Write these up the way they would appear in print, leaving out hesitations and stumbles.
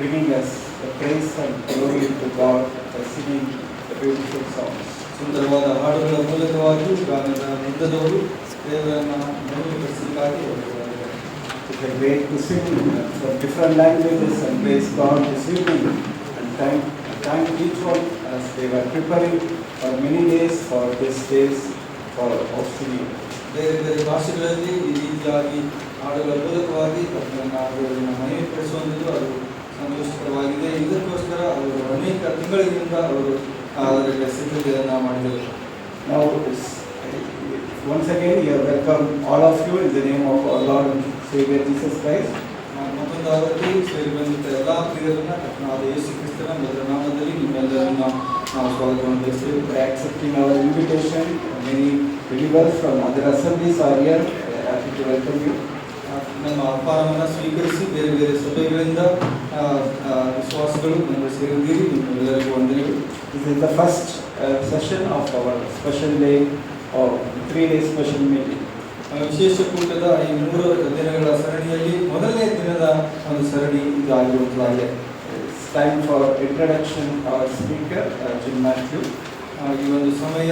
bringing us the praise and glory to God by singing the beautiful songs. ಸುಂದರವಾದ ಹಾಡುಗಳ ಮೂಲಕವಾಗಿ ಗಾನದ ವೃಂದದವರು ದೇವರನ್ನು ಮಹಿಮೆಪಡಿಸಲಿಕ್ಕಾಗಿ It's a great to sing from different languages and praise God this evening and thank each one as they were preparing for many days for these days for of singing. ಬೇರೆ ಬೇರೆ ಭಾಷೆಗಳಲ್ಲಿ ಈ ರೀತಿಯಾಗಿ ಹಾಡುಗಳ ಮೂಲಕವಾಗಿ ದೇವರನ್ನು ಮಹಿಮೆಪಡಿಸುವಂಥದ್ದು ಅದು ಸಂತೋಷಕರವಾಗಿದೆ. ಇದಕ್ಕೋಸ್ಕರ ಅವರು ಅನೇಕ ತಿಂಗಳಿಂದ ಅವರು ಅದರ ಸಿದ್ಧತೆಯನ್ನು ಮಾಡಿದರು. Now once again we welcome all of you in the name of our Lord and Savior Jesus Christ. ಮತ್ತೊಂದು ಆವೃತ್ತಿ ಸೇರಿ ಬಂದಿದ್ದ ಎಲ್ಲ ಪ್ರಿಯರನ್ನ ಕರ್ತನಾದ ಯೇಸು ಕ್ರಿಸ್ತನ ಮೊದಲ ನಾಮದಲ್ಲಿ ನಿಮ್ಮೆಲ್ಲರನ್ನ ನಾವು ಸ್ವಾಗತವನ್ನು ಬಯಸ್ತೇವೆ. By accepting our invitation, many believers from other assemblies are here. Happy to welcome you. ನಮ್ಮ ಆಹ್ವಾನವನ್ನು ಸ್ವೀಕರಿಸಿ ಬೇರೆ ಬೇರೆ ಸಭೆಗಳಿಂದ ವಿಶ್ವಾಸಗಳು ನಮ್ಮ ಸೇರಿದ್ದೀರಿ. ನಿಮ್ಮೆಲ್ಲರಿಗೂ ವಂದನೆಗಳು. This is the first session of our special day or 3-day special meeting. ವಿಶೇಷ ಕೂಟದ ಈ 3 ದಿನಗಳ ಸರಣಿಯಲ್ಲಿ ಮೊದಲನೇ ದಿನದ ಒಂದು ಸರಣಿ ಇದು ಆಗಿರುವುದಾಗಿದೆ. It's time for introduction our speaker Jim Matthew. ಈ ಒಂದು ಸಮಯ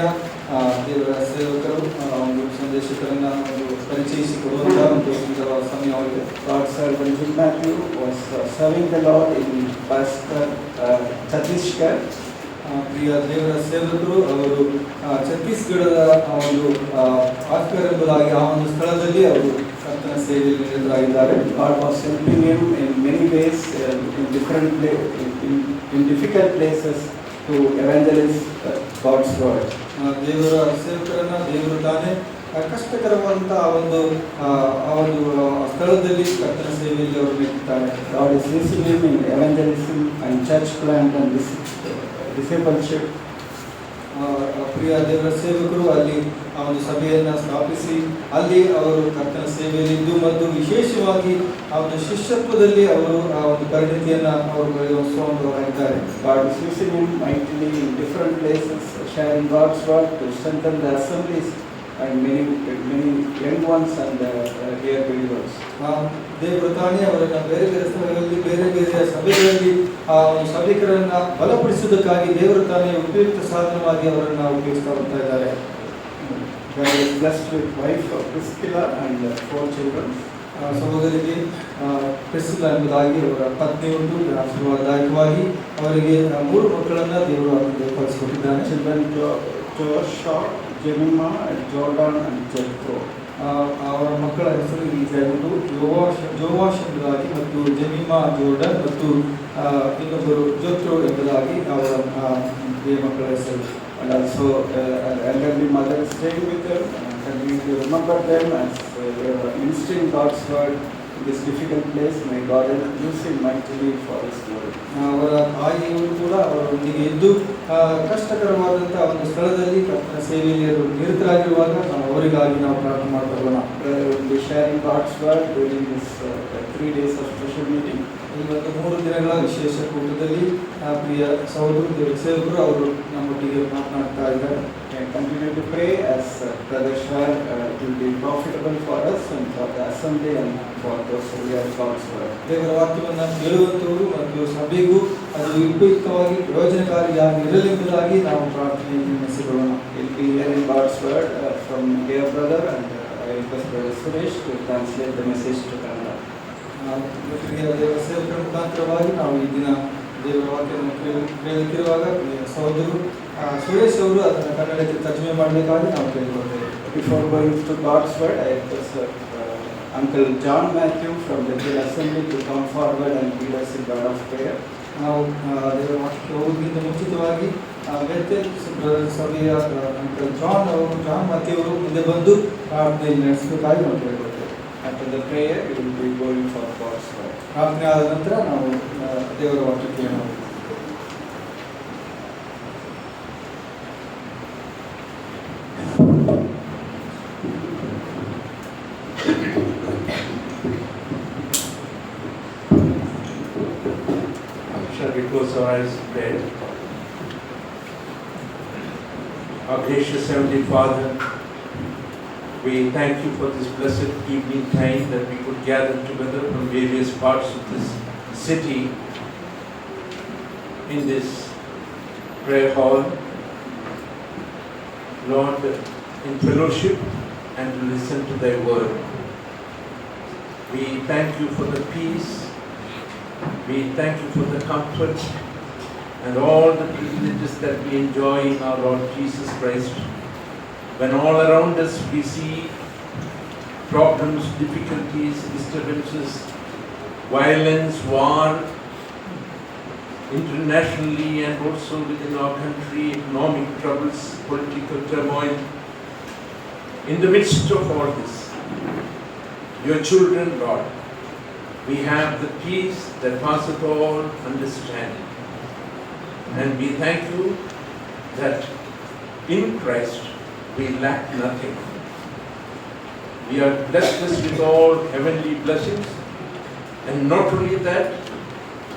ದೇವರ ಸೇವಕರು ಒಂದು ಸಂದೇಶಕರನ್ನ ಒಂದು ಪರಿಚಯಿಸಿಕೊಡುವಂತಹ ಒಂದು ಸುಂದರವಾದ ಸಮಯವಾಗಿದೆ. God's servant Jim Matthew was serving the Lord in Pastor Chhattisgarh. ಪ್ರಿಯ ದೇವರ ಸೇವಕರು ಅವರು ಛತ್ತೀಸ್ಗಢದ ಒಂದು ಆಸ್ಕರ್ ಎಂಬುದಾಗಿ ಆ ಒಂದು ಸ್ಥಳದಲ್ಲಿ ಅವರು ಕರ್ತನ ಸೇವೆಯಲ್ಲಿ ನಿರತರಾಗಿದ್ದಾರೆ. God was helping him in many ways in difficult places to evangelize God's word. ದೇವರ ಸೇವಕರನ್ನ ದೇವರು ತಾನೇ ಕಷ್ಟಕರವಾದಂತಹ ಆ ಒಂದು ಸ್ಥಳದಲ್ಲಿ ಕರ್ತನ ಸೇವೆಯಲ್ಲಿ ಅವರು ನಿಂತಿದ್ದಾರೆ. God is using him in evangelism and church plant and discipleship. ಪ್ರಿಯ ದೇವರ ಸೇವಕರು ಅಲ್ಲಿ ಆ ಒಂದು ಸಭೆಯನ್ನು ಸ್ಥಾಪಿಸಿ ಅಲ್ಲಿ ಅವರು ಕರ್ತನ ಸೇವೆಯಲ್ಲಿದ್ದು ಮತ್ತು ವಿಶೇಷವಾಗಿ ಆ ಒಂದು ಶಿಷ್ಯತ್ವದಲ್ಲಿ ಅವರು ಆ ಒಂದು ಪರಿಣತಿಯನ್ನು ಅವರು ಬೆಳೆಸುವಂತವರಾಗಿದ್ದಾರೆ. God is using him mightily in different places, sharing God's word to strengthen the assemblies and many young ones and dear believers. ದೇವರು ತಾನೇ ಅವರನ್ನು ಬೇರೆ ಬೇರೆ ಸ್ಥಳಗಳಲ್ಲಿ ಬೇರೆ ಬೇರೆ ಸಭೆಗಳಲ್ಲಿ ಆ ಒಂದು ಸಭಿಕರನ್ನ ಬಲಪಡಿಸುವುದಕ್ಕಾಗಿ ದೇವರು ತಾನೇ ಉಪಯುಕ್ತ ಸಾಧನವಾಗಿ ಅವರನ್ನು ಉಪಯೋಗಿಸ್ತಾ ಬರ್ತಾ ಇದ್ದಾರೆ. God is blessed with wife Priscilla and 4 children. ಸಹೋದರಿಗೆ ಪ್ರಿಸ್ಕಿಲ್ಲಾ ಎಂಬುದಾಗಿ ಅವರ ಪತ್ನಿ ಉಂಟು. ಆಶೀರ್ವಾದದಾಯಕವಾಗಿ ಅವರಿಗೆ 3 ಮಕ್ಕಳನ್ನು ದೇವರು ಅವರಿಗೆ ಕಳಿಸಿಕೊಟ್ಟಿದ್ದಾನೆ. Children Joshua, Jemima, Jordan and Jethro. ಅವರ ಮಕ್ಕಳ ಹೆಸರು ಹೀಗಾಗುವುದು ಜೋವಾಶ್ ಎಂಬುದಾಗಿ ಮತ್ತು ಜೆಮಿಮಾ ಜೋರ್ಡನ್ ಮತ್ತು ಇನ್ನೊಬ್ಬರು ಜೋತ್ರೋ ಎಂಬುದಾಗಿ ಅವರ ಮಕ್ಕಳ ಹೆಸರು. And also elderly mother is staying with them and continue to remember them as they are ministering God's word in this difficult place. May God use him mightily for his glory. ಅವರ ತಾಯಿಯವರು ಕೂಡ ಅವರೊಂದಿಗೆ ಇದ್ದು ಕಷ್ಟಕರವಾದಂತಹ ಒಂದು ಸ್ಥಳದಲ್ಲಿ ಕರ್ತನ ಸೇವೆಯಲ್ಲಿ ನಿರತರಾಗಿರುವಾಗ ನಾವು ಅವರಿಗಾಗಿ ನಾವು ಪ್ರಾರ್ಥನೆ ಮಾಡ್ಕೊಳ್ಳೋಣ. Brother will be sharing God's word during this 3 days of special meeting. ಇವತ್ತು 3 ದಿನಗಳ ವಿಶೇಷ ಕೂಟದಲ್ಲಿ ಪ್ರಿಯ ಸಹೋದರ ಸೇವಕರು ಅವರು ನಮ್ಮೊಟ್ಟಿಗೆ ಮಾತನಾಡ್ತಾ ಇದ್ದಾರೆ. Continue to pray as Brother shared. It will be profitable for us and for the assembly and for those who hear God's word. ದೇವರ ವಾಕ್ಯವನ್ನು ಕೇಳುವಂತವರು ಮತ್ತು ಸಭೆಗೂ ಅದು ಉಪಯುಕ್ತವಾಗಿ ಪ್ರಯೋಜನಕಾರಿಯಾಗಿ ಇರಲೆಂಬುದಾಗಿ ನಾವು ಪ್ರಾರ್ಥನೆಯನ್ನು ನಡೆಸಿಕೊಳ್ಳೋಣ. We'll be hearing God's word from dear brother and I request Brother Suresh to translate the message to Kannada. ದೇವರ ಸೇವಕರ ಮುಖಾಂತರವಾಗಿ ನಾವು ಈ ದಿನ ದೇವರ ವಾಕ್ಯವನ್ನು ಕೇಳುತ್ತಿರುವಾಗ ಸಹೋದರು ಸುರೇಶ್ ಅವರು ಅದನ್ನು ಕನ್ನಡಕ್ಕೆ ತರ್ಜುಮೆ ಮಾಡಬೇಕಾಗಿ ನಾವು ಕೇಳಿಕೊಳ್ತೇವೆ. Before going to God's word, I request Uncle John Matthew from the Bethel Assembly to come forward and lead us in word of prayer. ನಾವು ದೇವರ ವಾಕ್ಯಕ್ಕೆ ಹೋಗೋದಕ್ಕಿಂತ ಮುಂಚಿತವಾಗಿ ಬೆಥೆಲ್ ಸಭೆಯ ಅಂಕಲ್ ಜಾನ್ ಮಾಥ್ಯೂ ಅವರು ಮುಂದೆ ಬಂದು ಪ್ರಾರ್ಥನೆಯನ್ನು ನಡೆಸಬೇಕಾಗಿ ನಾವು ಕೇಳಿಕೊಳ್ತೇವೆ. After the prayer, we will be going for God's word. ಪ್ರಾರ್ಥನೆ ಆದ ನಂತರ ನಾವು ದೇವರ ವಾಕ್ಯಕ್ಕೆ ನಾವು Shall we close our eyes in prayer? Our gracious Heavenly Father, we thank you for this blessed evening time that we could gather together from various parts of this city in this prayer hall, Lord, in fellowship and to listen to thy word. We thank you for the peace. We thank you for the comfort and all the privileges that we enjoy in our Lord Jesus Christ. When all around us we see problems, difficulties, disturbances, violence, war, internationally and also within our country, economic troubles, political turmoil. In the midst of all this, your children, Lord, we have the peace that passeth all understanding. And we thank you that in Christ we lack nothing. We are blessed with all heavenly blessings. And not only that,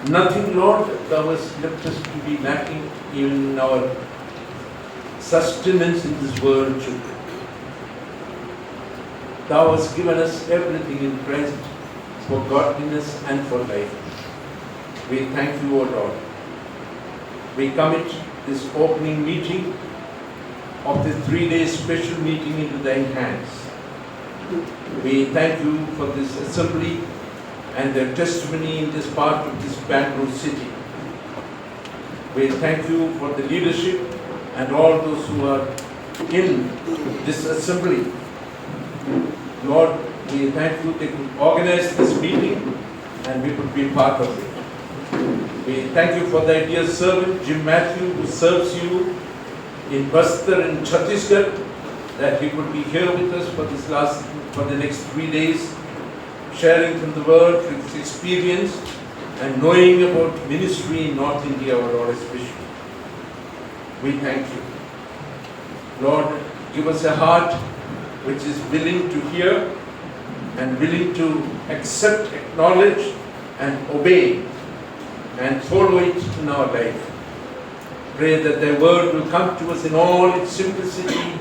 nothing, Lord, thou hast left us to be lacking even in our sustenance in this world, children. Thou hast given us everything in Christ for godliness and for life. We thank you, O Lord. We commit this opening meeting of the 3-day special meeting into thy hands. We thank you for this assembly and their testimony in this part of this Bangalore city. We thank you for the leadership and all those who are in this assembly. Lord, we thank you they could organize this meeting and we could be part of it. We thank you for thy dear servant Jim Matthew, who serves you in Bastar and Chhattisgarh, that he could be here with us for the next 3 days, sharing from the word, his experience, and knowing about ministry in North India, our Lord, especially. We thank you. Lord, give us a heart which is willing to hear and willing to accept, acknowledge, and obey, and follow it in our life. Pray that thy word will come to us in all its simplicity,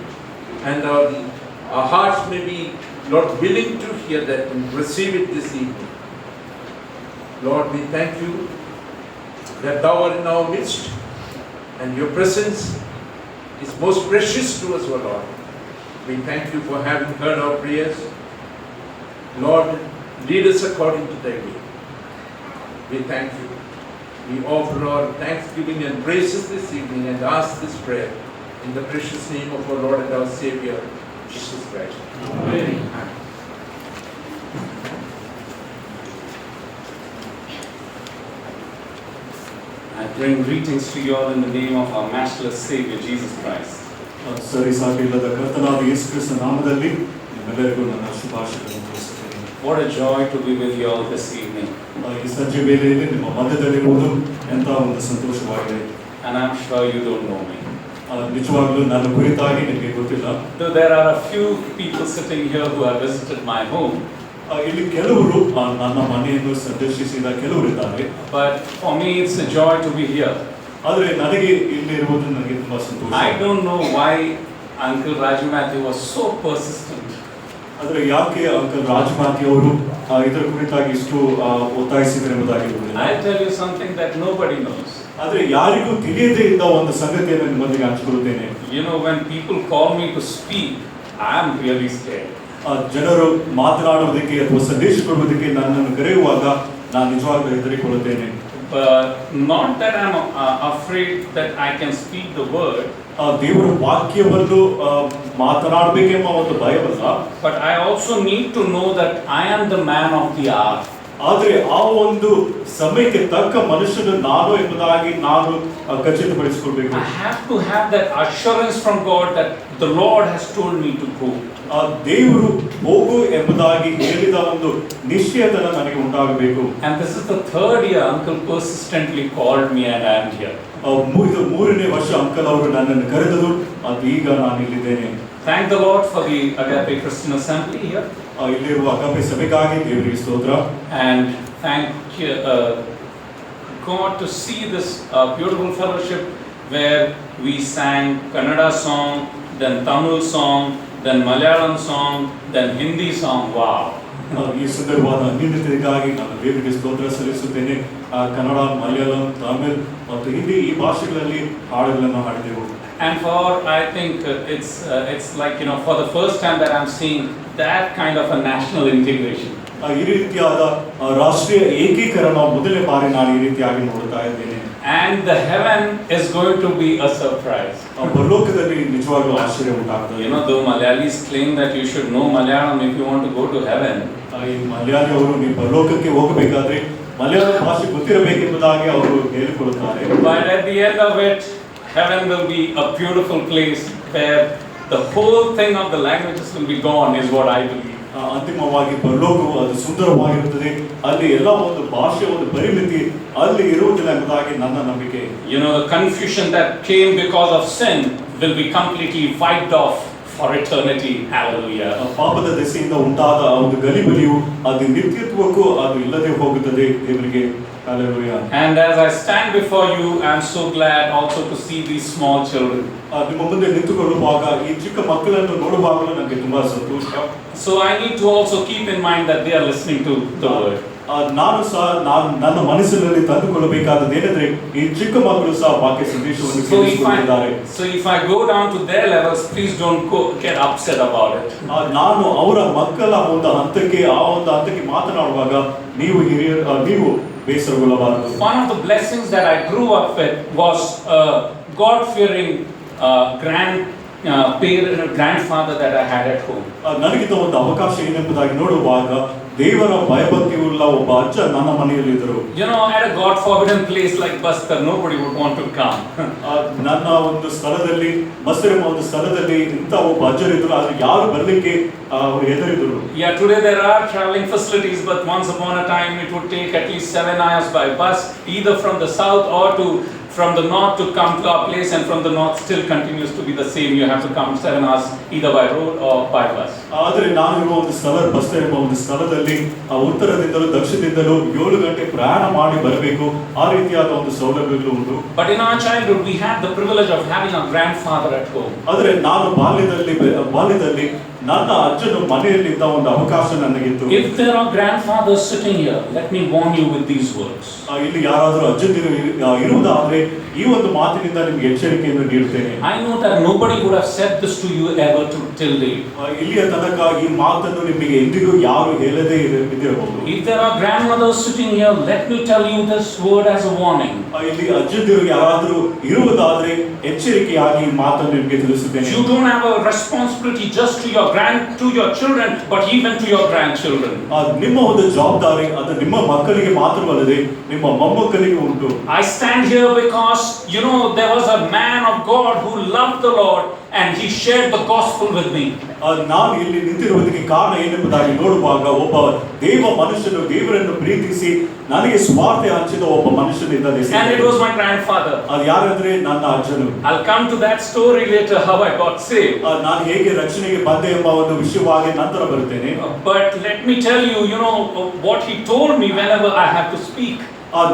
and our hearts may be, Lord, willing to hear that and receive it this evening. Lord, we thank you that thou art in our midst, and your presence is most precious to us, O Lord. We thank you for having heard our prayers. Lord, lead us according to thy will. We thank you. We offer our thanksgiving and praises this evening and ask this prayer in the precious name of our Lord and our Savior, Jesus Christ. Amen. I bring greetings to you all in the name of our matchless Savior, Jesus Christ. ಸರಿ ಸಾಟಿಲ್ಲದ ಕರ್ತನಾದ ಯೇಸು ಕ್ರಿಸ್ತನ ನಾಮದಲ್ಲಿ ನಿಮ್ಮೆಲ್ಲರಿಗೂ ನನ್ನ ಶುಭಾಶಯಗಳನ್ನು ತಿಳಿಸುತ್ತೇನೆ. What a joy to be with you all this evening. ಈ ಸಂಜೆ ವೇಳೆಯಲ್ಲಿ ನಿಮ್ಮ ಮಧ್ಯದಲ್ಲಿರುವುದು ಎಂಥ ಒಂದು ಸಂತೋಷವಾಗಿದೆ. And I'm sure you don't know me. ನಿಜವಾಗ್ಲೂ ನನ್ನ ಕುರಿತಾಗಿ ನಿಮಗೆ ಗೊತ್ತಿಲ್ಲ. Though there are a few people sitting here who have visited my home. ಇಲ್ಲಿ ಕೆಲವರು ನನ್ನ ಮನೆಯನ್ನು ಸಂದರ್ಶಿಸಿದ ಕೆಲವರಿದ್ದಾರೆ. But for me it's a joy to be here. ಆದರೆ ನನಗೆ ಇಲ್ಲಿ ಇರುವುದು ನನಗೆ ತುಂಬಾ ಸಂತೋಷ. I don't know why Uncle Raju Matthew was so persistent. ಆದರೆ ಯಾಕೆ ಅಂಕಲ್ ರಾಜ್ ಮಾಥಿ ಅವರು ಇದರ ಕುರಿತಾಗಿ ಇಷ್ಟು ಒತ್ತಾಯಿಸಿದರು ಎಂಬುದಾಗಿ ಗೊತ್ತಿಲ್ಲ. I'll tell you something that nobody knows. ಆದರೆ ಯಾರಿಗೂ ತಿಳಿಯದೇ ಇದ್ದ ಒಂದು ಸಂಗತಿಯನ್ನು ನಿಮ್ಮೊಂದಿಗೆ ಹಂಚಿಕೊಳ್ಳುತ್ತೇನೆ. You know, when people call me to speak, I am really scared. ಜನರು ಮಾತನಾಡುವುದಕ್ಕೆ ಅಥವಾ ಸಂದೇಶ ಕೊಡುವುದಕ್ಕೆ ನನ್ನನ್ನು ಕರೆಯುವಾಗ ನಾನು ನಿಜವಾಗ್ಲೂ ಹೆದರಿಕೊಳ್ಳುತ್ತೇನೆ. But not that I'm afraid that I can speak the word. ದೇವರ ವಾಕ್ಯವನ್ನು ಮಾತನಾಡಬೇಕೆಂಬ ಒಂದು ಭಯವಲ್ಲ. But I also need to know that I am the man of the hour. ಆದರೆ ಆ ಒಂದು ಸಮಯಕ್ಕೆ ತಕ್ಕ ಮನುಷ್ಯನು ನಾನು ಎಂಬುದಾಗಿ ನಾನು ಖಚಿತಪಡಿಸಿಕೊಳ್ಬೇಕು. I have to have that assurance from God that the Lord has told me to go. ದೇವರು ಹೋಗು ಎಂಬುದಾಗಿ ಹೇಳಿದ ಒಂದು ನಿಶ್ಚಯತನ ನನಗೆ ಉಂಟಾಗಬೇಕು. And this is the third year Uncle persistently called me and I am here. ಇದು 3ನೇ ವರ್ಷ ಅಂಕಲ್ ಅವರು ನನ್ನನ್ನು ಕರೆದರು, ಅದು ಈಗ ನಾನು ಇಲ್ಲಿದ್ದೇನೆ. Thank the Lord for the Agape Christian Assembly here. ಇಲ್ಲಿರುವ ಅಗಾಪೆ ಸಭೆಗಾಗಿ ದೇವರಿಗೆ ಸ್ತೋತ್ರ. And thank God to see this beautiful fellowship where we sang Kannada song, then Tamil song, then Malayalam song, then Hindi song. Wow! ಈ ಸುಂದರವಾದ ಅನ್ಯತೆಗಾಗಿ ನಾನು ದೇವರಿಗೆ ಸ್ತೋತ್ರ ಸಲ್ಲಿಸುತ್ತೇನೆ. ಕನ್ನಡ, ಮಲಯಾಳಂ, ತಮಿಳ್ ಮತ್ತು ಹಿಂದಿ ಈ ಭಾಷೆಗಳಲ್ಲಿ ಹಾಡುಗಳನ್ನು ಹಾಡಿದೆವು. And I think it's like, for the first time that I'm seeing that kind of a national integration. ಈ ರೀತಿಯಾದ ರಾಷ್ಟ್ರೀಯ ಏಕೀಕರಣ ಮೊದಲನೇ ಬಾರಿ ನಾನು ಈ ರೀತಿಯಾಗಿ ನೋಡ್ತಾ ಇದ್ದೇನೆ. And the heaven is going to be a surprise. ಪರಲೋಕದಲ್ಲಿ ನಿಜವಾಗ್ಲೂ ಆಶ್ಚರ್ಯ ಉಂಟಾಗ್ತದೆ. Though Malayalis claim that you should know Malayalam if you want to go to heaven. ಈ ಮಲಯಾಳಿ ಅವರು ನೀವು ಪರಲೋಕಕ್ಕೆ ಹೋಗಬೇಕಾದ್ರೆ ಮಲಯಾಳ ಭಾಷೆ ಗೊತ್ತಿರಬೇಕೆಂಬುದಾಗಿ ಅವರು ಹೇಳಿಕೊಳ್ಳುತ್ತಾರೆ. But at the end of it, heaven will be a beautiful place where the whole thing of the languages will be gone, is what I believe. ಅಂತಿಮವಾಗಿ ಪರಲೋಕವು ಅದು ಸುಂದರವಾಗಿರುತ್ತದೆ. ಅಲ್ಲಿ ಎಲ್ಲ ಒಂದು ಭಾಷೆಯ ಒಂದು ಪರಿಮಿತಿ ಅಲ್ಲಿ ಇರುವುದಿಲ್ಲ ಎಂಬುದಾಗಿ ನನ್ನ ನಂಬಿಕೆ. The confusion that came because of sin will be completely wiped off for eternity. Hallelujah. ಪಾಪದ ದೆಸೆಯಿಂದ ಉಂಟಾದ ಒಂದು ಗಲಿಬಿಲಿಯು ಅದು ನಿತ್ಯತ್ವಕ್ಕೂ ಅದು ಇಲ್ಲದೆ ಹೋಗುತ್ತದೆ. ದೇವರಿಗೆ Hallelujah. And as I stand before you, I am so glad also to see these small children. ನಿಮ್ಮ ಮುಂದೆ ನಿಂತುಕೊಳ್ಳುವಾಗ ಈ ಚಿಕ್ಕ ಮಕ್ಕಳನ್ನು ನೋಡುವಾಗಲೂ ನನಗೆ ತುಂಬಾ ಸಂತೋಷ. So I need to also keep in mind that they are listening to the word. ನಾನು ನನ್ನ ಮನಸ್ಸಿನಲ್ಲಿ ತಂದುಕೊಳ್ಳಬೇಕಾದದ್ದು ಏನಂದ್ರೆ ಈ ಚಿಕ್ಕ ಮಕ್ಕಳು ಸಹ ವಾಕ್ಯ ಸಂದೇಶವನ್ನು ಕೇಳಿಸುತ್ತಿದ್ದಾರೆ. So if I go down to their levels, please don't get upset about it. ನಾನು ಅವರ ಮಕ್ಕಳ ಒಂದು ಹಂತಕ್ಕೆ ಮಾತನಾಡುವಾಗ ನೀವು ಬೇಸರಗೊಳ್ಳಬಾರದು. One of the blessings that I grew up with was God-fearing grandfather that I had at home. ನನಗಿದ್ದ ಒಂದು ಅವಕಾಶ ಏನೆಂಬುದಾಗಿ ನೋಡುವಾಗ ದೇವರ ಭಯಭಕ್ತಿಯುಳ್ಳ ಒಬ್ಬ ಅಜ್ಜ ನನ್ನ ಮನೆಯಲ್ಲಿದ್ದರು. At a God forbidden place like Bastar, nobody would want to come. ನನ್ನ ಒಂದು ಸ್ಥಳದಲ್ಲಿ ಬಸ್ತರ್ ಎಂಬ ಒಂದು ಸ್ಥಳದಲ್ಲಿ ಇಂಥ ಒಬ್ಬ ಅಜ್ಜರಿದ್ರು, ಆದ್ರೆ ಯಾರು ಬರ್ಲಿಕ್ಕೆ ಅವರು ಹೆದರಿದ್ರು. Yeah, today there are traveling facilities, but once upon a time it would take at least 7 hours by bus, either from the south or from the north to come to our place, and from the north still continues to be the same. You have to come 7 hours either by road or by bus. ಆದರೆ ನಾನು ಇರುವ ಒಂದು ಸ್ಥಳ ಬಸ್ತರ್ ಎಂಬ ಒಂದು ಸ್ಥಳದಲ್ಲಿ ಉತ್ತರದಿಂದಲೂ ದಕ್ಷಿಣದಿಂದಲೂ 7 ಗಂಟೆ ಪ್ರಯಾಣ ಮಾಡಿ ಬರಬೇಕು. ಆ ರೀತಿಯಾದ ಒಂದು ಸೌಲಭ್ಯಗಳು ಉಂಟು. But in our childhood we had the privilege of having a grandfather at home. ಆದರೆ ನಾನು ಬಾಲ್ಯದಲ್ಲಿ ನನ್ನ ಅಜ್ಜನು ಮನೆಯಲ್ಲಿದ್ದ ಒಂದು ಅವಕಾಶ ನನಗಿತ್ತು. If there are grandfathers sitting here, let me warn you with these words. ಇಲ್ಲಿ ಯಾರಾದರೂ ಅಜ್ಜಂದಿರು ಇರುವುದಾದ್ರೆ ಈ ಒಂದು ಮಾತಿನಿಂದ ನಿಮಗೆ ಎಚ್ಚರಿಕೆಯನ್ನು ನೀಡುತ್ತೇನೆ. I know that nobody would have said this to you ever till date. ಇಲ್ಲಿಯ ತನಕ ಈ ಮಾತನ್ನು ನಿಮಗೆ ಎಂದಿಗೂ ಯಾರು ಹೇಳದೇ ಇದ್ದಿರಬಹುದು. If there are grandmothers sitting here, let me tell you this word as a warning. ಇಲ್ಲಿ ಅಜ್ಜಂದಿರು ಯಾರಾದರೂ ಇರುವುದಾದ್ರೆ ಎಚ್ಚರಿಕೆಯಾಗಿ ಈ ಮಾತನ್ನು ನಿಮಗೆ ತಿಳಿಸುತ್ತೇನೆ. You don't have a responsibility just to your children, but even to your grandchildren. ನಿಮ್ಮ ಒಂದು ಜವಾಬ್ದಾರಿ ಅದು ನಿಮ್ಮ ಮಕ್ಕಳಿಗೆ ಮಾತ್ರವಲ್ಲದೆ ನಿಮ್ಮ ಮೊಮ್ಮಕ್ಕಳಿಗೆ ಉಂಟು. I stand here because there was a man of God who loved the Lord and he shared the gospel with me. ನಾನು ಇಲ್ಲಿ ನಿಂತಿರುವುದಕ್ಕೆ ಕಾರಣ ಏನೆಂಬುದಾಗಿ ನೋಡುವಾಗ ಒಬ್ಬ ಮನುಷ್ಯನು ದೇವರನ್ನು ಪ್ರೀತಿಸಿ ನನಗೆ ಸ್ವಾರ್ಥ ಹಂಚಿದ ಒಬ್ಬ ಮನುಷ್ಯನಿದ್ದಾನೆ. And it was my grandfather. ಅದು ಯಾರಂದ್ರೆ ನನ್ನ ಅಜ್ಜನು. I'll come to that story later, how I got saved. ನಾನು ಹೇಗೆ ರಕ್ಷಣೆಗೆ ಬಂದೆ ಎಂಬ ಒಂದು ವಿಷಯವಾಗಿ ನಂತರ ಬರುತ್ತೇನೆ. But let me tell you, what he told me whenever I have to speak.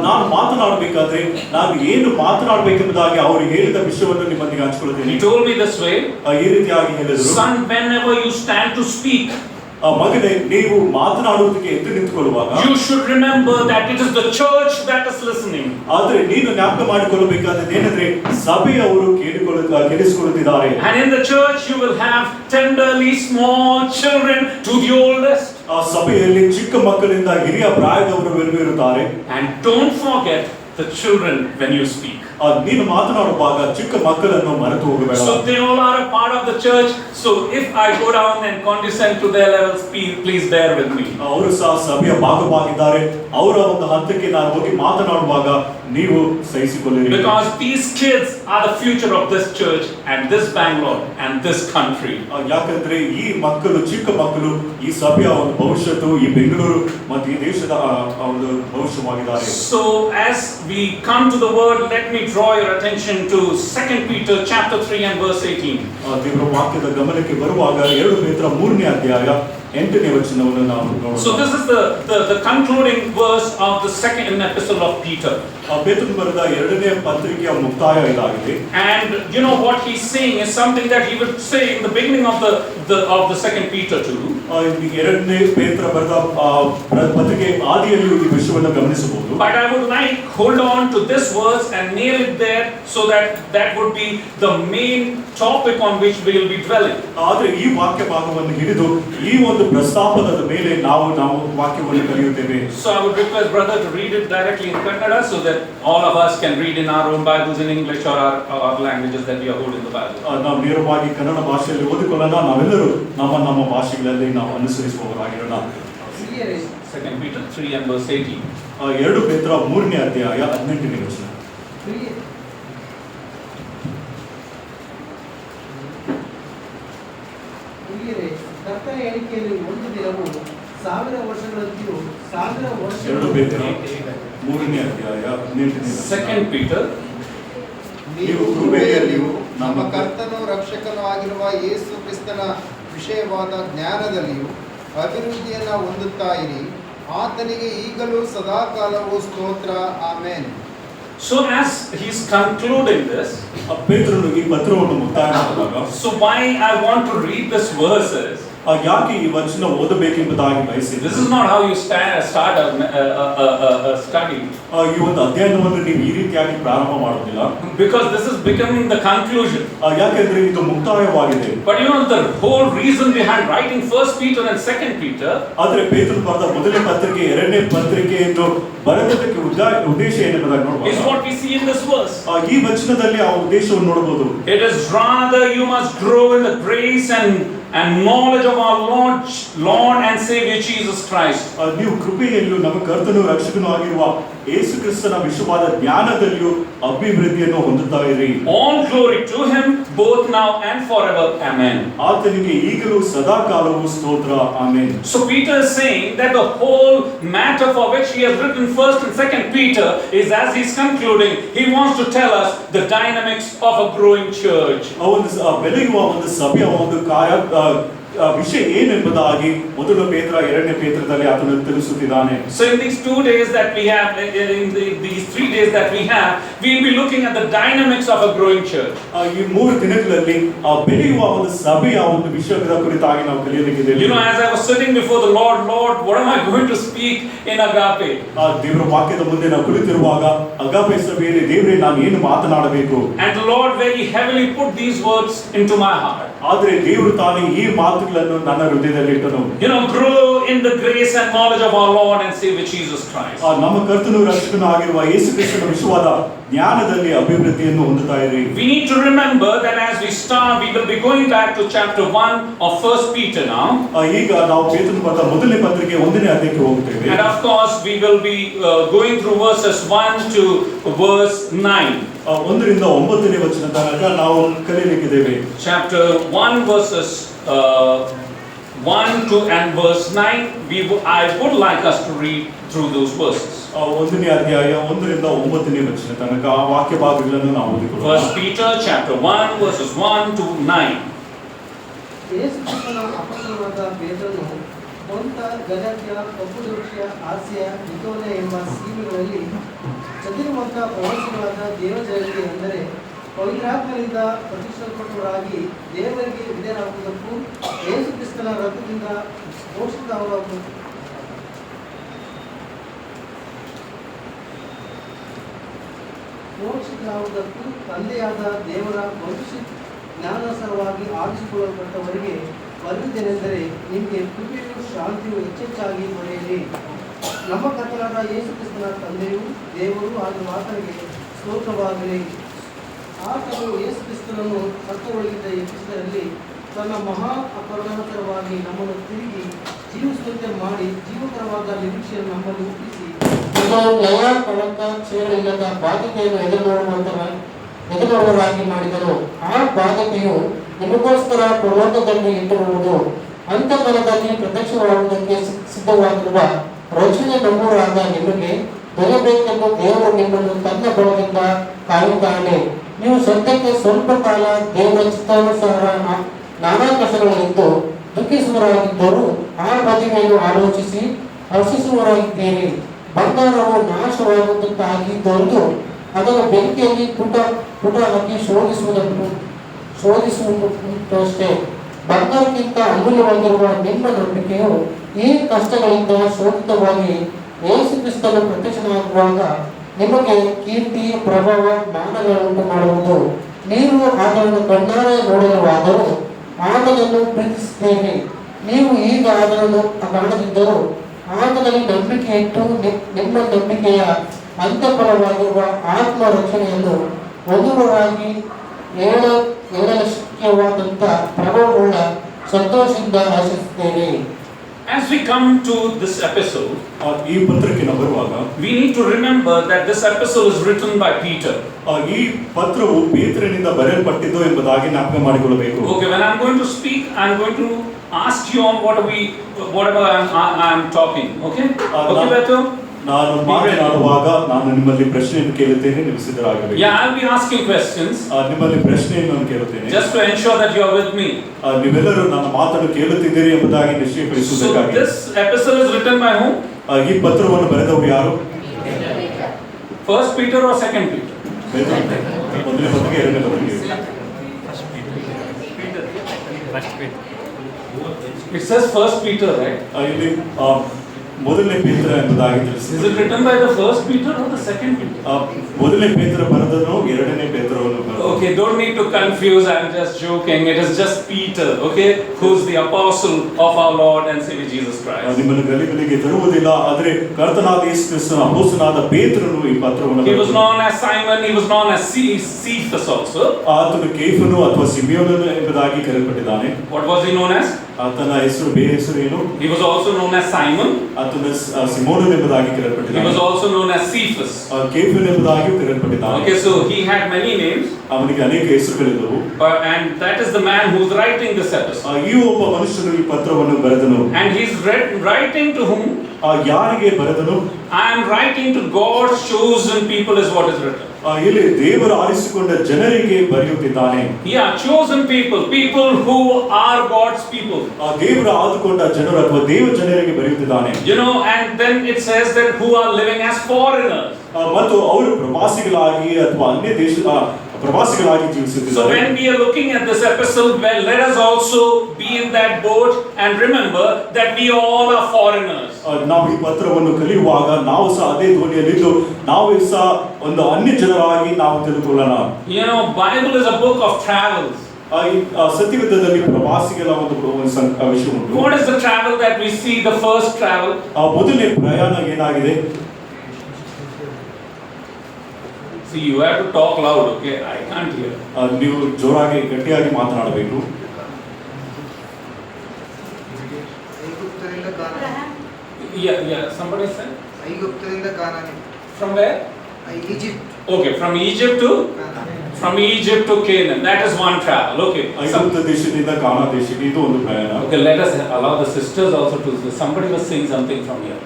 ನಾನು ಮಾತನಾಡಬೇಕಾದ್ರೆ ನಾನು ಏನು ಮಾತನಾಡಬೇಕೆಂಬುದಾಗಿ ಅವರು ಹೇಳಿದ ವಿಷಯವನ್ನು ನಿಮ್ಮೊಂದಿಗೆ ಹಂಚಿಕೊಳ್ಳುತ್ತೇನೆ. He told me this way. ಈ ರೀತಿಯಾಗಿ ಹೇಳಿದರು. Son, whenever you stand to speak, ಮಗನೇ, ನೀವು ಮಾತನಾಡುವುದಕ್ಕೆ ಎದ್ದು ನಿಂತುಕೊಳ್ಳುವಾಗ you should remember that it is the church that is listening. ಆದ್ರೆ ನೀನು ಜ್ಞಾಪಕ ಮಾಡಿಕೊಳ್ಳಬೇಕಾದದ್ದು ಏನಂದ್ರೆ ಸಭೆಯವರು ಕೇಳಿಸಿಕೊಳ್ಳುತ್ತಿದ್ದಾರೆ. And in the church you will have tenderly small children to the oldest. ಆ ಸಭೆಯಲ್ಲಿ ಚಿಕ್ಕ ಮಕ್ಕಳಿಂದ ಹಿರಿಯ ಪ್ರಾಯದವರು ಇರುತ್ತಾರೆ. And don't forget the children when you speak. ನೀನು ಮಾತನಾಡುವಾಗ ಚಿಕ್ಕ ಮಕ್ಕಳನ್ನು ಮರೆತು ಹೋಗಬೇಡ. So they all are a part of the church. So if I go down and condescend to their levels, please bear with me. ಅವರು ಸಹ ಸಭೆಯ ಭಾಗವಾಗಿದ್ದಾರೆ. ಅವರ ಒಂದು ಹಂತಕ್ಕೆ ನಾನು ಹೋಗಿ ಮಾತನಾಡುವಾಗ ನೀವು ಸಹಿಸಿಕೊಳ್ಳಿರಿ. Because these kids are the future of this church and this Bangalore and this country. ಯಾಕಂದ್ರೆ ಈ ಮಕ್ಕಳು, ಚಿಕ್ಕ ಮಕ್ಕಳು ಈ ಸಭೆಯ ಒಂದು ಭವಿಷ್ಯತ್ತು, ಈ ಬೆಂಗಳೂರು ಮತ್ತು ಈ ದೇಶದ ಒಂದು ಭವಿಷ್ಯವಾಗಿದ್ದಾರೆ. So as we come to the word, let me draw your attention to 2 Peter chapter 3 and verse 18. ದೇವರ ವಾಕ್ಯದ ಗಮನಕ್ಕೆ ಬರುವಾಗ 2 ಪೇತ್ರ 3ನೇ ಅಧ್ಯಾಯ 8ನೇ ವಚನವನ್ನು ನಾವು ನೋಡೋಣ. So this is the concluding verse of the second epistle of Peter. ಪೇತ್ರನು ಬರೆದ 2ನೇ ಪತ್ರಿಕೆಯ ಮುಕ್ತಾಯ ಇದಾಗಿದೆ. And what he's saying is something that he would say in the beginning of the 2 Peter too. ಎರಡನೇ ಪೇತ್ರ ಬರೆದ ಪತ್ರಿಕೆ ಆದಿಯಲ್ಲಿಯೂ ಈ ವಿಷಯವನ್ನು ಗಮನಿಸಬಹುದು. But I would like hold on to this verse and nail it there so that would be the main topic on which we will be dwelling. ಆದರೆ ಈ ವಾಕ್ಯ ಭಾಗವನ್ನು ಹಿಡಿದು ಈ ಒಂದು ಪ್ರಸ್ತಾಪದ ಮೇಲೆ ನಾವು ವಾಕ್ಯವನ್ನು ಕಲಿಯುತ್ತೇವೆ. So I would request brother to read it directly in Kannada so that all of us can read in our own Bibles in English or our languages that we are holding the Bible. ನಾವು ನೇರವಾಗಿ ಕನ್ನಡ ಭಾಷೆಯಲ್ಲಿ ಓದಿಕೊಳ್ಳೋಣ. ನಾವೆಲ್ಲರೂ ನಮ್ಮ ಭಾಷೆಗಳಲ್ಲಿ ನಾವು ಅನುಸರಿಸುವವರಾಗಿರೋಣ. 2 Peter 3 and verse 18. 2 ಪೇತ್ರ 3ನೇ ಅಧ್ಯಾಯ 18ನೇ ವಚನ. ಕರ್ತನ ಎಣಿಕೆಯಲ್ಲಿ ಒಂದು ದಿನವು 1000 ವರ್ಷಗಳಂತೆಯೂ 1000 ವರ್ಷಗಳು. 2 ಪೇತ್ರ 3ನೇ ಅಧ್ಯಾಯ 18ನೇ ವಚನ. 2 Peter ನೀವು ಕೃಪೆಯಲ್ಲಿಯೂ ನಮ್ಮ ಕರ್ತನು ರಕ್ಷಕನೂ ಆಗಿರುವ ಯೇಸು ಕ್ರಿಸ್ತನ ವಿಷಯವಾದ ಜ್ಞಾನದಲ್ಲಿಯೂ ಅಭಿವೃದ್ಧಿಯನ್ನು ಹೊಂದುತ್ತಾ ಇರಿ. ಆತನಿಗೆ ಈಗಲೂ ಸದಾಕಾಲವೂ ಸ್ತೋತ್ರ. Amen. So as he's concluding this, ಪೇತ್ರನು ಈ ಪತ್ರವನ್ನು ಮುಕ್ತಾಯ ಮಾಡಿದಾಗ, so why I want to read this verses, ಯಾಕೆ ಈ ವಚನ ಓದಬೇಕೆಂಬುದಾಗಿ ಬಯಸಿದೆ. this is not how you start a study, ಈ ಒಂದು ಅಧ್ಯಯನವನ್ನು ನೀವು ಈ ರೀತಿಯಾಗಿ ಪ್ರಾರಂಭ ಮಾಡೋದಿಲ್ಲ. because this is becoming the conclusion. ಯಾಕೆಂದ್ರೆ ಇದು ಮುಕ್ತಾಯವಾಗಿದೆ. But you know the whole reason behind writing 1 Peter and 2 Peter, ಆದರೆ ಪೇತ್ರನು ಬರೆದ ಮೊದಲನೇ ಪತ್ರಿಕೆ ಎರಡನೇ ಪತ್ರಿಕೆಯನ್ನು ಬರೆದಕ್ಕೆ ಉದ್ದೇಶ ಏನೆಂಬುದಾಗಿ is ನೋಡಬಹುದು. what we see in this verse. ಈ ವಚನದಲ್ಲಿ ಆ ಉದ್ದೇಶವನ್ನು ನೋಡಬಹುದು. It is rather you must grow in the grace and knowledge of our Lord and Savior Jesus Christ. ನೀವು ಕೃಪೆಯಲ್ಲಿಯೂ ನಮ್ಮ ಕರ್ತನು ರಕ್ಷಕನೂ ಆಗಿರುವ ಯೇಸು ಕ್ರಿಸ್ತನ ವಿಷಯವಾದ ಜ್ಞಾನದಲ್ಲಿಯೂ ಅಭಿವೃದ್ಧಿಯನ್ನು ಹೊಂದುತ್ತಾ ಇರಿ. All glory to him both now and forever. Amen. ಆತನಿಗೆ ಈಗಲೂ ಸದಾ ಕಾಲವೂ ಸ್ತೋತ್ರ. Amen. So Peter is saying that the whole matter for which he has written 1st and 2nd Peter is, as he's concluding, he wants to tell us the dynamics of a growing church. ಒಂದು ಬೆಳೆಯುವ ಒಂದು ಸಭೆಯ ಒಂದು ವಿಷಯ ಏನೆಂಬುದಾಗಿ ಮೊದಲ ಪೇತ್ರ ಎರಡನೇ ಪೇತ್ರದಲ್ಲಿ ಆತನು ತಿಳಿಸುತ್ತಿದ್ದಾನೆ. So in these 2 days that we have, these 3 days that we have, we'll be looking at the dynamics of a growing church. ಈ 3 ದಿನಗಳಲ್ಲಿ ಬೆಳೆಯುವ ಒಂದು ಸಭೆಯ ಒಂದು ವಿಷಯದ ಕುರಿತಾಗಿ ನಾವು ಕಲಿಯಲಿದ್ದೇವೆ. You know, as I was sitting before the Lord, what am I going to speak in Agape? ದೇವರ ವಾಕ್ಯದ ಮುಂದೆ ನಾವು ಕುಳಿತಿರುವಾಗ ಅಗಾಪೆ ಸಭೆಯಲ್ಲಿ ದೇವರೇ ನಾನು ಏನು ಮಾತನಾಡಬೇಕು? And the Lord very heavily put these words into my heart. ಆದರೆ ದೇವರು ತಾನೇ ಈ ಮಾತುಗಳನ್ನು ನನ್ನ ಹೃದಯದಲ್ಲಿ ಇಟ್ಟನು. You know, grow in the grace and knowledge of our Lord and Savior Jesus Christ. ನಮ್ಮ ಕರ್ತನು ರಕ್ಷಕನೂ ಆಗಿರುವ ಯೇಸು ಕ್ರಿಸ್ತನ ವಿಷಯವಾದ ಜ್ಞಾನದಲ್ಲಿ ಅಭಿವೃದ್ಧಿಯನ್ನು ಹೊಂದುತ್ತಾ ಇರಿ. We need to remember that as we start, we will be going back to chapter 1 of 1 Peter now. ಈಗ ನಾವು ಪೇತ್ರನ ಬರೆದ ಮೊದಲನೇ ಪತ್ರಿಕೆ 1ನೇ ಅಧ್ಯಾಯಕ್ಕೆ ಹೋಗುತ್ತೇವೆ. And of course, we will be going through verses 1 to verse 9. 1ರಿಂದ 9ನೇ ವಚನ ತನಕ ನಾವು ಕಲಿಯಲಿದ್ದೇವೆ. Chapter 1 verses 1 to and verse 9. I would like us to read through those verses. 1ನೇ ಅಧ್ಯಾಯ 1ರಿಂದ 9ನೇ ವಚನ ತನಕ ಆ ವಾಕ್ಯ ಭಾಗಗಳನ್ನು ನಾವು ಓದಿಕೊಳ್ಳೋಣ. 1 Peter chapter 1 verses 1 to 9. ಯೇಸು ಕ್ರಿಸ್ತನ ಅಪೊಸ್ತಲನಾದ ಪೇತ್ರನು ಪೊಂತ, ಗಲಾತ್ಯ, ಕಪ್ಪುದೋಕ್ಷ, ಆಸಿಯ, ಬಿಥುನಿಯ ಎಂಬ ಸೀಮೆಗಳಲ್ಲಿ ಚದುರಿರುವಂತಹ ಪ್ರವಾಸಿಗಳಾದ ದೇವಜನರಿಗೆ, ಅಂದರೆ ಪವಿತ್ರಾತ್ಮರಿಂದ ಪ್ರತಿಷ್ಠಿಸಲ್ಪಟ್ಟವರಾಗಿ ದೇವರಿಗೆ ವಿಧೇಯರಾಗುವುದಕ್ಕೂ ಯೇಸು ಕ್ರಿಸ್ತನ ರಕ್ತದಿಂದ ಮೋಕ್ಷಿತರಾಗುವುದಕ್ಕೂ ತಂದೆಯಾದ ದೇವರ ಭವಿಷ್ಯ ಜ್ಞಾನಾನುಸಾರವಾಗಿ ಆರಿಸಿಕೊಳ್ಳಲ್ಪಟ್ಟವರಿಗೆ ಬರೆದಿದ್ದೇನೆಂದರೆ, ನಿಮಗೆ ಕೃಪೆಯೂ ಶಾಂತಿಯು ಹೆಚ್ಚೆಚ್ಚಾಗಿ ದೊರೆಯಲಿ. ನಮ್ಮ ಕರ್ತನಾದ ಯೇಸು ಕ್ರಿಸ್ತನ ತಂದೆಯೂ ದೇವರು ಆಗಿರುವ ಆತನಿಗೆ ಸ್ತೋತ್ರವಾಗಲಿ. ಆತನು ಯೇಸು ಕ್ರಿಸ್ತನನ್ನು ಸತ್ತವೊಳಗಿಂದ ಎಬ್ಬಿಸಿದಲ್ಲಿ ತನ್ನ ಮಹಾ ಅಪರಾಧಕರವಾಗಿ ನಮ್ಮನ್ನು ತಿರುಗಿ ಜೀವಿಸುವಂತೆ ಮಾಡಿ ಜೀವಕರವಾದ ನಿರೀಕ್ಷೆಯನ್ನು ನಮ್ಮಲ್ಲಿ ಹುಟ್ಟಿಸಿ ಲಯ, ಕಳಂಕ, ಕ್ಷೇಮವಿಲ್ಲದ ಬಾಧಿಕೆಯನ್ನು ಎದುರುವವರಾಗಿ ಮಾಡಿದರು. ಆ ಬಾಧಿಕೆಯು ನಿಮಗೋಸ್ಕರ ಪರಲೋಕದಲ್ಲಿ ಇಟ್ಟಿರುವುದು, ಅಂತಃಕರಣದಲ್ಲಿ ಪ್ರತ್ಯಕ್ಷವಾಗುವುದಕ್ಕೆ ಸಿದ್ಧವಾಗಿರುವ ರಕ್ಷಣೆ ನಂಬುವರಾದ ನಿಮಗೆ ದೊರೆಯಬೇಕೆಂದು ದೇವರು ನಿಮ್ಮನ್ನು ತನ್ನ ಬಲದಿಂದ ಕಾಯುತ್ತಾನೆ. ನೀವು ಸದ್ಯಕ್ಕೆ ಸ್ವಲ್ಪ ಕಾಲ ದೇವರ ಚಿತ್ತಾನುಸಾರ ನಾನಾ ಕಷ್ಟಗಳಿದ್ದು ದುಃಖಿಸುವರಾಗಿದ್ದರೂ ಆ ಮದುವೆಯನ್ನು ಆಲೋಚಿಸಿ ಹರ್ಷಿಸುವರಾಗಿದ್ದೀರಿ. ಬಂಗಾರವು ನಾಶವಾಗುವುದಕ್ಕಾಗಿ ದೊರೆದು ಅದನ್ನು ಬೆಂಕಿಯಲ್ಲಿ ಪುಟ ಹಾಕಿ ಶೋಧಿಸುವುದುಂಟಷ್ಟೇ. ಬಂಗಾರಕ್ಕಿಂತ ಅಮೂಲ್ಯವಾಗಿರುವ ನಿಮ್ಮ ನಂಬಿಕೆಯು ಈ ಕಷ್ಟಗಳಿಂದ ಶೋಧಿತವಾಗಿ ಯೇಸು ಕ್ರಿಸ್ತನು ಪ್ರತ್ಯಕ್ಷನಾಗುವಾಗ ನಿಮಗೆ ಕೀರ್ತಿ, ಪ್ರಭಾವ, ಮಾನಗಳನ್ನು ಮಾಡುವುದು. ನೀವು ಅದನ್ನು ಕಣ್ಣಾರೆ ನೋಡಲಾದರೂ ಆತನನ್ನು ಪ್ರೀತಿಸುತ್ತೇವೆ. ನೀವು ಈಗ ಅದನ್ನು ಕಾಣದಿದ್ದರೂ ಆತನಲ್ಲಿ ನಂಬಿಕೆ ಇಟ್ಟು ನಿಮ್ಮ ನಂಬಿಕೆಯ ಅಂತ್ಯಫಲವಾಗಿರುವ ಆತ್ಮ ರಕ್ಷಣೆಯನ್ನು ಮಧುರವಾಗಿ ಏಳಲು ಶಕ್ಯವಾದಂಥ ಪ್ರಭಾವವುಳ್ಳ ಸಂತೋಷದಿಂದ ಆಶಿಸುತ್ತೇವೆ. As we come to this episode, ಈ ಪತ್ರಕ್ಕೆ ನಾವು ಬರುವಾಗ we need to remember that this epistle is written by Peter. ಈ ಪತ್ರವು ಪೇತ್ರನಿಂದ ಬರೆಯಲ್ಪಟ್ಟಿದ್ದು ಎಂಬುದಾಗಿ ಜ್ಞಾಪಕ ಮಾಡಿಕೊಳ್ಳಬೇಕು. Okay, when I'm going to speak, I'm going to ask you on whatever I'm talking. Okay? Okay, Beto? ನಾನು ಮಾತನಾಡುವಾಗ ನಾನು ನಿಮ್ಮಲ್ಲಿ ಪ್ರಶ್ನೆಯನ್ನು ಕೇಳುತ್ತೇನೆ, ನೀವು ಸಿದ್ಧರಾಗಬೇಕು. Yeah, I'll be asking questions. ನಿಮ್ಮಲ್ಲಿ ಪ್ರಶ್ನೆಯನ್ನು ನಾನು ಕೇಳುತ್ತೇನೆ. Just to ensure that you are with me. ನೀವೆಲ್ಲರೂ ನನ್ನ ಮಾತನ್ನು ಕೇಳುತ್ತಿದ್ದೀರಿ ಎಂಬುದಾಗಿ ನಿಶ್ಚಯಪಡಿಸುವುದಕ್ಕಾಗಿ. So this epistle is written by whom? ಈ ಪತ್ರವನ್ನು ಬರೆದವರು ಯಾರು? First Peter or Second Peter? ಮೊದಲನೇ ಪತ್ರಿಕೆ, ಎರಡನೇ ಪತ್ರಿಕೆ. It says First Peter, right? ಇಲ್ಲಿ ಮೊದಲನೇ ಪೇತ್ರ ಎಂಬುದಾಗಿ ತಿಳಿಸಿದೆ. Is it written by the First Peter or the Second Peter? ಮೊದಲನೇ ಪೇತ್ರ ಬರೆದನು, ಎರಡನೇ ಪೇತ್ರವನ್ನು ಬರೆದನು. Okay, don't need to confuse. I'm just joking. It is just Peter, okay, who's the apostle of our Lord and Savior Jesus Christ. ನಿಮ್ಮನ್ನು ಗಲಿಬಿಲಿಗೆ ತರುವುದಿಲ್ಲ, ಆದರೆ ಕರ್ತನಾದ ಯೇಸು ಕ್ರಿಸ್ತನ ಅಪೊಸ್ತಲನಾದ ಪೇತ್ರನು ಈ ಪತ್ರವನ್ನು He was known as Simon. He was known as Cephas also. ಆತನು ಕೇಫನು ಅಥವಾ ಸಿಮಿಯೋನನು ಎಂಬುದಾಗಿ ಕರೆಯಲ್ಪಟ್ಟಿದ್ದಾನೆ. What was he known as? ಆತನ ಹೆಸರು, ಬೇರೆ ಹೆಸರು ಏನು? He was also known as Simon. ಆತನ ಸಿಮೋನನ್ ಎಂಬುದಾಗಿ He ಕರೆಯಲ್ಪಟ್ಟಿದ್ದಾನೆ. was also known as Cephas. ಕೇಫನ್ ಎಂಬುದಾಗಿಯೂ ಕರೆಯಲ್ಪಟ್ಟಿದ್ದಾನೆ. Okay, so he had many names. ಅವನಿಗೆ ಅನೇಕ ಹೆಸರುಗಳಿದ್ದವು. And that is the man who's writing this epistle. ಈ ಒಬ್ಬ ಮನುಷ್ಯನು ಈ ಪತ್ರವನ್ನು ಬರೆದನು. And he's writing to whom? ಯಾರಿಗೆ ಬರೆದನು? I am writing to God's chosen people is what is written. ಇಲ್ಲಿ ದೇವರು ಆರಿಸಿಕೊಂಡ ಜನರಿಗೆ ಬರೆಯುತ್ತಿದ್ದಾನೆ. Yeah, chosen people, people who are God's people. ದೇವರು ಆದುಕೊಂಡ ಜನರು ಅಥವಾ ದೇವ ಜನರಿಗೆ ಬರೆಯುತ್ತಿದ್ದಾನೆ. You know, and then it says that who are living as foreigners. ಮತ್ತು ಅವರು ಪ್ರವಾಸಿಗಳಾಗಿ ಅಥವಾ ಅನ್ಯ ದೇಶದ ಪ್ರವಾಸಿಗಳಾಗಿ So ಜೀವಿಸುತ್ತಿದ್ದಾರೆ. when we are looking at this epistle, well, let us also be in that boat and remember that we all are foreigners. ನಾವು ಈ ಪತ್ರವನ್ನು ಕಲಿಯುವಾಗ ನಾವು ಸಹ ಅದೇ ಧ್ವನಿಯಲ್ಲಿದ್ದು ನಾವು ಸಹ ಒಂದು ಅನ್ಯ ಜನರಾಗಿ ನಾವು ತಿಳ್ಕೊಳ್ಳೋಣ. You know, Bible is a book of travels. ಸತ್ಯವೇದದಲ್ಲಿ ಪ್ರವಾಸಿಗಳ ಒಂದು ವಿಷಯ ಉಂಟು. What is the travel that we see? The first travel. ಮೊದಲನೇ ಪ್ರಯಾಣ ಏನಾಗಿದೆ? See, you have to talk loud, okay? I can't hear. ನೀವು ಜೋರಾಗಿ ಗಟ್ಟಿಯಾಗಿ ಮಾತನಾಡಬೇಕು. Yeah, somebody said? ಐಗುಪ್ತದಿಂದ ಕಾನಾನಿ. From where? Egypt. Okay, from Egypt to Canaan. That is one travel. Okay. ಐಗುಪ್ತ ದೇಶದಿಂದ ಕಾನಾ ದೇಶಕ್ಕೆ ಇದು ಒಂದು ಪ್ರಯಾಣ. Okay, let us allow the sisters also to. Somebody was saying something from here.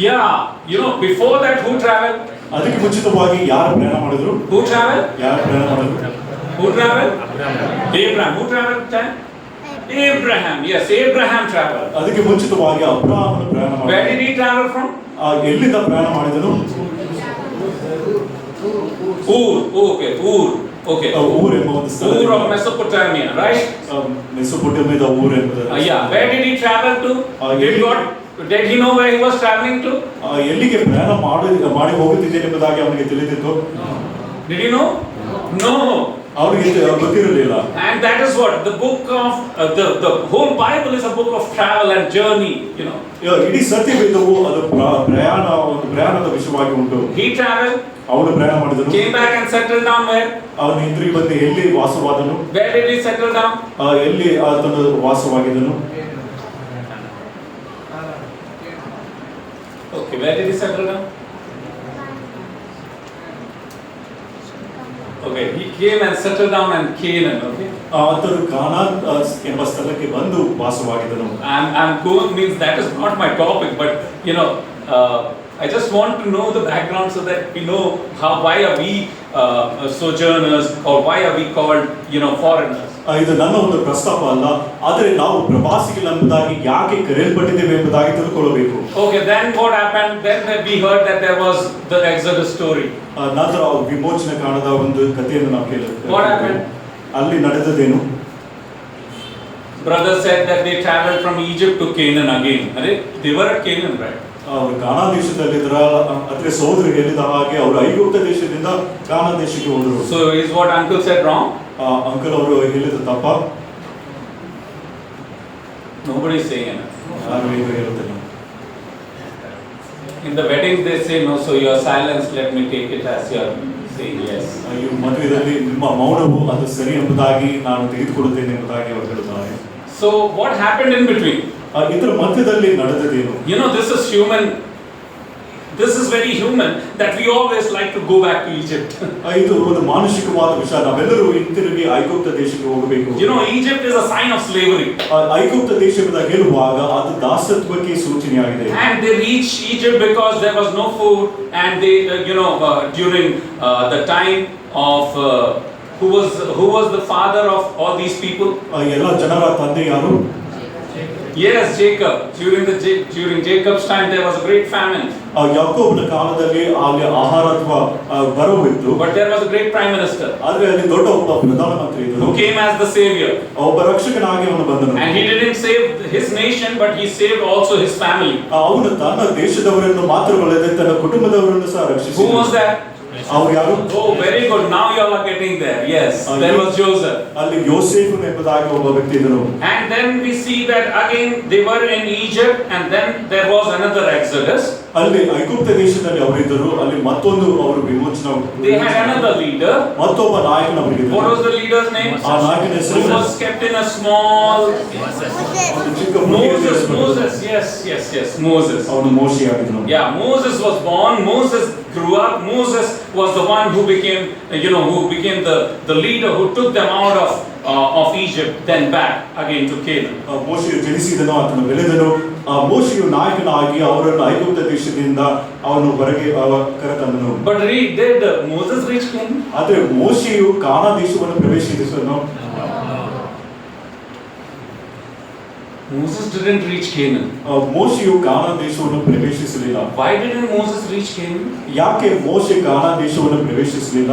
Yeah, you know, before that, who traveled? ಅದಕ್ಕೆ ಮುಂಚಿತವಾಗಿ ಯಾರು ಪ್ರಯಾಣ ಮಾಡಿದ್ರು? Who traveled? ಯಾರು ಪ್ರಯಾಣ ಮಾಡಿದ್ರು? Who traveled? Abraham. Who traveled then? Abraham. Yes, Abraham traveled. ಅದಕ್ಕೆ ಮುಂಚಿತವಾಗಿ ಅಬ್ರಹಾಮನು ಪ್ರಯಾಣ ಮಾಡಿದ. Where did he travel from? ಎಲ್ಲಿಂದ ಪ್ರಯಾಣ ಮಾಡಿದನು? Ur. Okay, Ur. Okay. ಊರ್ ಎಂಬ ಒಂದು ಸ್ಥಳ. Ur of Mesopotamia, right? ಮೆಸೊಪೊಟೇಮಿಯಾದ ಊರ್ ಎಂಬುದು. Yeah. Where did he travel to? Did he know where he was traveling to? ಎಲ್ಲಿಗೆ ಪ್ರಯಾಣ ಮಾಡಿ ಹೋಗುತ್ತಿದ್ದೇನೆ ಎಂಬುದಾಗಿ ಅವನಿಗೆ ತಿಳಿದಿತ್ತು. Did he know? No. ಅವನಿಗೆ ಗೊತ್ತಿರಲಿಲ್ಲ. And that is what the book of the whole Bible is a book of travel and journey, you know. ಇಡೀ ಸತ್ಯವೇದವು ಅದು ಪ್ರಯಾಣದ ವಿಷಯವಾಗಿ ಉಂಟು. He traveled. ಅವನು ಪ್ರಯಾಣ ಮಾಡಿದನು. Came back and settled down where? ಅವನು ಹಿಂದಿರುಗಿ ಬಂದು ಎಲ್ಲಿ ವಾಸವಾದನು? Where did he settle down? ಎಲ್ಲಿ ಆತನು ವಾಸವಾಗಿದ್ದನು? Okay, where did he settle down? Okay, he came and settled down in Canaan, okay? ಆತನು ಕಾನಾನ್ ಎಂಬ ಸ್ಥಳಕ್ಕೆ ಬಂದು ವಾಸವಾಗಿದ್ದನು. I'm going means that is not my topic, but you know, I just want to know the background so that we know why are we sojourners or why are we called, you know, foreigners. ಇದು ನನ್ನ ಒಂದು ಪ್ರಸ್ತಾಪ ಅಲ್ಲ, ಆದರೆ ನಾವು ಪ್ರವಾಸಿಗಳೆಂಬುದಾಗಿ ಯಾಕೆ ಕರೆಯಲ್ಪಟ್ಟಿದ್ದೇವೆ ಎಂಬುದಾಗಿ ತಿಳ್ಕೊಳ್ಳಬೇಕು. Okay, then what happened? Then we heard that there was the Exodus story. ನಂತರ ವಿಮೋಚನೆ ಕಾಣದ ಒಂದು ಕಥೆಯನ್ನು ನಾವು ಕೇಳಿದ್ದೇವೆ. What happened? ಅಲ್ಲಿ ನಡೆದದೇನು? Brother said that they traveled from Egypt to Canaan again. They were at Canaan, right? ಅವರು ಕಾನಾನ್ ದೇಶದಲ್ಲಿದ್ರ, ಅಂದ್ರೆ ಸಹೋದರಿ ಹೇಳಿದ ಹಾಗೆ ಅವರು ಐಗುಪ್ತ ದೇಶದಿಂದ ಕಾನಾನ್ ದೇಶಕ್ಕೆ ಹೋದರು. So is what uncle said wrong? Uncle ಅವರು ಹೇಳಿದ ತಪ್ಪ? Nobody is saying anything. ಯಾರು ಈಗ ಹೇಳುತ್ತಿಲ್ಲ. In the weddings they say no, so your silence, let me take it as your saying yes. ಈ ಮದುವೆಯಲ್ಲಿ ನಿಮ್ಮ ಮೌನವು ಅದು ಸರಿ ಎಂಬುದಾಗಿ ನಾನು ತೆಗೆದುಕೊಳ್ಳುತ್ತೇನೆ ಎಂಬುದಾಗಿ ಅವರು ಹೇಳುತ್ತಾರೆ. So what happened in between? ಇದರ ಮಧ್ಯದಲ್ಲಿ ನಡೆದದೇನು? You know, this is human. This is very human that we always like to go back to Egypt. ಇದು ಒಂದು ಮಾನಸಿಕವಾದ ವಿಷಯ. ನಾವೆಲ್ಲರೂ ಹಿಂತಿರುಗಿ ಐಗುಪ್ತ ದೇಶಕ್ಕೆ ಹೋಗಬೇಕು. You know, Egypt is a sign of slavery. ಐಗುಪ್ತ ದೇಶದ ಹೇಳುವಾಗ ಅದು ದಾಸತ್ವಕ್ಕೆ ಸೂಚನೆಯಾಗಿದೆ. And they reached Egypt because there was no food, and they, during the time of who was the father of all these people? ಎಲ್ಲ ಜನರ ತಂದೆ ಯಾರು? Yes, Jacob. During Jacob's time there was a great famine. ಯಾಕೋಬನ ಕಾಲದಲ್ಲಿ ಅಲ್ಲಿ ಆಹಾರತ್ವ ಬರವಿತ್ತು. But there was a great prime minister. ಆದ್ರೆ ಅಲ್ಲಿ ದೊಡ್ಡ ಒಬ್ಬ ಪ್ರಧಾನಮಂತ್ರಿ ಇದ್ದರು. Who came as the savior. ಒಬ್ಬ ರಕ್ಷಕನಾಗಿ ಅವನು ಬಂದನು. And he didn't save his nation, but he saved also his family. ಅವನು ತನ್ನ ದೇಶದವರನ್ನು ಮಾತ್ರವಲ್ಲದೆ ತನ್ನ ಕುಟುಂಬದವರನ್ನು ಸಹ ರಕ್ಷಿಸಿದನು. Who was that? ಅವರು ಯಾರು? Oh, very good. Now you all are getting there. Yes, there was Joseph. ಅಲ್ಲಿ ಯೋಸೇಫನು ಎಂಬುದಾಗಿ ಒಬ್ಬ ವ್ಯಕ್ತಿ ಇದ್ದನು. And then we see that again they were in Egypt, and then there was another Exodus. ಅಲ್ಲಿ ಐಗುಪ್ತ ದೇಶದಲ್ಲಿ ಅವರಿದ್ದರು. ಅಲ್ಲಿ ಮತ್ತೊಂದು ಅವರು ವಿಮೋಚನೆ. They had another leader. ಮತ್ತೊಬ್ಬ ನಾಯಕನ ಅವರಿದ್ದರು. What was the leader's name? ಆ ನಾಯಕನ ಹೆಸರು Who was kept in a small Moses. Yes, Moses. ಅವನು ಮೋಶೆ ಆಗಿದ್ದನು. Yeah, Moses was born. Moses grew up. Moses was the one who became, the leader who took them out of Egypt, then back again to Canaan. ಮೋಶೆಯು ಜನಿಸಿದನು, ಆತನು ಬೆಳೆದನು. ಮೋಶೆಯು ನಾಯಕನಾಗಿ ಅವರನ್ನು ಐಗುಪ್ತ ದೇಶದಿಂದ ಅವನು ಹೊರಗೆ ಕರೆತಂದನು. But did Moses reach Canaan? ಆದ್ರೆ ಮೋಶೆಯು ಕಾನಾನ್ ದೇಶವನ್ನು ಪ್ರವೇಶಿಸಿದನು. Moses didn't reach Canaan. ಮೋಶೆಯು ಕಾನಾನ್ ದೇಶವನ್ನು ಪ್ರವೇಶಿಸಲಿಲ್ಲ. Why didn't Moses reach Canaan? ಯಾಕೆ ಮೋಶೆ ಕಾನಾನ್ ದೇಶವನ್ನು ಪ್ರವೇಶಿಸಲಿಲ್ಲ?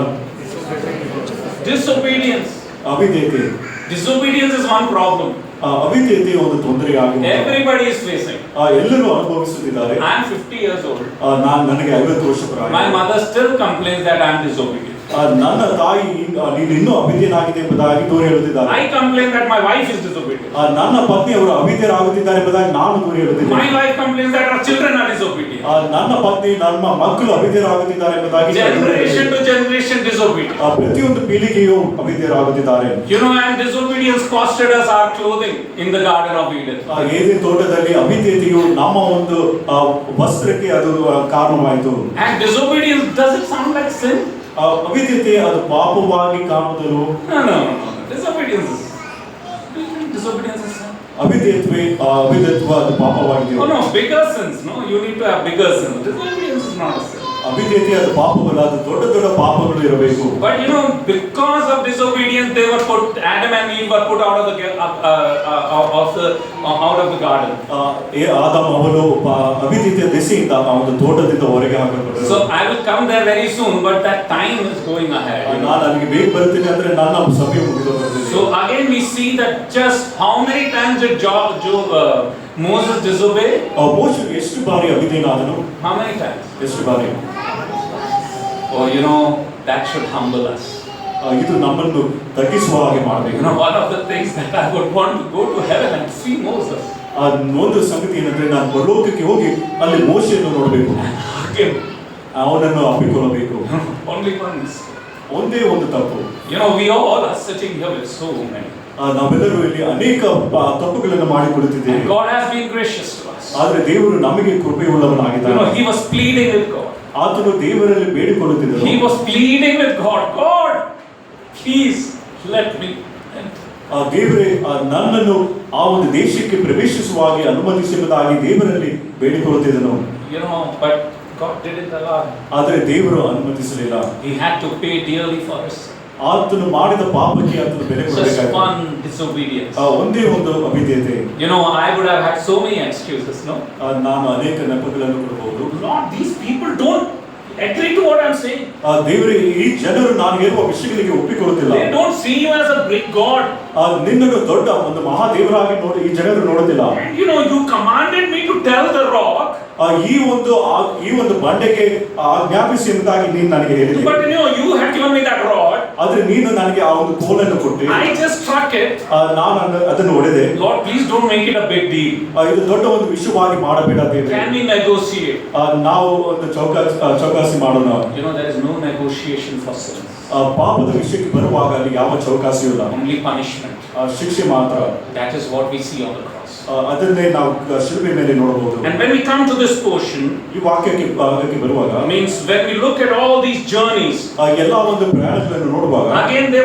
Disobedience. ಅವಿಧೇಯತೆ. Disobedience is one problem. ಅವಿಧೇಯತೆ ಒಂದು ತೊಂದರೆಯಾಗಿದೆ. Everybody is facing. ಎಲ್ಲರೂ ಅನುಭವಿಸುತ್ತಿದ್ದಾರೆ. I am 50 years old. ನನಗೆ 50 ವರ್ಷ ಪ್ರಾಯ. My mother still complains that I am disobedient. ನನ್ನ ತಾಯಿ ನೀನು ಇನ್ನೂ ಅವಿಧೇಯನಾಗಿದೆ ಎಂಬುದಾಗಿ ದೂರ ಹೇಳುತ್ತಿದ್ದಾರೆ. I complain that my wife is disobedient. ನನ್ನ ಪತ್ನಿ ಅವರು ಅವಿಧೇಯರಾಗುತ್ತಿದ್ದಾರೆ ಎಂಬುದಾಗಿ ನಾನು ದೂರ ಹೇಳುತ್ತಿದ್ದೇನೆ. My wife complains that our children are disobedient. ನನ್ನ ಪತ್ನಿ ನಮ್ಮ ಮಕ್ಕಳು ಅವಿಧೇಯರಾಗುತ್ತಿದ್ದಾರೆ ಎಂಬುದಾಗಿ Generation to generation disobedient. ಪ್ರತಿಯೊಂದು ಪೀಳಿಗೆಯು ಅವಿಧೇಯರಾಗುತ್ತಿದ್ದಾರೆ. And disobedience costed us our clothing in the Garden of Eden. Eden ತೋಟದಲ್ಲಿ ಅವಿಧೇಯತೆಯು ನಮ್ಮ ಒಂದು ವಸ್ತ್ರಕ್ಕೆ ಅದು ಕಾರಣವಾಯಿತು. And disobedience, does it sound like sin? ಅವಿಧೇಯತೆ ಅದು ಪಾಪವಾಗಿ ಕಾಣುವುದನ್ನು? No. Disobedience is sin. ಅವಿಧೇಯತ್ವ ಅದು ಪಾಪವಾಗಿದೆ. Oh no, bigger sins. No, you need to have bigger sins. Disobedience is not a sin. ಅವಿಧೇಯತೆ ಅದು ಪಾಪವಲ್ಲ, ಅದು ದೊಡ್ಡ ದೊಡ್ಡ ಪಾಪಗಳು ಇರಬೇಕು. But because of disobedience, Adam and Eve were put out of the garden. ಆದಾಮ ಅವನು ಅವಿಧೇಯತೆಯ ದೆಸೆಯಿಂದ ಒಂದು ತೋಟದಿಂದ ಹೊರಗೆ ಹಾಕಲ್ಪಟ್ಟರು. So I will come there very soon, but that time is going ahead. ನಾನು ಅಲ್ಲಿಗೆ ಬೇಗ ಬರ್ತೀನಿ ಅಂದ್ರೆ ನನ್ನ ಸಮಯ ಮುಗಿದು ಬರ್ತದೆ. So again we see that just how many times did Moses disobey? ಮೋಶೆ ಎಷ್ಟು ಬಾರಿ ಅವಿಧೇಯನಾದನು? How many times? ಎಷ್ಟು ಬಾರಿ? Oh, that should humble us. ಇದು ನಮ್ಮನ್ನು ತಗ್ಗಿಸುವ ಹಾಗೆ ಮಾಡಬೇಕು. One of the things that I would want to go to heaven and see Moses. ಒಂದು ಸಂಗತಿ ಏನಂದ್ರೆ ನಾನು ಪರಲೋಕಕ್ಕೆ ಹೋಗಿ ಅಲ್ಲಿ ಮೋಶೆಯನ್ನು ನೋಡಬೇಕು, ಅವನನ್ನು ಅಪ್ಪಿಕೊಳ್ಳಬೇಕು. Only once. ಒಂದೇ ಒಂದು ತಪ್ಪು. We all are sitting here with so many. ನಾವೆಲ್ಲರೂ ಇಲ್ಲಿ ಅನೇಕ ತಪ್ಪುಗಳನ್ನು ಮಾಡಿಕೊಳ್ಳುತ್ತಿದ್ದೇವೆ. God has been gracious to us. ಆದ್ರೆ ದೇವರು ನಮಗೆ ಕೃಪೆಯುಳ್ಳವನಾಗಿದ್ದಾನೆ. He was pleading with God. ಆತನು ದೇವರಲ್ಲಿ ಬೇಡಿಕೊಳ್ಳುತ್ತಿದ್ದನು. He was pleading with God. God, please let me. ದೇವರೇ ನನ್ನನ್ನು ಆ ಒಂದು ದೇಶಕ್ಕೆ ಪ್ರವೇಶಿಸುವ ಹಾಗೆ ಅನುಮತಿಸುವುದಾಗಿ ದೇವರಲ್ಲಿ ಬೇಡಿಕೊಳ್ಳುತ್ತಿದ್ದನು. But God didn't allow. ಆದರೆ ದೇವರು ಅನುಮತಿಸಲಿಲ್ಲ. He had to pay dearly for us. ಆತನು ಮಾಡಿದ ಪಾಪಕ್ಕೆ ಆತನು ಬೆಲೆ ಕೊಡಬೇಕಾಯಿತು. Just one disobedience. ಒಂದೇ ಒಂದು ಅವಿಧೇಯತೆ. I would have had so many excuses, no? ನಾನು ಅನೇಕ ನೆಪಗಳನ್ನು ಕೊಡಬಹುದು. Lord, these people don't agree to what I'm saying. ದೇವರೇ, ಈ ಜನರು ನಾನು ಹೇಳುವ ವಿಷಯಗಳಿಗೆ ಒಪ್ಪಿಕೊಳ್ಳುತ್ತಿಲ್ಲ. They don't see you as a big God. ನಿನ್ನನ್ನು ದೊಡ್ಡ ಒಂದು ಮಹಾದೇವರಾಗಿ ನೋಡಿ ಈ ಜನರು ನೋಡುತ್ತಿಲ್ಲ. And you commanded me to tell the rock. ಈ ಒಂದು ಬಂಡೆಗೆ ಆಜ್ಞಾಪಿಸಿ ಎಂಬುದಾಗಿ ನೀನು ನನಗೆ ಹೇಳಿದೆ. But you have given me that rod. ಆದ್ರೆ ನೀನು ನನಗೆ ಆ ಒಂದು ಕೋಲನ್ನು ಕೊಟ್ಟೆ. I just struck it. ನಾನು ಅದನ್ನು ಹೊಡೆದೆ. Lord, please don't make it a big deal. ಇದು ದೊಡ್ಡ ಒಂದು ವಿಷಯವಾಗಿ ಮಾಡಬೇಡ ದೇವರೇ. Can we negotiate? ನಾವು ಒಂದು ಚೌಕಾಸಿ ಮಾಡೋಣ. There is no negotiation for sins. ಪಾಪದ ವಿಷಯಕ್ಕೆ ಬರುವಾಗ ಅಲ್ಲಿ ಯಾವ ಚೌಕಾಸಿಯೂ ಇಲ್ಲ. Only punishment. ಶಿಕ್ಷೆ ಮಾತ್ರ. That is what we see on the cross. ಅದನ್ನೇ ನಾವು ಶಿಲುಬೆ ಮೇಲೆ ನೋಡಬಹುದು. And when we come to this portion, ಈ ವಾಕ್ಯಕ್ಕೆ ಬರುವಾಗ, means when we look at all these journeys, ಎಲ್ಲ ಒಂದು ಪ್ರಯಾಣಗಳನ್ನು ನೋಡುವಾಗ, again they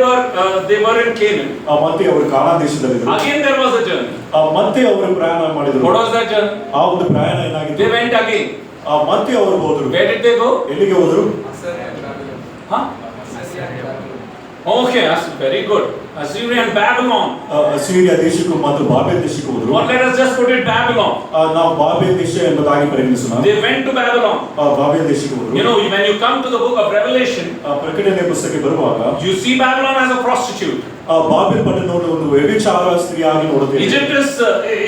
were in Canaan. ಮತ್ತೆ ಅವರು ಕಾನಾನ್ ದೇಶದಲ್ಲಿದ್ದರು. Again there was a journey. ಮತ್ತೆ ಅವರು ಪ್ರಯಾಣ ಮಾಡಿದರು. What was that journey? ಆ ಒಂದು ಪ್ರಯಾಣ ಏನಾಗಿತ್ತು? They went again. ಮತ್ತೆ ಅವರು ಹೋದರು. Where did they go? ಎಲ್ಲಿಗೆ ಹೋದರು? Okay, that's very good. Assyria and Babylon. ಅಸಿರಿಯಾ ದೇಶಕ್ಕೂ ಮತ್ತು ಬಾಬೆಲ್ ದೇಶಕ್ಕೂ ಹೋದರು. Or let us just put it Babylon. ನಾವು ಬಾಬೆಲ್ ದೇಶ ಎಂಬುದಾಗಿ ಪರಿಗಣಿಸೋಣ. They went to Babylon. Babel ದೇಶಕ್ಕೆ ಹೋದರು. When you come to the book of Revelation, ಪ್ರಕಟಣೆ ಪುಸ್ತಕಕ್ಕೆ ಬರುವಾಗ, you see Babylon as a prostitute. Babel ಪಟ್ಟಣವನ್ನು ಒಂದು ವ್ಯಭಿಚಾರ ಸ್ತ್ರೀಯಾಗಿ ನೋಡುತ್ತೇವೆ. Egypt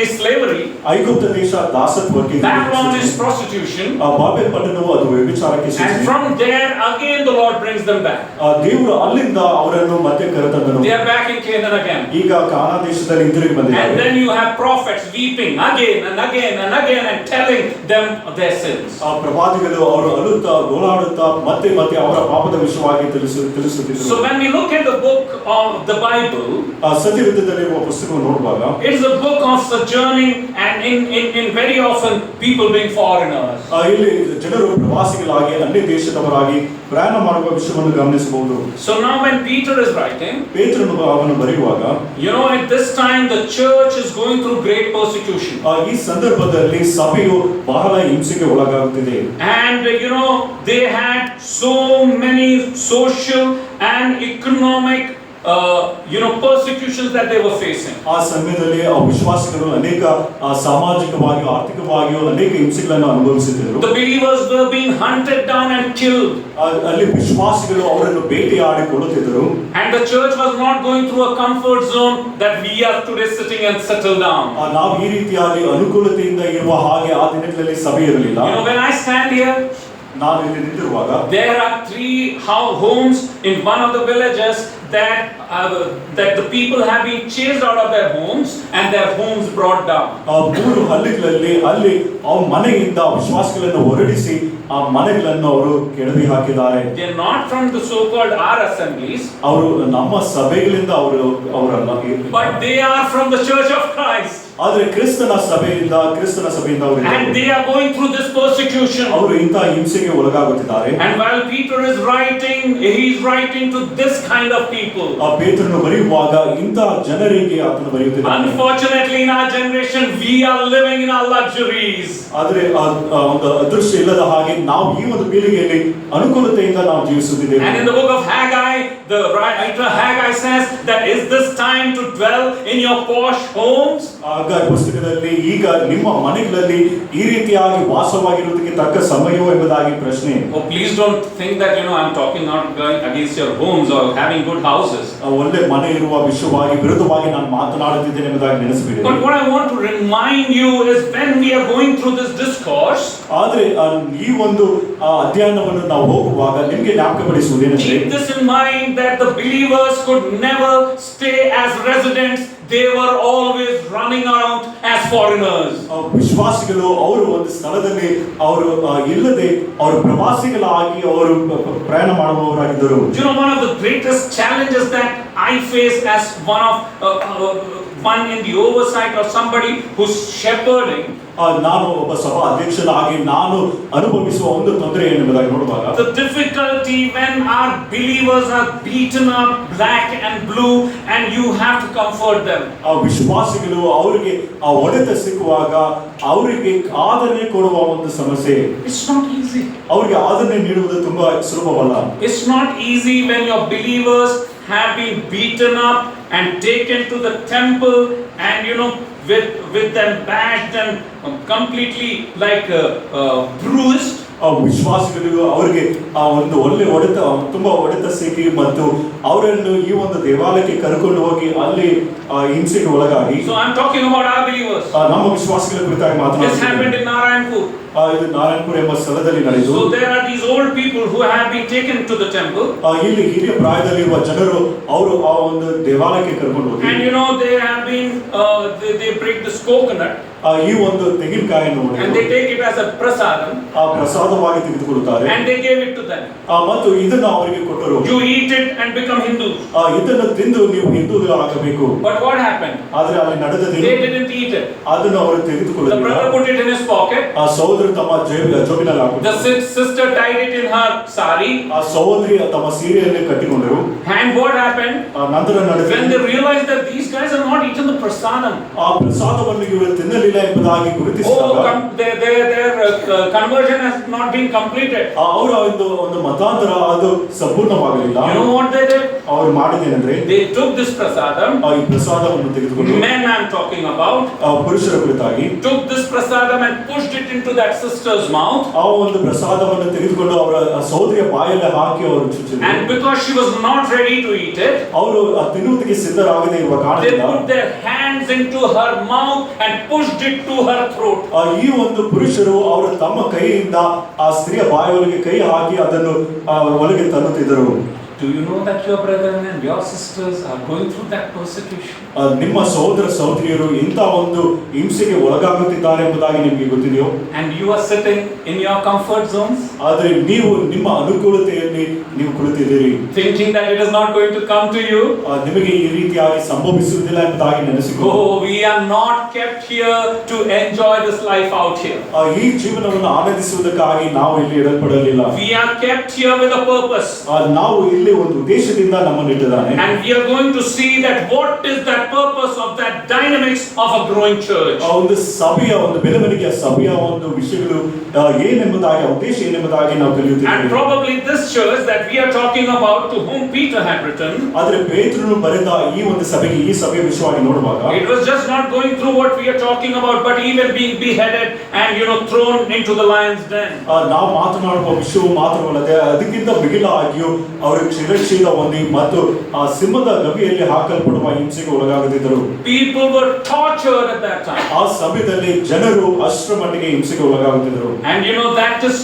is slavery. ಐಗುಪ್ತ ದೇಶ ದಾಸತ್ವಕ್ಕೆ. Babylon is prostitution. ಬಾಬೆಲ್ ಪಟ್ಟಣವು ಅದು ವ್ಯಭಿಚಾರಕ್ಕೆ ಸೂಚನೆ. And from there again the Lord brings them back. ದೇವರು ಅಲ್ಲಿಂದ ಅವರನ್ನು ಮತ್ತೆ ಕರೆತಂದನು. They are back in Canaan again. ಈಗ ಕಾನಾನ್ ದೇಶದಲ್ಲಿ ಹಿಂದಿರುಗಿ ಬಂದಿದ್ದಾರೆ. And then you have prophets weeping again and again and again and telling them their sins. ಪ್ರವಾದಿಗಳು ಅವರು ಅಳುತ್ತಾ ಗೋಳಾಡುತ್ತಾ ಮತ್ತೆ ಮತ್ತೆ ಅವರ ಪಾಪದ ವಿಷಯವಾಗಿ ತಿಳಿಸುತ್ತಿದ್ದರು. So when we look at the book of the Bible, ಸತ್ಯವೇದದಲ್ಲಿರುವ ಪುಸ್ತಕವನ್ನು ನೋಡುವಾಗ, it is a book of sojourning and in very often people being foreigners. ಇಲ್ಲಿ ಜನರು ಪ್ರವಾಸಿಗಳಾಗಿ ಅನ್ಯ ದೇಶದವರಾಗಿ ಪ್ರಯಾಣ ಮಾಡುವ ವಿಷಯವನ್ನು ಗಮನಿಸಬಹುದು. So now when Peter is writing, ಪೇತ್ರನು ಅವನು ಬರೆಯುವಾಗ, at this time the church is going through great persecution. ಈ ಸಂದರ್ಭದಲ್ಲಿ ಸಭೆಯು ಬಹಳ ಹಿಂಸೆಗೆ ಒಳಗಾಗುತ್ತಿದೆ. And they had so many social and economic persecutions that they were facing. ಆ ಸಮಯದಲ್ಲಿ ಆ ವಿಶ್ವಾಸಿಗಳು ಅನೇಕ ಸಾಮಾಜಿಕವಾಗಿಯೂ ಆರ್ಥಿಕವಾಗಿಯೂ ಅನೇಕ ಹಿಂಸೆಗಳನ್ನು ಅನುಭವಿಸುತ್ತಿದ್ದರು. The believers were being hunted down and killed. ಅಲ್ಲಿ ವಿಶ್ವಾಸಿಗಳು ಅವರನ್ನು ಬೇಟೆಯಾಡಿಕೊಳ್ಳುತ್ತಿದ್ದರು. And the church was not going through a comfort zone that we are today sitting and settle down. ನಾವು ಈ ರೀತಿಯಾಗಿ ಅನುಕೂಲತೆಯಿಂದ ಇರುವ ಹಾಗೆ ಆ ದಿನಗಳಲ್ಲಿ ಸಭೆ ಇರಲಿಲ್ಲ. When I stand here, ನಾನು ಇಲ್ಲಿ ನಿಂತಿರುವಾಗ, there are 3 homes in one of the villages that the people have been chased out of their homes and their homes brought down. 3 ಹಳ್ಳಿಗಳಲ್ಲಿ ಅಲ್ಲಿ ಮನೆಯಿಂದ ವಿಶ್ವಾಸಿಗಳನ್ನು ಹೊರಡಿಸಿ ಆ ಮನೆಗಳನ್ನು ಅವರು ಕೆಡವಿ ಹಾಕಿದ್ದಾರೆ. They are not from the so-called our assemblies. ಅವರು ನಮ್ಮ ಸಭೆಗಳಿಂದ ಅವರಲ್ಲ. But they are from the Church of Christ. ಆದರೆ ಕ್ರಿಸ್ತನ ಸಭೆಯಿಂದ ಅವರು And they are going through this persecution. ಅವರು ಇಂಥ ಹಿಂಸೆಗೆ ಒಳಗಾಗುತ್ತಿದ್ದಾರೆ. And while Peter is writing, he is writing to this kind of people. ಪೇತ್ರನು ಬರೆಯುವಾಗ ಇಂಥ ಜನರಿಗೆ ಆತನು ಬರೆಯುತ್ತಿದ್ದಾನೆ. Unfortunately, in our generation, we are living in our luxuries. ಆದರೆ ಒಂದು ಅದೃಷ್ಟ ಇಲ್ಲದ ಹಾಗೆ ನಾವು ಈ ಒಂದು ಪೀಳಿಗೆಯಲ್ಲಿ ಅನುಕೂಲತೆಯಿಂದ ನಾವು ಜೀವಿಸುತ್ತಿದ್ದೇವೆ. And in the book of Haggai, the writer Haggai says that is this time to dwell in your posh homes? ಪುಸ್ತಕದಲ್ಲಿ ಈಗ ನಿಮ್ಮ ಮನೆಗಳಲ್ಲಿ ಈ ರೀತಿಯಾಗಿ ವಾಸವಾಗಿರುವುದಕ್ಕೆ ತಕ್ಕ ಸಮಯವೋ ಎಂಬುದಾಗಿ ಪ್ರಶ್ನೆ. Oh, please don't think that I'm talking not against your homes or having good houses. ಒಳ್ಳೆ ಮನೆ ಇರುವ ವಿಷಯವಾಗಿ ವಿರುದ್ಧವಾಗಿ ನಾನು ಮಾತನಾಡುತ್ತಿದ್ದೇನೆ ಎಂಬುದಾಗಿ ನೆನೆಸಬೇಡಿ. But what I want to remind you is when we are going through this discourse, ಆದರೆ ಈ ಒಂದು ಅಧ್ಯಯನವನ್ನು ನಾವು ಹೋಗುವಾಗ ನಿಮಗೆ ಜ್ಞಾಪಕಪಡಿಸುವುದೇನೆಂದರೆ, keep this in mind that the believers could never stay as residents. They were always running around as foreigners. ವಿಶ್ವಾಸಿಗಳು ಅವರು ಒಂದು ಸ್ಥಳದಲ್ಲಿ ಅವರು ಇಲ್ಲದೆ ಅವರು ಪ್ರವಾಸಿಗಳಾಗಿ ಅವರು ಪ್ರಯಾಣ ಮಾಡುವವರಾಗಿದ್ದರು. One of the greatest challenges that I face as one in the oversight of somebody who's shepherding. ನಾನು ಒಬ್ಬ ಸಭಾ ಅಧ್ಯಕ್ಷನಾಗಿ ನಾನು ಅನುಭವಿಸುವ ಒಂದು ತೊಂದರೆ ಏನೆಂಬುದಾಗಿ ನೋಡುವಾಗ, the difficulty when our believers are beaten up black and blue and you have to comfort them. ಆ ವಿಶ್ವಾಸಿಗಳು ಅವರಿಗೆ ಆ ಹೊಡೆತ ಸಿಕ್ಕುವಾಗ ಅವರಿಗೆ ಆದರಣೆ ಕೊಡುವ ಒಂದು ಸಮಸ್ಯೆ. It's not easy. ಅವರಿಗೆ ಆದರಣೆ ನೀಡುವುದು ತುಂಬಾ ಸುಲಭವಲ್ಲ. It's not easy when your believers have been beaten up and taken to the temple and with them bashed and completely bruised. ವಿಶ್ವಾಸಿಗಳು ಅವರಿಗೆ ಆ ಒಂದು ಒಳ್ಳೆ ಹೊಡೆತ, ತುಂಬಾ ಹೊಡೆತ ಸಿಕ್ಕಿ ಮತ್ತು ಅವರನ್ನು ಈ ಒಂದು ದೇವಾಲಯಕ್ಕೆ ಕರ್ಕೊಂಡು ಹೋಗಿ ಅಲ್ಲಿ ಹಿಂಸೆಗೆ ಒಳಗಾಗಿ. So I'm talking about our believers. ನಮ್ಮ ವಿಶ್ವಾಸಿಗಳ ಕುರಿತಾಗಿ This ಮಾತನಾಡುತ್ತಿದ್ದೇನೆ. happened in Narayanpur. ಇದು ನಾರಾಯಣಪುರ ಎಂಬ ಸ್ಥಳದಲ್ಲಿ ನಡೆಯಿತು. So there are these old people who have been taken to the temple. ಇಲ್ಲಿ ಹಿರಿಯ ಪ್ರಾಯದಲ್ಲಿರುವ ಜನರು ಅವರು ಆ ಒಂದು ದೇವಾಲಯಕ್ಕೆ ಕರ್ಕೊಂಡು ಹೋಗಿ, And you know they have been they break this coconut ಈ ಒಂದು ತೆಂಗಿನಕಾಯಿಯನ್ನು and they take it as a prasadam ಆ ಪ್ರಸಾದವಾಗಿ ತೆಗೆದುಕೊಳ್ಳುತ್ತಾರೆ and they gave it to them. ಮತ್ತು ಇದನ್ನು ಅವರಿಗೆ ಕೊಟ್ಟರು. You eat it and become Hindus. ಇದನ್ನು ತಿಂದು ನೀವು ಹಿಂದೂಗಳಾಗಬೇಕು. But what happened? ಆದ್ರೆ ಅಲ್ಲಿ ನಡೆದದ್ದು They didn't eat it. ಅದನ್ನು ಅವರು The ತೆಗೆದುಕೊಳ್ಳಲಿಲ್ಲ. brother put it in his pocket. ಆ ಸಹೋದರಿ ತಮ್ಮ ಜೋಬಿನಲ್ಲಿ The ಹಾಕಿದರು. sister tied it in her sari. ಆ ಸಹೋದರಿ ತಮ್ಮ ಸೀರೆಯಲ್ಲಿ ಕಟ್ಟಿಕೊಂಡರು. And what happened? ನಂತರ When they ನಡೆದ realized that these guys are not eating the prasadam. ಆ ಪ್ರಸಾದವನ್ನು ಇವರು ತಿನ್ನಲಿಲ್ಲ ಎಂಬುದಾಗಿ ಗುರುತಿಸಿದಾಗ Their conversion has not been completed. ಅವರ ಒಂದು ಮತಾಂತರ ಅದು ಸಂಪೂರ್ಣವಾಗಲಿಲ್ಲ. You know what they did? ಅವರು ಮಾಡಿದ್ದೇನೆಂದ್ರೆ They took this prasadam. ಈ ಪ್ರಸಾದವನ್ನು ತೆಗೆದುಕೊಂಡು, Men I'm talking about. ಪುರುಷರ ಕುರಿತಾಗಿ, Took this prasadam and pushed it into that sister's mouth. ಆ ಒಂದು ಪ್ರಸಾದವನ್ನು ತೆಗೆದುಕೊಂಡು ಅವರ ಸಹೋದರಿಯ ಬಾಯಲ್ಲಿ ಹಾಕಿ ಅವರು ಚುಚ್ಚಿದರು. And because she was not ready to eat it, ಅವರು ತಿನ್ನುವುದಕ್ಕೆ ಸಿದ್ಧರಾಗದೇ ಇರುವ they ಕಾರಣದಿಂದ put their hands into her mouth and pushed it to her throat. ಈ ಒಂದು ಪುರುಷರು ಅವರು ತಮ್ಮ ಕೈಯಿಂದ ಆ ಸ್ತ್ರೀಯ ಬಾಯಿಯೊಳಗೆ ಕೈ ಹಾಕಿ ಅದನ್ನು ಒಳಗೆ ತನ್ನುತ್ತಿದ್ದರು. Do you know that your brethren and your sisters are going through that persecution? ನಿಮ್ಮ ಸಹೋದರ ಸಹೋದರಿಯರು ಇಂಥ ಒಂದು ಹಿಂಸೆಗೆ ಒಳಗಾಗುತ್ತಿದ್ದಾರೆ ಎಂಬುದಾಗಿ ನಿಮಗೆ ಗೊತ್ತಿದೆಯೋ? And you are sitting in your comfort zones, ಆದರೆ ನೀವು ನಿಮ್ಮ ಅನುಕೂಲತೆಯಲ್ಲಿ ನೀವು ಕುಳಿತಿದ್ದೀರಿ, thinking that it is not going to come to you. ನಿಮಗೆ ಈ ರೀತಿಯಾಗಿ ಸಂಭವಿಸುವುದಿಲ್ಲ ಎಂಬುದಾಗಿ ನೆನೆಸಿಕೊಂಡು, Oh, we are not kept here to enjoy this life out here. ಈ ಜೀವನವನ್ನು ಆನಂದಿಸುವುದಕ್ಕಾಗಿ ನಾವು ಇಲ್ಲಿ ಇಡಲ್ಪಡಲಿಲ್ಲ. We are kept here with a purpose. ನಾವು ಇಲ್ಲಿ ಒಂದು ಉದ್ದೇಶದಿಂದ ನಮ್ಮನ್ನು ಇಟ್ಟಿದ್ದಾನೆ. And we are going to see that what is that purpose of that dynamics of a growing church. ಆ ಒಂದು ಸಭೆಯ ಒಂದು ಬೆಳವಣಿಗೆಯ ಸಭೆಯ ಒಂದು ವಿಷಯಗಳು ಏನೆಂಬುದಾಗಿ, ಉದ್ದೇಶ ಏನೆಂಬುದಾಗಿ ನಾವು And ಕಲಿಯುತ್ತೇವೆ. probably this church that we are talking about, to whom Peter had written, ಆದರೆ ಪೇತ್ರನು ಬರೆದ ಈ ಒಂದು ಸಭೆಗೆ, ಈ ಸಭೆಯ ವಿಷಯವಾಗಿ ನೋಡುವಾಗ, it was just not going through what we are talking about, but even being beheaded and thrown into the lion's den. ನಾವು ಮಾತನಾಡುವ ವಿಷಯವು ಮಾತ್ರವಲ್ಲದೆ ಅದಕ್ಕಿಂತ ಮಿಗಿಲಾಗಿಯೂ ಅವರು ಶಿರಚ್ಛೇದ ಹೊಂದಿ ಮತ್ತು ಆ ಸಿಂಹದ ಗವಿಯಲ್ಲಿ ಹಾಕಲ್ಪಡುವ ಹಿಂಸೆಗೆ ಒಳಗಾಗುತ್ತಿದ್ದರು. People were tortured at that time. ಆ ಸಮಯದಲ್ಲಿ ಜನರು ಅಷ್ಟರ ಮಟ್ಟಿಗೆ ಹಿಂಸೆಗೆ ಒಳಗಾಗುತ್ತಿದ್ದರು. And that is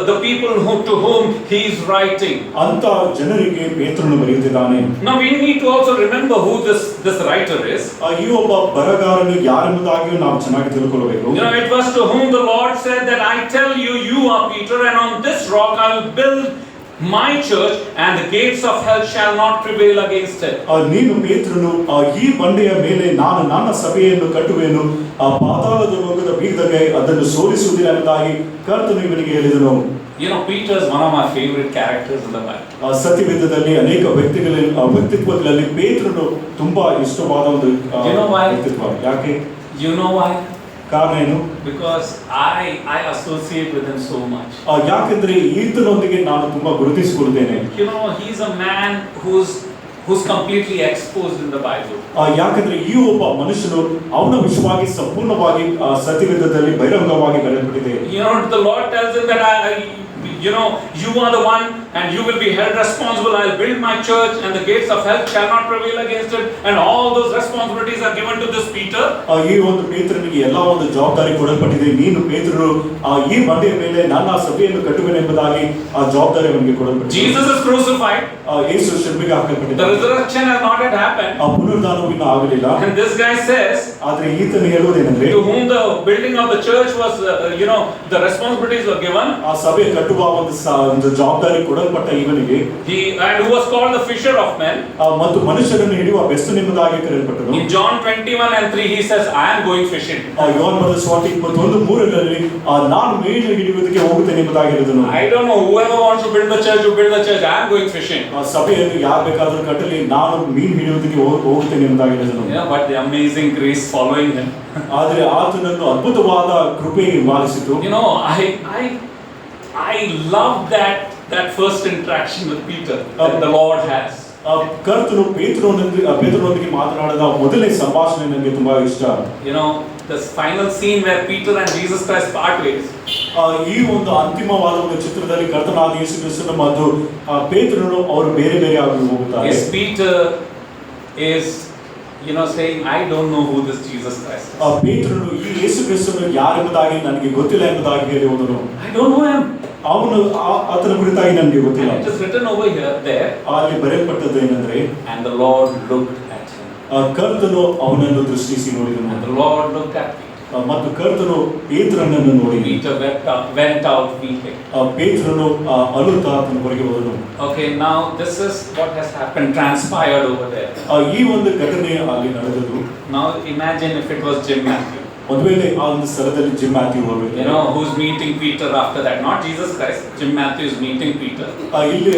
the people to whom he is writing. ಅಂತ ಜನರಿಗೆ ಪೇತ್ರನು ಬರೆಯುತ್ತಿದ್ದಾನೆ. Now we need to also remember who this writer is. ಈ ಒಬ್ಬ ಬರಗಾರನು ಯಾರೆಂಬುದಾಗಿಯೂ ನಾವು ಚೆನ್ನಾಗಿ ತಿಳ್ಕೊಳ್ಳಬೇಕು. It was to whom the Lord said that I tell you, you are Peter, and on this rock I will build my church, and the gates of hell shall not prevail against it. ನೀನು ಪೇತ್ರನು, ಈ ಬಂಡೆಯ ಮೇಲೆ ನಾನು ನನ್ನ ಸಭೆಯನ್ನು ಕಟ್ಟುವೆನು, ಆ ಪಾತಾಳದ ಲೋಕದ ಬೀಗದಲ್ಲಿ ಅದನ್ನು ಸೋಲಿಸುವುದಿಲ್ಲ ಎಂಬುದಾಗಿ ಕರ್ತನು ಇವನಿಗೆ ಹೇಳಿದನು. Peter is one of my favorite characters in the Bible. ಸತ್ಯವೇದದಲ್ಲಿ ಅನೇಕ ವ್ಯಕ್ತಿತ್ವಗಳಲ್ಲಿ ಪೇತ್ರನು ತುಂಬಾ ಇಷ್ಟವಾದ ಒಂದು ವ್ಯಕ್ತಿತ್ವ. ಯಾಕೆ? You know why? ಕಾರಣ ಏನು? Because I associate with him so much. ಯಾಕೆಂದ್ರೆ ಈತನೊಂದಿಗೆ ನಾನು ತುಂಬಾ ಗುರುತಿಸಿಕೊಳ್ಳುತ್ತೇನೆ. He's a man who's completely exposed in the Bible. ಯಾಕೆಂದ್ರೆ ಈ ಒಬ್ಬ ಮನುಷ್ಯನು ಅವನ ವಿಷಯವಾಗಿ ಸಂಪೂರ್ಣವಾಗಿ ಸತ್ಯವೇದದಲ್ಲಿ ಬಹಿರಂಗವಾಗಿ ಬರೆಯಲ್ಪಟ್ಟಿದೆ. The Lord tells him that you are the one and you will be held responsible. I'll build my church and the gates of hell shall not prevail against it, and all those responsibilities are given to this Peter. ಈ ಒಂದು ಪೇತ್ರನಿಗೆ ಎಲ್ಲ ಒಂದು ಜವಾಬ್ದಾರಿ ಕೊಡಲ್ಪಟ್ಟಿದೆ. ನೀನು ಪೇತ್ರನು ಈ ಬಂಡೆಯ ಮೇಲೆ ನನ್ನ ಸಭೆಯನ್ನು ಕಟ್ಟುವೆನು ಎಂಬುದಾಗಿ ಆ ಜವಾಬ್ದಾರಿ ಅವನಿಗೆ ಕೊಡಲ್ಪಟ್ಟಿದೆ. Jesus is crucified. ಯೇಸು ಶಿಲುಬೆಗೆ ಹಾಕಲ್ಪಟ್ಟಿದ್ದಾನೆ. The resurrection has not yet happened. ಆ ಪುನರುತ್ಥಾನವು ಇನ್ನೂ ಆಗಲಿಲ್ಲ. And this guy says, ಆದ್ರೆ ಈತನು ಹೇಳುವುದೇನೆಂದ್ರೆ, to whom the building of the church was the responsibilities were given, ಆ ಸಭೆ ಕಟ್ಟುವ ಒಂದು ಜವಾಬ್ದಾರಿ ಕೊಡಲ್ಪಟ್ಟ ಇವನಿಗೆ, and who was called the fisher of men, ಮತ್ತು ಮನುಷ್ಯರನ್ನು ಹಿಡಿಯುವ ಬೆಸ್ತನೆಂಬುದಾಗಿ ಕರೆಯಲ್ಪಟ್ಟನು. in John 21:3 he says, I am going fishing. ಯೋಹಾನ ಬರೆದ ಸುವಾರ್ತೆ 21:3ರಲ್ಲಿ ನಾನು ಮೀನು ಹಿಡಿಯುವುದಕ್ಕೆ ಹೋಗುತ್ತೇನೆ ಎಂಬುದಾಗಿ ಹೇಳಿದನು. I don't know, whoever wants to build the church, I am going fishing. ಆ ಸಭೆಯನ್ನು ಯಾರು ಬೇಕಾದರೂ ಕಟ್ಟಲಿ, ನಾನು ಮೀನು ಹಿಡಿಯುವುದಕ್ಕೆ ಹೋಗುತ್ತೇನೆ ಎಂಬುದಾಗಿ ಹೇಳಿದನು. But the amazing grace following him. ಆದರೆ ಆತನನ್ನು ಅದ್ಭುತವಾದ ಕೃಪೆ ಹಿಂಬಾಲಿಸಿತು. I love that first interaction with Peter that the Lord has. ಕರ್ತನು ಪೇತ್ರನೊಂದಿಗೆ ಮಾತನಾಡಿದ ಮೊದಲನೇ ಸಂಭಾಷಣೆ ನನಗೆ ತುಂಬಾ ಇಷ್ಟ. this final scene where Peter and Jesus Christ part ways. ಈ ಒಂದು ಅಂತಿಮವಾದ ಒಂದು ಚಿತ್ರದಲ್ಲಿ ಕರ್ತನಾದ ಯೇಸು ಕ್ರಿಸ್ತನು ಮತ್ತು ಪೇತ್ರನು ಅವರು ಬೇರೆ ಬೇರೆ ಆಗಿ ಹೋಗುತ್ತಾರೆ. Yes, Peter is, saying, I don't know who this Jesus Christ is. ಪೇತ್ರನು ಈ ಯೇಸು ಕ್ರಿಸ್ತನು ಯಾರೆಂಬುದಾಗಿ ನನಗೆ ಗೊತ್ತಿಲ್ಲ ಎಂಬುದಾಗಿ ಹೇಳಿ ಹೋದನು. I don't know him. ಅವನು ಆತನ ಕುರಿತಾಗಿ ನನಗೆ ಗೊತ್ತಿಲ್ಲ. It is written over here, there. ಅಲ್ಲಿ ಬರೆಯಲ್ಪಟ್ಟದ್ದು ಏನಂದ್ರೆ, And the Lord looked at him. ಕರ್ತನು ಅವನನ್ನು ದೃಷ್ಟಿಸಿ ನೋಡಿದನು. And the Lord looked at Peter. ಮತ್ತು ಕರ್ತನು ಪೇತ್ರನನ್ನು ನೋಡಿ Peter went out weeping. ಪೇತ್ರನು ಅಳುತ್ತಾ ಆತನ ಹೊರಗೆ ಹೋದನು. Okay, now this is what has happened, transpired over there. ಈ ಒಂದು ಘಟನೆ ಅಲ್ಲಿ ನಡೆದದು. Now imagine if it was Jim Matthew. ಒಂದು ವೇಳೆ ಆ ಒಂದು ಸ್ಥಳದಲ್ಲಿ ಜಿಮ್ ಮ್ಯಾಥ್ಯೂ ಹೋಗಬೇಕು. Who's meeting Peter after that? Not Jesus Christ. Jim Matthew is meeting Peter. ಇಲ್ಲಿ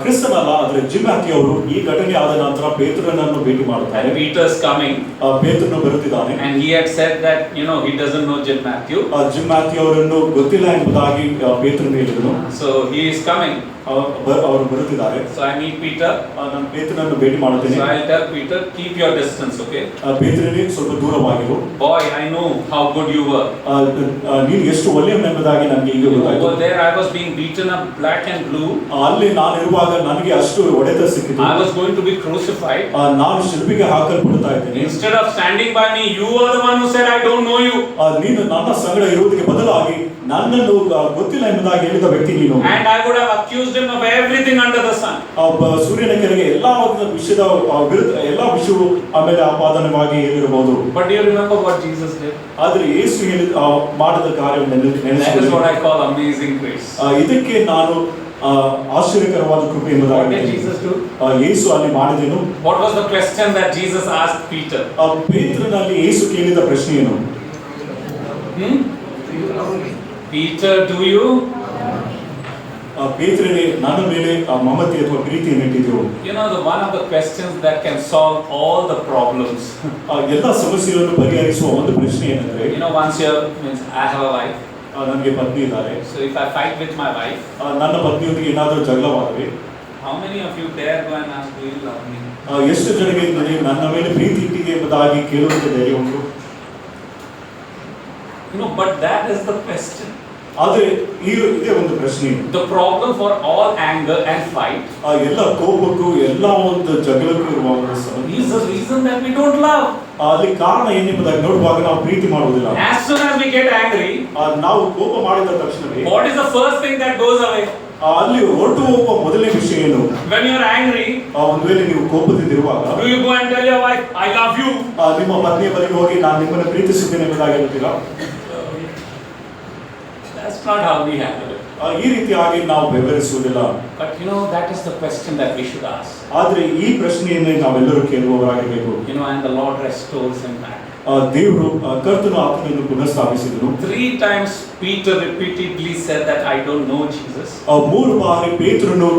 ಕ್ರಿಸ್ತನಲ್ಲ, ಆದರೆ ಜಿಮ್ ಮ್ಯಾಥ್ಯೂ ಅವರು ಈ ಘಟನೆ ಆದ ನಂತರ ಪೇತ್ರನನ್ನು ಭೇಟಿ ಮಾಡುತ್ತಾರೆ. And Peter is coming. ಪೇತ್ರನು ಬರುತ್ತಿದ್ದಾನೆ. And he had said that he doesn't know Jim Matthew. Jim Matthew ಅವರನ್ನು ಗೊತ್ತಿಲ್ಲ ಎಂಬುದಾಗಿ ಪೇತ್ರನು ಹೇಳಿದನು. So he is coming. ಅವರು ಬರುತ್ತಿದ್ದಾರೆ. So I meet Peter. ನಾನು ಪೇತ್ರನನ್ನು ಭೇಟಿ ಮಾಡುತ್ತೇನೆ. So I'll tell Peter, keep your distance, okay? ಪೇತ್ರನೇ ಸ್ವಲ್ಪ ದೂರವಾಗಿರು. Boy, I know how good you were. ನೀನು ಎಷ್ಟು ಒಳ್ಳೆಯವನೆಂಬುದಾಗಿ ನನಗೆ ಈಗ ಗೊತ್ತಾಯಿತು. Over there I was being beaten up black and blue. ಅಲ್ಲಿ ನಾನು ಇರುವಾಗ ನನಗೆ ಅಷ್ಟು ಹೊಡೆತ ಸಿಕ್ಕಿತು. I was going to be crucified. ನಾನು ಶಿಲ್ಪಿಗೆ ಹಾಕಲ್ಪಡ್ತಾ ಇದ್ದೇನೆ. Instead of standing by me, you are the one who said I don't know you. ನೀನು ನನ್ನ ಸಂಗಡ ಇರುವುದಕ್ಕೆ ಬದಲಾಗಿ ನನ್ನನ್ನು ಗೊತ್ತಿಲ್ಲ ಎಂಬುದಾಗಿ ಹೇಳಿದ ವ್ಯಕ್ತಿ ನೀನು. And I would have accused him of everything under the sun. ಸೂರ್ಯನ ಕೆಳಗೆ ಎಲ್ಲಾ ವಿಷಯದ ವಿರುದ್ಧ ಎಲ್ಲಾ ವಿಷಯವು ಆಮೇಲೆ ಆಪಾದನವಾಗಿ ಹೇಳಿರಬಹುದು. But do you remember what Jesus did? ಆದರೆ ಯೇಸು ಮಾಡಿದ ಕಾರ್ಯವನ್ನು ನೆನೆಸಿಕೊಳ್ಳಿ. That is what I call amazing grace. ಇದಕ್ಕೆ ನಾನು ಆಶ್ಚರ್ಯಕರವಾದ ಕೃಪೆ ಎಂಬುದಾಗಿ. What did Jesus do? ಯೇಸು ಅಲ್ಲಿ ಮಾಡಿದನು. What was the question that Jesus asked Peter? ಪೇತ್ರನಲ್ಲಿ ಯೇಸು ಕೇಳಿದ ಪ್ರಶ್ನೆ ಏನು? Peter, do you? ಪೇತ್ರನೇ ನನ್ನ ಮೇಲೆ ಮಮತೆ ಅಥವಾ ಪ್ರೀತಿಯನ್ನು ಇಟ್ಟಿದ್ದೀರೋ? The one of the questions that can solve all the problems. ಎಲ್ಲ ಸಮಸ್ಯೆಗಳನ್ನು ಪರಿಹರಿಸುವ ಒಂದು ಪ್ರಶ್ನೆ ಏನಂದ್ರೆ, once you means I have a wife. ನನಗೆ ಪತ್ನಿ ಇದ್ದಾರೆ. So if I fight with my wife, ನನ್ನ ಪತ್ನಿಯೊಂದಿಗೆ ಏನಾದರೂ ಜಗಳವಾದರೆ, how many of you dare go and ask, do you love me? ಎಷ್ಟು ಜನರಿಗೆ ನನ್ನ ಮೇಲೆ ಪ್ರೀತಿ ಇಟ್ಟಿದೆ ಎಂಬುದಾಗಿ ಕೇಳುವಂತ ಧೈರ್ಯ ಉಂಟು? But that is the question. ಆದರೆ ಇದೇ ಒಂದು ಪ್ರಶ್ನೆ. The problem for all anger and fight ಎಲ್ಲ ಕೋಪಕ್ಕೂ ಎಲ್ಲ ಒಂದು ಜಗಳಕ್ಕೂ ಇರುವ ಒಂದು ಸಮಸ್ಯೆ is the reason that we don't love. ಅಲ್ಲಿ ಕಾರಣ ಏನೆಂಬುದಾಗಿ ನೋಡುವಾಗ ನಾವು ಪ್ರೀತಿ ಮಾಡುವುದಿಲ್ಲ. As soon as we get angry, ನಾವು ಕೋಪ ಮಾಡಿದ ತಕ್ಷಣವೇ what is the first thing that goes away? ಅಲ್ಲಿ ಹೊರಟು ಹೋಗುವ ಮೊದಲನೇ ವಿಷಯ ಏನು? When you are angry, ಒಂದು ವೇಳೆ ನೀವು ಕೋಪದಿಂದಿರುವಾಗ, do you go and tell your wife, I love you? ನಿಮ್ಮ ಪತ್ನಿಯ ಬಳಿಗೆ ಹೋಗಿ ನಾನು ನಿಮ್ಮನ್ನು ಪ್ರೀತಿಸುತ್ತೇನೆ ಎಂಬುದಾಗಿ ಹೇಳ್ತೀರಾ? That's not how we handle it. ಈ ರೀತಿಯಾಗಿ ನಾವು ವ್ಯವಹರಿಸುವುದಿಲ್ಲ. But that is the question that we should ask. ಆದರೆ ಈ ಪ್ರಶ್ನೆಯನ್ನು ನಾವೆಲ್ಲರೂ ಕೇಳುವವರಾಗಿರಬೇಕು. And the Lord restores him back. ದೇವರು ಕರ್ತನು ಆತನನ್ನು ಪುನಃಸ್ಥಾಪಿಸಿದನು. 3 times Peter repeatedly said that I don't know Jesus. 3 ಬಾರಿ ಪೇತ್ರನು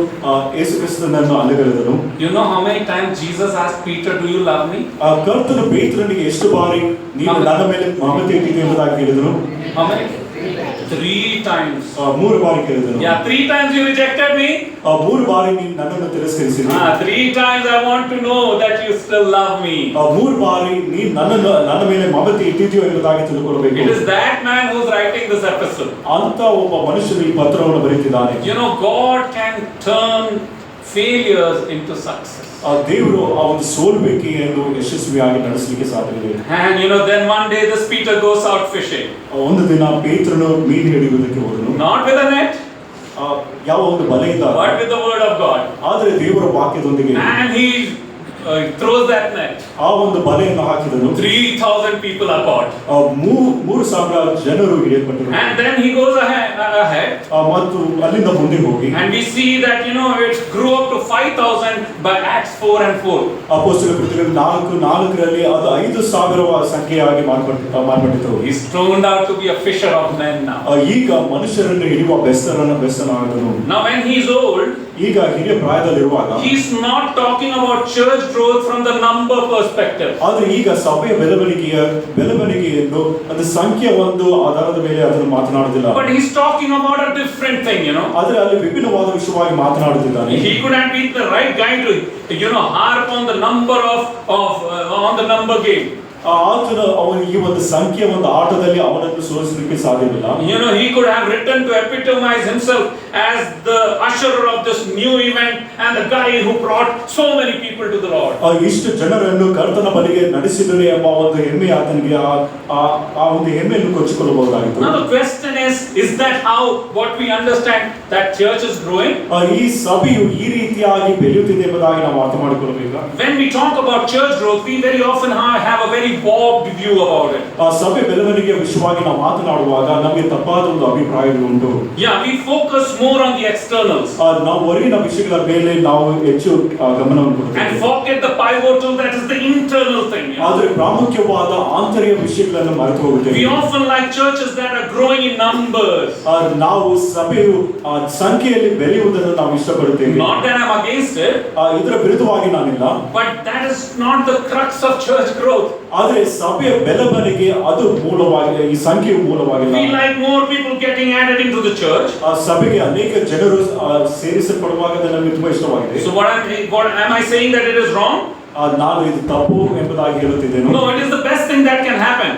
ಯೇಸು ಕ್ರಿಸ್ತನನ್ನು ಅಲೆಗಳೆದನು. You know how many times Jesus asked Peter, do you love me? ಕರ್ತನು ಪೇತ್ರನಿಗೆ ಎಷ್ಟು ಬಾರಿ ನೀನು ನನ್ನ ಮೇಲೆ ಮಮತೆ ಇಟ್ಟಿದೆ ಎಂಬುದಾಗಿ ಹೇಳಿದನು? How many? 3 times. 3 ಬಾರಿ ಕೇಳಿದನು. Yeah, 3 times you rejected me. 3 ಬಾರಿ ನೀನು ನನ್ನನ್ನು ತಿರಸ್ಕರಿಸಿದೆ. 3 times I want to know that you still love me. 3 ಬಾರಿ ನೀನು ನನ್ನ ಮೇಲೆ ಮಮತೆ ಇಟ್ಟಿದ್ದೀಯೋ ಎಂಬುದಾಗಿ ತಿಳ್ಕೊಳ್ಳಬೇಕು. It is that man who is writing this epistle. ಅಂತ ಒಬ್ಬ ಮನುಷ್ಯನು ಈ ಪತ್ರವನ್ನು ಬರೆದಿದ್ದಾನೆ. God can turn failures into success. ದೇವರು ಆ ಒಂದು ಸೋಲುವಿಕೆಯನ್ನು ಯಶಸ್ವಿಯಾಗಿ ನಡೆಸಲಿಕ್ಕೆ ಸಾಧ್ಯವಿದೆ. And then one day this Peter goes out fishing. ಒಂದು ದಿನ ಪೇತ್ರನು ಮೀನು ಹಿಡಿಯುವುದಕ್ಕೆ ಹೋದನು. Not with a net. ಯಾವ ಒಂದು ಬಲೆಯಿಂದ, but with the word of God. ಆದರೆ ದೇವರ ವಾಕ್ಯದೊಂದಿಗೆ. And he throws that net. ಆ ಒಂದು ಬಲೆಯನ್ನು ಹಾಕಿದನು. 3,000 people are caught. 3,000 ಜನರು ಹಿಡಿಯಲ್ಪಟ್ಟರು. And then he goes ahead. ಮತ್ತು ಅಲ್ಲಿಂದ ಮುಂದೆ ಹೋಗಿ, and we see that it grew up to 5,000 by Acts 4 and 4. ಅಪೊಸ್ತಲರ ಕೃತ್ಯಗಳು 4:4ರಲ್ಲಿ ಅದು 5,000 ಸಂಖ್ಯೆಯಾಗಿ ಮಾರ್ಪಟ್ಟಿತು. He's turned out to be a fisher of men now. ಈಗ ಮನುಷ್ಯರನ್ನು ಹಿಡಿಯುವ ಬೆಸ್ತನಾದನು. Now when he is old, ಈಗ ಹಿರಿಯ ಪ್ರಾಯದಲ್ಲಿರುವಾಗ, he is not talking about church growth from the number perspective. ಆದರೆ ಈಗ ಸಭೆಯ ಬೆಳವಣಿಗೆಯನ್ನು ಅದು ಸಂಖ್ಯೆ ಒಂದು ಆಧಾರದ ಮೇಲೆ ಅದನ್ನು ಮಾತನಾಡುವುದಿಲ್ಲ. But he is talking about a different thing, ಆದರೆ ಅಲ್ಲಿ ವಿಭಿನ್ನವಾದ ವಿಷಯವಾಗಿ ಮಾತನಾಡುತ್ತಿದ್ದಾನೆ. He could have been the right guy to harp on the number on the number game. ಆತನ ಅವನು ಈ ಒಂದು ಸಂಖ್ಯೆ ಒಂದು ಆಟದಲ್ಲಿ ಅವನನ್ನು ಸೋಲಿಸಲಿಕ್ಕೆ ಸಾಧ್ಯವಿಲ್ಲ. You know, he could have written to epitomize himself as the usherer of this new event and the guy who brought so many people to the Lord. ಇಷ್ಟು ಜನರನ್ನು ಕರ್ತನ ಬಳಿಗೆ ನಡೆಸಿದನು ಎಂಬ ಒಂದು ಹೆಮ್ಮೆ ಆತನಿಗೆ ಆ ಒಂದು ಹೆಮ್ಮೆಯನ್ನು ಕೊಚ್ಚಿಕೊಳ್ಳಬಹುದಾಗಿತ್ತು. Now the question is that how what we understand that church is growing? ಈ ಸಭೆಯು ಈ ರೀತಿಯಾಗಿ ಬೆಳೆಯುತ್ತಿದೆ ಎಂಬುದಾಗಿ ನಾವು ಅರ್ಥ ಮಾಡಿಕೊಳ್ಳಬೇಕು. When we talk about church growth, we very often have a very warped view about it. ಆ ಸಭೆ ಬೆಳವಣಿಗೆಯ ವಿಷಯವಾಗಿ ನಾವು ಮಾತನಾಡುವಾಗ ನಮಗೆ ತಪ್ಪಾದ ಒಂದು ಅಭಿಪ್ರಾಯಗಳು ಉಂಟು. Yeah, we focus more on the externals. ನಾವು ಹೊರಗಿನ ವಿಷಯಗಳ ಮೇಲೆ ನಾವು ಹೆಚ್ಚು ಗಮನವನ್ನು ಕೊಡ್ತೇವೆ. And forget the pivotal, that is the internal thing. ಆದರೆ ಪ್ರಾಮುಖ್ಯವಾದ ಆಂತರಿಕ ವಿಷಯಗಳನ್ನು ಮರೆತು ಹೋಗುತ್ತೇವೆ. We often like churches that are growing in numbers. ನಾವು ಸಭೆಯು ಸಂಖ್ಯೆಯಲ್ಲಿ ಬೆಳೆಯುವುದನ್ನು ನಾವು ಇಷ್ಟಪಡುತ್ತೇವೆ. Not that I'm against it. ಇದರ ವಿರುದ್ಧವಾಗಿ ನಾನಿಲ್ಲ. But that is not the crux of church growth. ಆದರೆ ಸಭೆಯ ಬೆಳವಣಿಗೆ ಅದು ಮೂಲವಾಗಿ ಈ ಸಂಖ್ಯೆಯು ಮೂಲವಾಗಿಲ್ಲ. We like more people getting added into the church. ಸಭೆಗೆ ಅನೇಕ ಜನರು ಸೇರಿಸಲ್ಪಡುವಾಗ ನಮಗೆ ತುಂಬಾ ಇಷ್ಟವಾಗಿದೆ. So what am I saying that it is wrong? ನಾನು ಇದು ತಪ್ಪು ಎಂಬುದಾಗಿ ಹೇಳುತ್ತಿದ್ದೇನೆ. No, it is the best thing that can happen.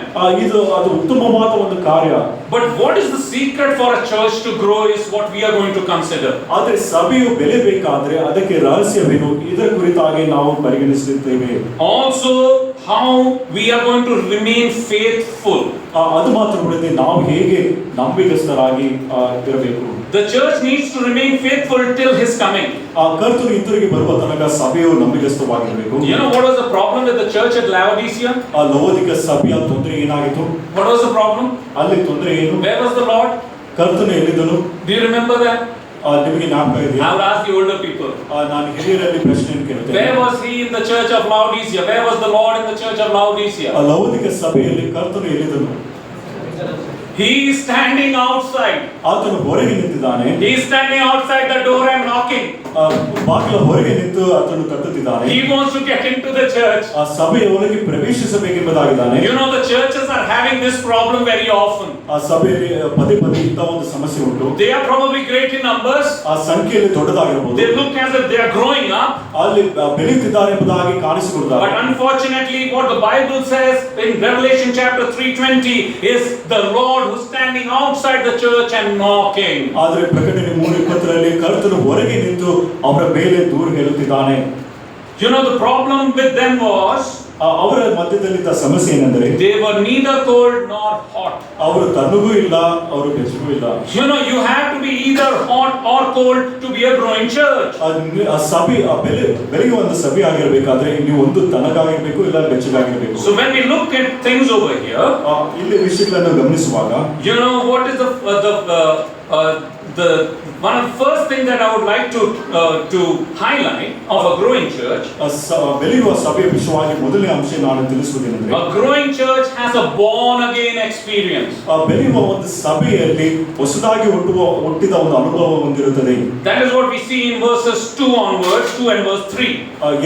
ಅದು ಉತ್ತಮವಾದ ಒಂದು ಕಾರ್ಯ. But what is the secret for a church to grow is what we are going to consider. ಆದರೆ ಸಭೆಯು ಬೆಳೆಯಬೇಕಾದ್ರೆ ಅದಕ್ಕೆ ರಹಸ್ಯವೇನು ಇದರ ಕುರಿತಾಗಿ ನಾವು ಪರಿಗಣಿಸುತ್ತೇವೆ. Also how we are going to remain faithful. ಅದು ಮಾತ್ರವಲ್ಲದೆ ನಾವು ಹೇಗೆ ನಂಬಿಕಸ್ಥರಾಗಿ ಇರಬೇಕು. The church needs to remain faithful till his coming. ಕರ್ತನು ಹಿಂತಿರುಗಿ ಬರುವ ತನಕ ಸಭೆಯು ನಂಬಿಕಸ್ಥವಾಗಿರಬೇಕು. You know what was the problem with the church at Laodicea? ಲವೋದಿಕ ಸಭೆಯ ತೊಂದರೆ ಏನಾಗಿತ್ತು? What was the problem? ಅಲ್ಲಿ ತೊಂದರೆ ಏನು? Where was the Lord? ಕರ್ತನು ಎಲ್ಲಿದ್ದನು? Do you remember that? ನಿಮಗೆ ಜ್ಞಾಪಕ ಇದೆಯಾ? I will ask the older people. ನಾನು ಹಿರಿಯರಲ್ಲಿ ಪ್ರಶ್ನೆಯನ್ನು ಕೇಳುತ್ತೇನೆ. Where was he in the church of Laodicea? Where was the Lord in the church of Laodicea? ಲವೋದಿಕ ಸಭೆಯಲ್ಲಿ ಕರ್ತನು ಎಲ್ಲಿದ್ದನು? He is standing outside. ಆತನು ಹೊರಗೆ ನಿಂತಿದ್ದಾನೆ. He is standing outside the door and knocking. ಬಾಗಿಲ ಹೊರಗೆ ನಿಂತು ಆತನು ತಟ್ಟುತ್ತಿದ್ದಾನೆ. He wants to get into the church. ಆ ಸಭೆಯ ಒಳಗೆ ಪ್ರವೇಶಿಸಬೇಕೆಂಬುದಾಗಿದ್ದಾನೆ. You know the churches are having this problem very often. ಆ ಸಭೆಯಲ್ಲಿ ಪದೇ ಪದೇ ಇಂಥ ಒಂದು ಸಮಸ್ಯೆ ಉಂಟು. They are probably great in numbers. ಆ ಸಂಖ್ಯೆಯಲ್ಲಿ ದೊಡ್ಡದಾಗಿರಬಹುದು. They look as if they are growing up. ಅಲ್ಲಿ ಬೆಳೆಯುತ್ತಿದ್ದಾರೆ ಎಂಬುದಾಗಿ ಕಾಣಿಸಿಕೊಡುತ್ತಾರೆ. But unfortunately, what the Bible says in Revelation chapter 3:20 is the Lord who's standing outside the church and knocking. ಆದರೆ ಪ್ರಕಟಣೆ 3:20ರಲ್ಲಿ ಕರ್ತನು ಹೊರಗೆ ನಿಂತು ಅವರ ಮೇಲೆ ದೂರ ಹೇಳುತ್ತಿದ್ದಾನೆ. You know the problem with them was ಅವರ ಮಧ್ಯದಲ್ಲಿದ್ದ ಸಮಸ್ಯೆ ಏನೆಂದರೆ they were neither cold nor hot. ಅವರು ತಣ್ಣಗೂ ಇಲ್ಲ ಅವರು ಬೆಚ್ಚಗೂ ಇಲ್ಲ. You know you have to be either hot or cold to be a growing church. ಆ ಸಭೆ ಬೆಳೆಯುವ ಒಂದು ಸಭೆ ಆಗಿರಬೇಕಾದ್ರೆ ನೀವು ಒಂದು ತಣ್ಣಗಾಗಿರಬೇಕು ಇಲ್ಲ ಬೆಚ್ಚಗಾಗಿರಬೇಕು. So when we look at things over here, ಇಲ್ಲಿ ವಿಷಯಗಳನ್ನು ಗಮನಿಸುವಾಗ you know what is the one of the first thing that I would like to highlight of a growing church. ಬೆಳೆಯುವ ಸಭೆಯ ವಿಷಯವಾಗಿ ಮೊದಲನೇ ಅಂಶ ನಾನು ತಿಳಿಸುವುದೇನೆಂದರೆ A growing church has a born again experience. ಬೆಳೆಯುವ ಒಂದು ಸಭೆಯಲ್ಲಿ ಹೊಸದಾಗಿ ಹುಟ್ಟಿದ ಒಂದು ಅನುಭವ ಹೊಂದಿರುತ್ತದೆ. That is what we see in verses 2 onwards, 2 and verse 3.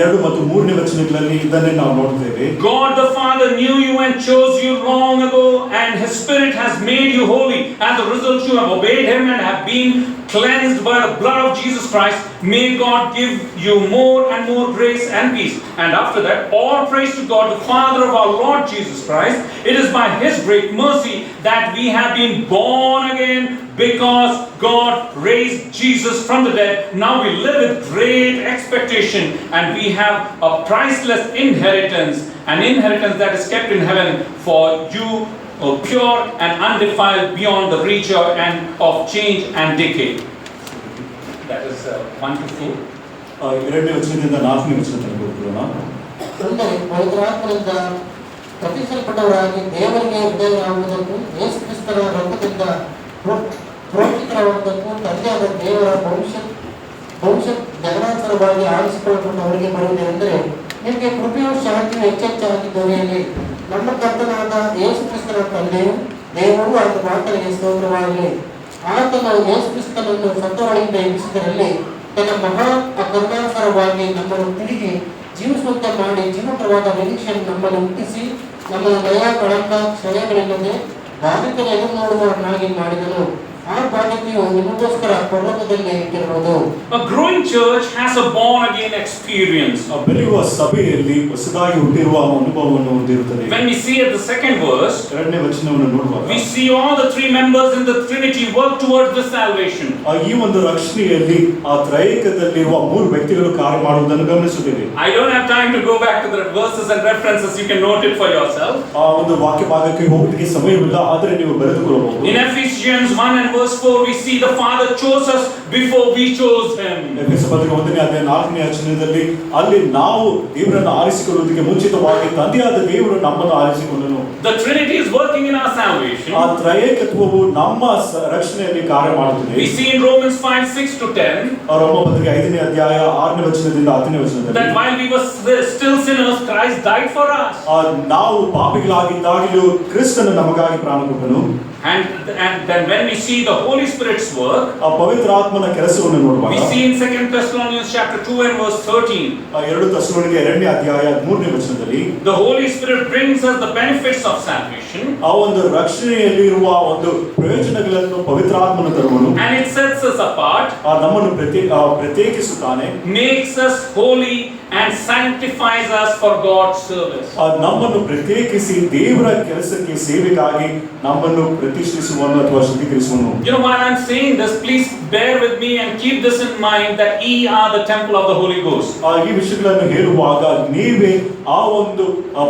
2 ಮತ್ತು 3ನೇ ವಚನಗಳಲ್ಲಿ ಇದನ್ನೇ ನಾವು ನೋಡುತ್ತೇವೆ. God the Father knew you and chose you long ago, and His Spirit has made you holy. As a result, you have obeyed Him and have been cleansed by the blood of Jesus Christ. May God give you more and more grace and peace. And after that, all praise to God, the Father of our Lord Jesus Christ. It is by His great mercy that we have been born again, because God raised Jesus from the dead. Now we live with great expectation, and we have a priceless inheritance, an inheritance that is kept in heaven for you, pure and undefiled beyond the reach of change and decay. That is 1 to 4. 2ನೇ ವಚನದಿಂದ 4ನೇ ವಚನ ತನಕ ಓದೋಣ. ಅಂದರೆ ಪವಿತ್ರಾತ್ಮನಿಂದ ಪ್ರತಿಸಲ್ಪಟ್ಟವರಾಗಿ ದೇವರಿಗೆ ವಿಧೇಯರಾಗುವುದಕ್ಕೂ ಯೇಸು ಕ್ರಿಸ್ತನ ರಕ್ತದಿಂದ ಪ್ರೋಕ್ಷಿತರಾಗುವುದಕ್ಕೂ ತಂದೆಯಾದ ದೇವರ ಭವಿಷ್ಯ ಜಗದಾಂತರವಾಗಿ ಆರಿಸಿಕೊಳ್ಳಲ್ಪಟ್ಟವರಿಗೆ ಬರುವುದೇನೆಂದರೆ ನಿಮಗೆ ಕೃಪೆಯು ಶಾಂತಿಯು ಹೆಚ್ಚೆಚ್ಚಾಗಿ ದೊರೆಯಲಿ. ನಮ್ಮ ಕರ್ತನಾದ ಯೇಸು ಕ್ರಿಸ್ತನ ತಂದೆಯು ದೇವರು ಆತ ಮಾತನಿಗೆ ಸ್ತೋತ್ರವಾಗಲಿ. ಆತನು ಯೇಸು ಕ್ರಿಸ್ತನನ್ನು ಸತ್ತವರಿಂದ ಎಬ್ಬಿಸಿದರಲ್ಲಿ ತನ್ನ ಮಹಾ ಕರುಣಾಕರವಾಗಿ ನಮ್ಮನ್ನು ತಿರುಗಿ ಜೀವಿಸುವಂತೆ ಮಾಡಿ ಜೀವಕರವಾದ ನಿರೀಕ್ಷೆಯನ್ನು ನಮ್ಮನ್ನು ಹುಟ್ಟಿಸಿ ನಮ್ಮನ್ನು ದಯಾ ಕಳಂಕ ಕ್ಷಯಗಳಿಲ್ಲದೆ ಭಾರತದ ಎದುರು ನೋಡುವವರನ್ನಾಗಿ ಮಾಡಿದನು. ಆ ಬಾಧ್ಯತೆಯು ನಿಮಗೋಸ್ಕರ ಪರಲೋಕದಲ್ಲಿ ಇಟ್ಟಿರುವುದು. A growing church has a born again experience. ಬೆಳೆಯುವ ಸಭೆಯಲ್ಲಿ ಹೊಸದಾಗಿ ಹುಟ್ಟಿರುವ ಅನುಭವವನ್ನು ಹೊಂದಿರುತ್ತದೆ. When we see at the second verse, ಎರಡನೇ ವಚನವನ್ನು ನೋಡುವಾಗ we see all the three members in the Trinity work towards the salvation. ಈ ಒಂದು ರಕ್ಷಣೆಯಲ್ಲಿ ಆ ತ್ರೈಕದಲ್ಲಿರುವ ಮೂರು ವ್ಯಕ್ತಿಗಳು ಕಾರ್ಯ ಮಾಡುವುದನ್ನು ಗಮನಿಸುತ್ತೇವೆ. I don't have time to go back to the verses and references. You can note it for yourself. ಆ ಒಂದು ವಾಕ್ಯ ಭಾಗಕ್ಕೆ ಹೋಗಲಿಕ್ಕೆ ಸಮಯವಿಲ್ಲ, ಆದರೆ ನೀವು ಬರೆದುಕೊಳ್ಳಬಹುದು. In Ephesians 1 and verse 4, we see the Father chose us before we chose Him. ಎಫೆಸ ಪತ್ರಿಕೆ 1ನೇ ಅಧ್ಯಾಯ 4ನೇ ವಚನದಲ್ಲಿ ಅಲ್ಲಿ ನಾವು ದೇವರನ್ನು ಆರಿಸಿಕೊಳ್ಳುವುದಕ್ಕೆ ಮುಂಚಿತವಾಗಿ ತಂದೆಯಾದ ದೇವರು ನಮ್ಮನ್ನು ಆರಿಸಿಕೊಂಡನು. The Trinity is working in our salvation. ಆ ತ್ರೈಕತ್ವವು ನಮ್ಮ ರಕ್ಷಣೆಯಲ್ಲಿ ಕಾರ್ಯ ಮಾಡುತ್ತದೆ. We see in Romans 5:6 to 10 ರೋಮ ಪತ್ರಿಕೆ 5ನೇ ಅಧ್ಯಾಯ 6ನೇ ವಚನದಿಂದ 10ನೇ ವಚನದಲ್ಲಿ that while we were still sinners, Christ died for us. ನಾವು ಪಾಪಿಗಳಾಗಿದ್ದಾಗಲೂ ಕ್ರಿಸ್ತನು ನಮಗಾಗಿ ಪ್ರಾಣ ಕೊಟ್ಟನು. And then when we see the Holy Spirit's work, ಆ ಪವಿತ್ರಾತ್ಮನ ಕೆಲಸವನ್ನು ನೋಡುವಾಗ we see in 2 Thessalonians chapter 2 and verse 13, 2 ಥೆಸಲೋನಿಕೆ 2ನೇ ಅಧ್ಯಾಯ 3ನೇ ವಚನದಲ್ಲಿ the Holy Spirit brings us the benefits of salvation, ಆ ಒಂದು ರಕ್ಷಣೆಯಲ್ಲಿರುವ ಒಂದು ಪ್ರಯೋಜನಗಳನ್ನು ಪವಿತ್ರಾತ್ಮನು ತರುವನು. and it sets us apart, ನಮ್ಮನ್ನು ಪ್ರತ್ಯೇಕಿಸುತ್ತಾನೆ, makes us holy and sanctifies us for God's service. ನಮ್ಮನ್ನು ಪ್ರತ್ಯೇಕಿಸಿ ದೇವರ ಕೆಲಸಕ್ಕೆ ಸೇವೆಗಾಗಿ ನಮ್ಮನ್ನು ಪ್ರತಿಷ್ಠಿಸುವನು ಅಥವಾ ಶುದ್ಧೀಕರಿಸುವನು. You know, while I'm saying this, please bear with me and keep this in mind that ye are the temple of the Holy Ghost. ಈ ವಿಷಯಗಳನ್ನು ಹೇಳುವಾಗ ನೀವೇ ಆ ಒಂದು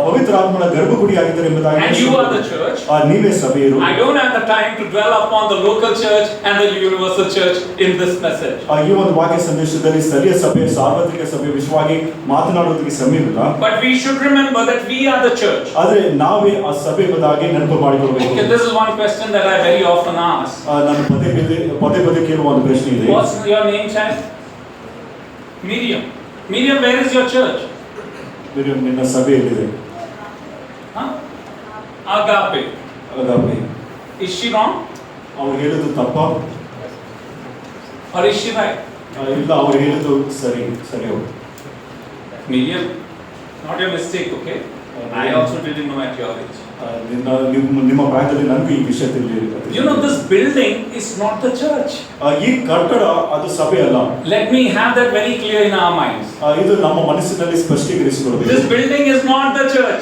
ಪವಿತ್ರಾತ್ಮನ ಗರ್ಭಗುಡಿಯಾಗಿದ್ದಾರೆ ಎಂಬುದಾಗಿ, And you are the church. ನೀವೇ ಸಭೆಯರು. I don't have the time to dwell upon the local church and the universal church in this message. ಈ ಒಂದು ವಾಕ್ಯ ಸಂದೇಶದಲ್ಲಿ ಸ್ಥಳೀಯ ಸಭೆ ಸಾರ್ವತ್ರಿಕ ಸಭೆ ವಿಷಯವಾಗಿ ಮಾತನಾಡುವುದಕ್ಕೆ ಸಮಯವಿಲ್ಲ. But we should remember that we are the church. ಆದ್ರೆ ನಾವೇ ಆ ಸಭೆ ಎಂಬುದಾಗಿ ನೆನಪು ಮಾಡಿಕೊಳ್ಳಬೇಕು. Okay, this is one question that I very often ask. ನಾನು ಪದೇ ಪದೇ ಕೇಳುವ ಒಂದು ಪ್ರಶ್ನೆ ಇದೆ. What's your name, child? Miriam. Miriam, where is your church? ನಿನ್ನ ಸಭೆ ಎಲ್ಲಿದೆ? Huh? Agape. ಅಗಾಪೆ. Is she wrong? ಅವ್ರು ಹೇಳುದು ತಪ್ಪ? Or is she right? ಇಲ್ಲ, ಅವ್ರು ಹೇಳುದು ಸರಿ ಅವರು. Miriam, not your mistake, okay? I also didn't know at your age. ನಿಮ್ಮ ಪ್ರಾಯದಲ್ಲಿ ನನಗೂ ಈ ವಿಷಯ ತಿಳಿದಿದೆ. You know, this building is not the church. ಈ ಕಟ್ಟಡ ಅದು ಸಭೆ ಅಲ್ಲ. Let me have that very clear in our minds. ಇದು ನಮ್ಮ ಮನಸ್ಸಿನಲ್ಲಿ ಸ್ಪಷ್ಟೀಕರಿಸಿಕೊಳ್ಳಬೇಕು. This building is not the church.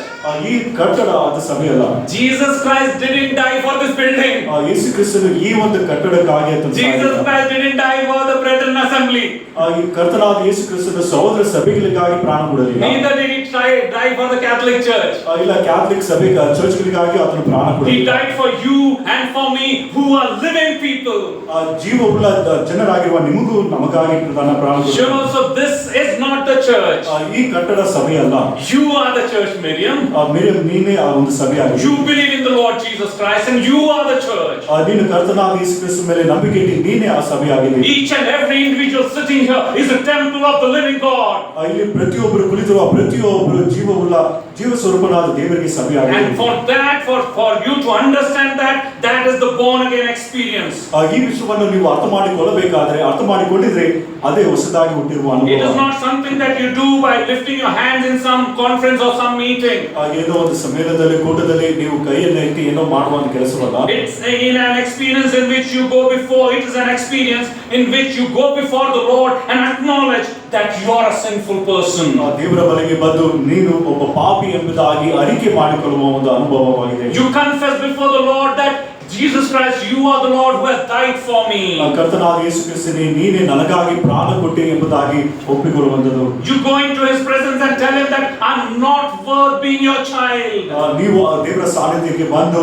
ಈ ಕಟ್ಟಡ ಅದು ಸಭೆ ಅಲ್ಲ. Jesus Christ didn't die for this building. ಯೇಸು ಕ್ರಿಸ್ತನು ಈ ಒಂದು ಕಟ್ಟಡಕ್ಕಾಗಿ Jesus Christ didn't die for the brethren assembly. ಈ ಕರ್ತನಾದ ಯೇಸು ಕ್ರಿಸ್ತನು ಸಹೋದರ ಸಭೆಗಳಿಗಾಗಿ ಪ್ರಾಣ ಕೊಡಲಿಲ್ಲ. Neither did he die for the Catholic Church. ಇಲ್ಲ, ಕ್ಯಾಥಲಿಕ್ ಸಭೆ ಚರ್ಚ್ಗಳಿಗಾಗಿ ಆತನು ಪ್ರಾಣ He ಕೊಡಲಿಲ್ಲ. died for you and for me who are living people. ಜೀವವುಳ್ಳ ಜನರಾಗಿರುವ ನಿಮಗೂ ನಮಗಾಗಿ ತನ್ನ ಪ್ರಾಣ You know, so this is not the church. ಈ ಕಟ್ಟಡ ಸಭೆ ಅಲ್ಲ. You are the church, Miriam. ನೀನೇ ಆ ಒಂದು ಸಭೆ ಆಗಿದೆ. You believe in the Lord Jesus Christ and you are the church. ನೀನು ಕರ್ತನಾದ ಯೇಸು ಕ್ರಿಸ್ತನ ಮೇಲೆ ನಂಬಿಕೆ ಇಟ್ಟು ನೀನೇ ಆ ಸಭೆ ಆಗಿದೆ. Each and every individual sitting here is a temple of the living God. ಇಲ್ಲಿ ಪ್ರತಿಯೊಬ್ಬರು ಕುಳಿತಿರುವ ಪ್ರತಿಯೊಬ್ಬರು ಜೀವವುಳ್ಳ ಜೀವ ಸ್ವರೂಪನಾದ ದೇವರಿಗೆ ಸಭೆ ಆಗಿದೆ. And for that, for you to understand that is the born again experience. ಈ ವಿಷಯವನ್ನು ನೀವು ಅರ್ಥ ಮಾಡಿಕೊಂಡಿದ್ರೆ ಅದೇ ಹೊಸದಾಗಿ ಹುಟ್ಟಿರುವ ಅನುಭವ. It is not something that you do by lifting your hands in some conference or some meeting. ಏನೋ ಒಂದು ಸಮ್ಮೇಳನದಲ್ಲಿ ಕೂಟದಲ್ಲಿ ನೀವು ಕೈಯನ್ನು ಎತ್ತಿ ಏನೋ ಮಾಡುವ ಒಂದು ಕೆಲಸವಲ್ಲ. It's in an experience in which you go before. It is an experience in which you go before the Lord and acknowledge that you are a sinful person. ದೇವರ ಬಳಿಗೆ ಬಂದು ನೀನು ಒಬ್ಬ ಪಾಪಿ ಎಂಬುದಾಗಿ ಅರಿಕೆ ಮಾಡಿಕೊಳ್ಳುವ ಒಂದು ಅನುಭವವಾಗಿದೆ. You confess before the Lord that Jesus Christ, you are the Lord who has died for me. ಕರ್ತನಾದ ಯೇಸು ಕ್ರಿಸ್ತನೇ ನೀನೇ ನನಗಾಗಿ ಪ್ರಾಣ ಕೊಟ್ಟೆ ಎಂಬುದಾಗಿ ಒಪ್ಪಿಕೊಳ್ಳುವಂತದ್ದು. You go into His presence and tell Him that I'm not worth being your child. ನೀವು ದೇವರ ಸಾನ್ನಿಧ್ಯಕ್ಕೆ ಬಂದು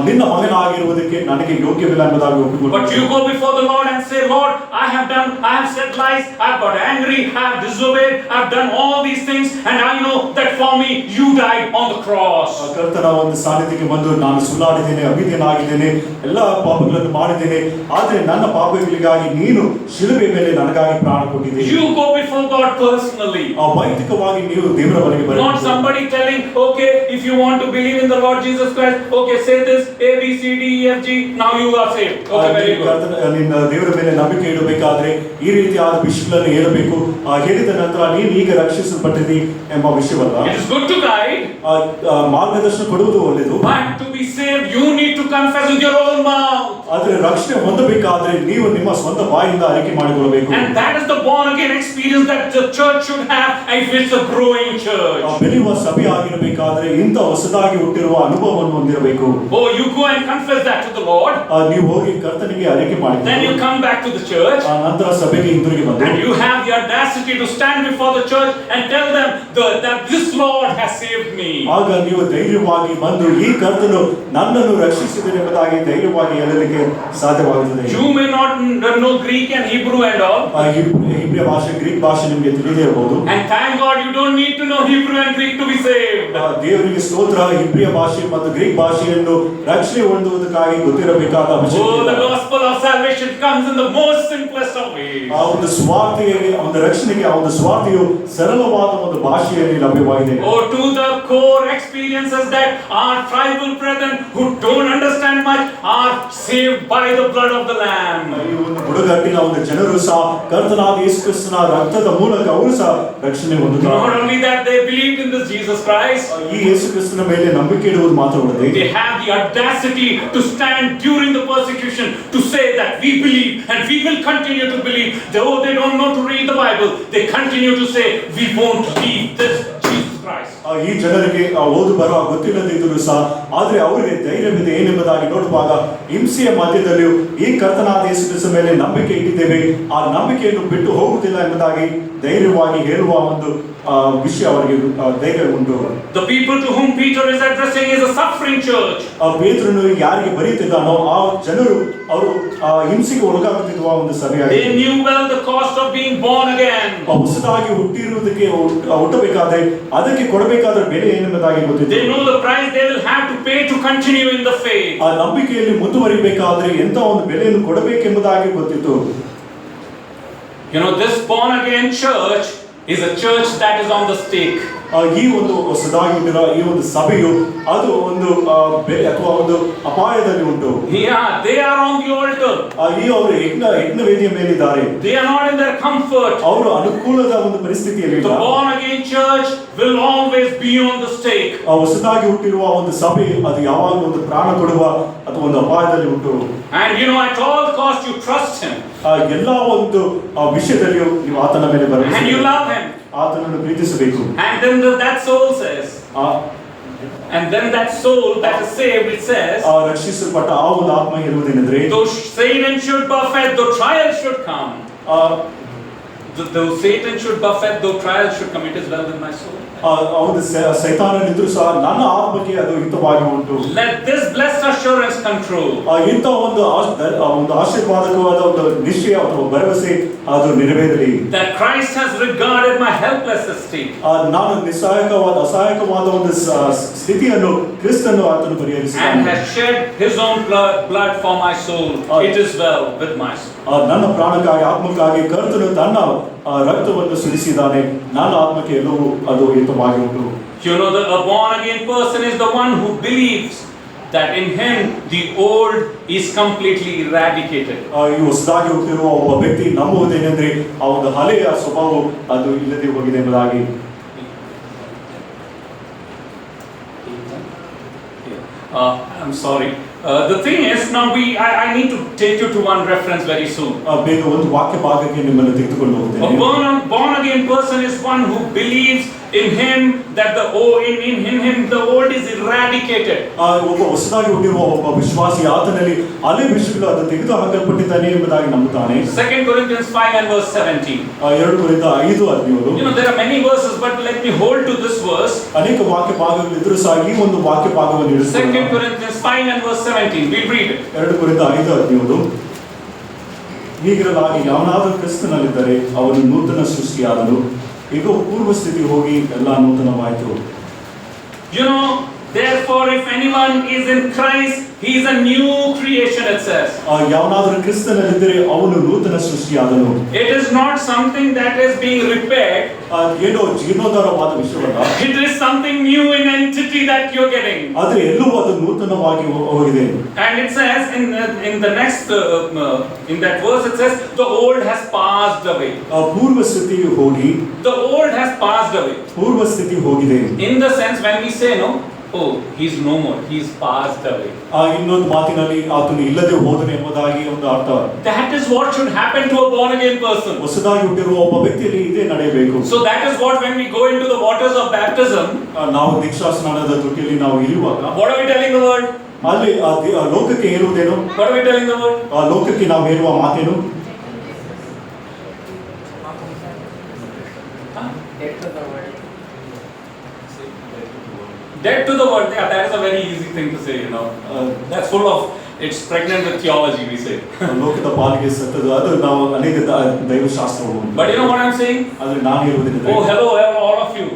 ನಿನ್ನ ಮಗನಾಗಿರುವುದಕ್ಕೆ ನನಗೆ ಯೋಗ್ಯವಿಲ್ಲ ಎಂಬುದಾಗಿ ಒಪ್ಪಿಕೊಳ್ಳುವುದು. But you go before the Lord and say, Lord, I have said lies, I've got angry, I have disobeyed, I've done all these things, and I know that for me you died on the cross. ಕರ್ತನ ಒಂದು ಸಾನ್ನಿಧ್ಯಕ್ಕೆ ಬಂದು ನಾನು ಸುಳ್ಳಾಡಿದ್ದೇನೆ, ಅವಿಧೇಯನಾಗಿದ್ದೇನೆ, ಎಲ್ಲ ಪಾಪಗಳನ್ನು ಮಾಡಿದ್ದೇನೆ, ಆದರೆ ನನ್ನ ಪಾಪಗಳಿಗಾಗಿ ನೀನು ಶಿಲುಬೆ ಮೇಲೆ ನನಗಾಗಿ ಪ್ರಾಣ ಕೊಟ್ಟಿದ್ದೀಯ. You go before God personally. ವೈಯಕ್ತಿಕವಾಗಿ ನೀವು ದೇವರ ಬಳಿಗೆ ಬರಬೇಕು. Not somebody telling, okay, if you want to believe in the Lord Jesus Christ, okay, say this A B C D E F G, now you are saved. Okay, very good. ನಿನ್ನ ದೇವರ ಮೇಲೆ ನಂಬಿಕೆ ಇಡಬೇಕಾದ್ರೆ ಈ ರೀತಿಯಾದ ವಿಷಯಗಳನ್ನು ಹೇಳಬೇಕು. ಹೇಳಿದ ನಂತರ ನೀನು ಈಗ ರಕ್ಷಿಸಲ್ಪಟ್ಟಿದ್ದೀ ಎಂಬ ವಿಷಯವಲ್ಲ. It is good to guide. ಮಾರ್ಗದರ್ಶನ ಕೊಡುವುದು ಒಳ್ಳೆಯದು. But to be saved, you need to confess with with your own mouth. ಆದ್ರೆ ರಕ್ಷಣೆ ಹೊಂದಬೇಕಾದ್ರೆ ನೀವು ನಿಮ್ಮ ಸ್ವಂತ ಬಾಯಿಂದ ಅರಿಕೆ ಮಾಡಿಕೊಳ್ಳಬೇಕು. And that is the born again experience that the church should have if it's a growing church. ಬೆಳೆಯುವ ಸಭೆ ಆಗಿರಬೇಕಾದ್ರೆ ಇಂಥ ಹೊಸದಾಗಿ ಹುಟ್ಟಿರುವ ಅನುಭವವನ್ನು ಹೊಂದಿರಬೇಕು. Oh, you go and confess that to the Lord. ನೀವು ಹೋಗಿ ಕರ್ತನಿಗೆ ಅರಿಕೆ ಮಾಡಿ. Then you come back to the church. ನಂತರ ಸಭೆಗೆ ಹಿಂತಿರುಗಿ ಬಂದು. And you have the audacity to stand before the church and tell them that this Lord has saved me. ಆಗ ನೀವು ಧೈರ್ಯವಾಗಿ ಬಂದು ಈ ಕರ್ತನು ನನ್ನನ್ನು ರಕ್ಷಿಸಿದನು ಎಂಬುದಾಗಿ ಧೈರ್ಯವಾಗಿ ಹೇಳಲಿಕ್ಕೆ ಸಾಧ್ಯವಾಗುತ್ತದೆ. You may not know Greek and Hebrew and all. ಇಬ್ರಿಯ ಭಾಷೆ ಗ್ರೀಕ್ ಭಾಷೆ ನಿಮಗೆ ತಿಳಿದೇ ಇರಬಹುದು. And thank God you don't need to know Hebrew and Greek to be saved. ದೇವರಿಗೆ ಸ್ತೋತ್ರ, ಇಬ್ರಿಯ ಭಾಷೆ ಮತ್ತು ಗ್ರೀಕ್ ಭಾಷೆಯನ್ನು ರಕ್ಷಣೆ ಹೊಂದುವುದಕ್ಕಾಗಿ ಗೊತ್ತಿರಬೇಕಾದ ಅವಶ್ಯಕತೆ ಇಲ್ಲ. Oh, the gospel of salvation comes in the most simplest of ways. ಆ ಒಂದು ಸ್ವಾರ್ಥಿಗೆ, ಆ ಒಂದು ರಕ್ಷಣೆಗೆ, ಆ ಒಂದು ಸ್ವಾರ್ಥಿಯು ಸರಳವಾದ ಒಂದು ಭಾಷೆಯಲ್ಲಿ ಲಭ್ಯವಾಗಿದೆ. Oh, to the core experiences that our tribal brethren who don't understand much are saved by the blood of the Lamb. ಈ ಒಂದು ಬುಡಗಟ್ಟಿನ ಒಂದು ಜನರು ಸಹ ಕರ್ತನಾದ ಯೇಸು ಕ್ರಿಸ್ತನ ರಕ್ತದ ಮೂಲಕ ಅವರು ಸಹ ರಕ್ಷಣೆ ಹೊಂದುತ್ತಾರೆ. Not only that, they believed in this Jesus Christ. ಈ ಯೇಸು ಕ್ರಿಸ್ತನ ಮೇಲೆ ನಂಬಿಕೆ ಇಡುವುದು ಮಾತ್ರವಲ್ಲದೆ They have the audacity to stand during the persecution to say that we believe and we will continue to believe. Though they don't know to read the Bible, they continue to say we won't leave this Jesus Christ. ಈ ಜನರಿಗೆ ಓದು ಬರುವ ಗೊತ್ತಿಲ್ಲದಿದ್ದರೂ ಸಹ ಆದ್ರೆ ಅವರಿಗೆ ಧೈರ್ಯವಿದೆ ಏನೆಂಬುದಾಗಿ ನೋಡುವಾಗ ಹಿಂಸೆಯ ಮಧ್ಯದಲ್ಲಿಯೂ ಈ ಕರ್ತನಾದ ಯೇಸು ಕ್ರಿಸ್ತನ ಮೇಲೆ ನಂಬಿಕೆ ಇಟ್ಟಿದ್ದೇವೆ, ಆ ನಂಬಿಕೆಯನ್ನು ಬಿಟ್ಟು ಹೋಗುವುದಿಲ್ಲ ಎಂಬುದಾಗಿ ಧೈರ್ಯವಾಗಿ ಹೇಳುವ ಒಂದು ವಿಷಯ ಅವರಿಗೆ ಧೈರ್ಯ ಉಂಟು. The people to whom Peter is addressing is a suffering church. ಪೇತ್ರನು ಯಾರಿಗೆ ಬರೆಯುತ್ತಿದ್ದಾನೋ ಆ ಜನರು ಅವರು ಹಿಂಸೆಗೆ ಒಳಗಾಗುತ್ತಿರುವ ಒಂದು ಸಭೆಯಾಗಿದೆ. They knew well the cost of being born again. ಹೊಸದಾಗಿ ಹುಟ್ಟಿರುವುದಕ್ಕೆ ಹುಟ್ಟಬೇಕಾದ್ರೆ ಅದಕ್ಕೆ ಕೊಡಬೇಕಾದ ಬೆಲೆ ಏನೆಂಬುದಾಗಿ ಗೊತ್ತಿತ್ತು. They know the price they will have to pay to continue in the faith. ಆ ನಂಬಿಕೆಯಲ್ಲಿ ಮುಂದುವರಿಬೇಕಾದ್ರೆ ಎಂತ ಒಂದು ಬೆಲೆಯನ್ನು ಕೊಡಬೇಕೆಂಬುದಾಗಿ ಗೊತ್ತಿತ್ತು. You know, this born again church is a church that is on the stake. ಈ ಒಂದು ಹೊಸದಾಗಿ ಹುಟ್ಟಿರುವ ಈ ಒಂದು ಸಭೆಯು ಅದು ಒಂದು ಬೆಲೆ ಅಥವಾ ಒಂದು ಅಪಾಯದಲ್ಲಿ ಉಂಟು. Yeah, they are on the altar. ಈ ಅವರು ಯಜ್ಞ ವೇದಿಯ ಮೇಲಿದ್ದಾರೆ. They are not in their comfort. ಅವರು ಅನುಕೂಲದ ಒಂದು ಪರಿಸ್ಥಿತಿಯಲ್ಲಿ The born again church will always be on the stake. ಹೊಸದಾಗಿ ಹುಟ್ಟಿರುವ ಒಂದು ಸಭೆ ಅದು ಯಾವಾಗಲೂ ಒಂದು ಪ್ರಾಣ ಕೊಡುವ ಅಥವಾ ಒಂದು ಅಪಾಯದಲ್ಲಿ ಉಂಟು. And you know, at all cost you trust him. ಎಲ್ಲ ಒಂದು ವಿಷಯದಲ್ಲಿಯೂ ನೀವು ಆತನ ಮೇಲೆ ಬರಬೇಕು. And you love him. ಆತನನ್ನು ಪ್ರೀತಿಸಬೇಕು. And then that soul says, and then that soul that is saved, it says, ರಕ್ಷಿಸಲ್ಪಟ್ಟ ಆ ಒಂದು ಆತ್ಮ ಇರುವುದೇನೆಂದರೆ, though Satan should buffet, though trials should come, though Satan should buffet, though trials should come, it is well with my soul. ಅವನು ಸೈತಾನನಿದ್ರೂ ಸಹ ನನ್ನ ಆತ್ಮಕ್ಕೆ ಅದು ಹಿತವಾಗಿ ಉಂಟು. Let this blessed assurance control. ಇಂಥ ಒಂದು ಆಶೀರ್ವಾದಕವಾದ ಒಂದು ನಿಶ್ಚಯ ಅಥವಾ ಭರವಸೆ ಅದು ನೆರವೇರಲಿ. That Christ has regarded my helpless state. ನಾನು ಅಸಹಾಯಕವಾದ ಒಂದು ಸ್ಥಿತಿಯನ್ನು ಕ್ರಿಸ್ತನು ಆತನು ಪರಿಹರಿಸಿದ್ದಾನೆ. And has shed his own blood for my soul. It is well with my soul. ನನ್ನ ಪ್ರಾಣಕ್ಕಾಗಿ ಆತ್ಮಕ್ಕಾಗಿ ಕರ್ತನು ತನ್ನ ರಕ್ತವನ್ನು ಸುರಿಸಿದ್ದಾನೆ. ನನ್ನ ಆತ್ಮಕ್ಕೆ ಎಲ್ಲವೂ ಅದು ಹಿತವಾಗಿ ಉಂಟು. You know, a born again person is the one who believes that in him the old is completely eradicated. ಈ ಹೊಸದಾಗಿ ಹುಟ್ಟಿರುವ ಒಬ್ಬ ವ್ಯಕ್ತಿ ನಂಬುವುದೇನೆಂದ್ರೆ ಆ ಒಂದು ಹಳೆಯ ಸ್ವಭಾವ ಅದು ಇಲ್ಲದೆ ಹೋಗಿದೆ ಎಂಬುದಾಗಿ. I'm sorry. The thing is, now I need to take you to one reference very soon. ಬೇಗ ಒಂದು ವಾಕ್ಯ ಭಾಗಕ್ಕೆ ನಿಮ್ಮನ್ನು ತೆಗೆದುಕೊಂಡು ಹೋಗ್ತೇನೆ. A born again person is one who believes in him that in him the old is eradicated. ಒಬ್ಬ ಹೊಸದಾಗಿ ಹುಟ್ಟಿರುವ ಒಬ್ಬ ವಿಶ್ವಾಸಿ ಆತನಲ್ಲಿ ಹಳೆ ವಿಷಯಗಳು ಅದು ತೆಗೆದು ಹಾಕಲ್ಪಟ್ಟಿದ್ದಾನೆ ಎಂಬುದಾಗಿ ನಂಬುತ್ತಾನೆ. 2 Corinthians 5 and verse 17. 2 ಕೊರಿಂಥ 5:17. You know, there are many verses, but let me hold to this verse. ಅನೇಕ ವಾಕ್ಯ ಭಾಗಗಳಿದ್ದರೂ ಸಹ ಈ ಒಂದು ವಾಕ್ಯ ಭಾಗವನ್ನು ಇರಿಸಿಕೊಳ್ಳೋಣ. 2 Corinthians 5 and verse 17. We'll read it. 2 ಕೊರಿಂಥ 5:17. ಹೀಗಿರಲಾಗಿ ಯಾವನಾದರೂ ಕ್ರಿಸ್ತನಲ್ಲಿದ್ದರೆ ಅವನು ನೂತನ ಸೃಷ್ಟಿಯಾದನು, ಈಗ ಪೂರ್ವ ಸ್ಥಿತಿ ಹೋಗಿ ಎಲ್ಲ ನೂತನವಾಯಿತು. You know, therefore if anyone is in Christ, he is a new creation, it says. ಯಾವನಾದರೂ ಕ್ರಿಸ್ತನಲ್ಲಿದ್ದರೆ ಅವನು ನೂತನ ಸೃಷ್ಟಿಯಾದನು. It is not something that is being repaired. ಏನೋ ಜೀರ್ಣೋದ್ಧಾರವಾದ ವಿಷಯವಲ್ಲ. It is something new in entity that you're getting. ಆದರೆ ಎಲ್ಲವೂ ಅದು ನೂತನವಾಗಿ ಹೋಗಿದೆ. And it says in the next in that verse it says the old has passed away. ಪೂರ್ವ ಸ್ಥಿತಿ ಹೋಗಿ, The old has passed away. ಪೂರ್ವ ಸ್ಥಿತಿ ಹೋಗಿದೆ. In the sense when we say no, oh, he's no more, he's passed away. ಇನ್ನೊಂದು ಮಾತಿನಲ್ಲಿ ಆತನು ಇಲ್ಲದೆ ಹೋದನು ಎಂಬುದಾಗಿ ಒಂದು ಅರ್ಥ. That is what should happen to a born again person. ಹೊಸದಾಗಿ ಹುಟ್ಟಿರುವ ಒಬ್ಬ ವ್ಯಕ್ತಿಯಲ್ಲಿ ಇದೇ ನಡೆಯಬೇಕು. So that is what, when we go into the waters of baptism, ನಾವು ದೀಕ್ಷಾಸ್ನಾನದ ತೊಟ್ಟಿಯಲ್ಲಿ ನಾವು ಇಳಿಯುವಾಗ what are we telling the world? ಅಲ್ಲಿ ಆ ಲೋಕಕ್ಕೆ ಹೇಳುವುದೇನು? What are we telling the world? ಆ ಲೋಕಕ್ಕೆ ನಾವು ಹೇಳುವ ಮಾತೇನು? Dead to the world. Yeah, that is a very easy thing to say, you know. That's full of, it's pregnant with theology, we say. ಲೋಕದ ಪಾಲಿಗೆ ಸತ್ತದು ಅದು ನಾವು ಅನೇಕ ದೈವಶಾಸ್ತ್ರವು. But you know what I'm saying? ಆದ್ರೆ ನಾನು ಹೇಳುವುದೇನೆಂದರೆ, Oh, hello, all of you.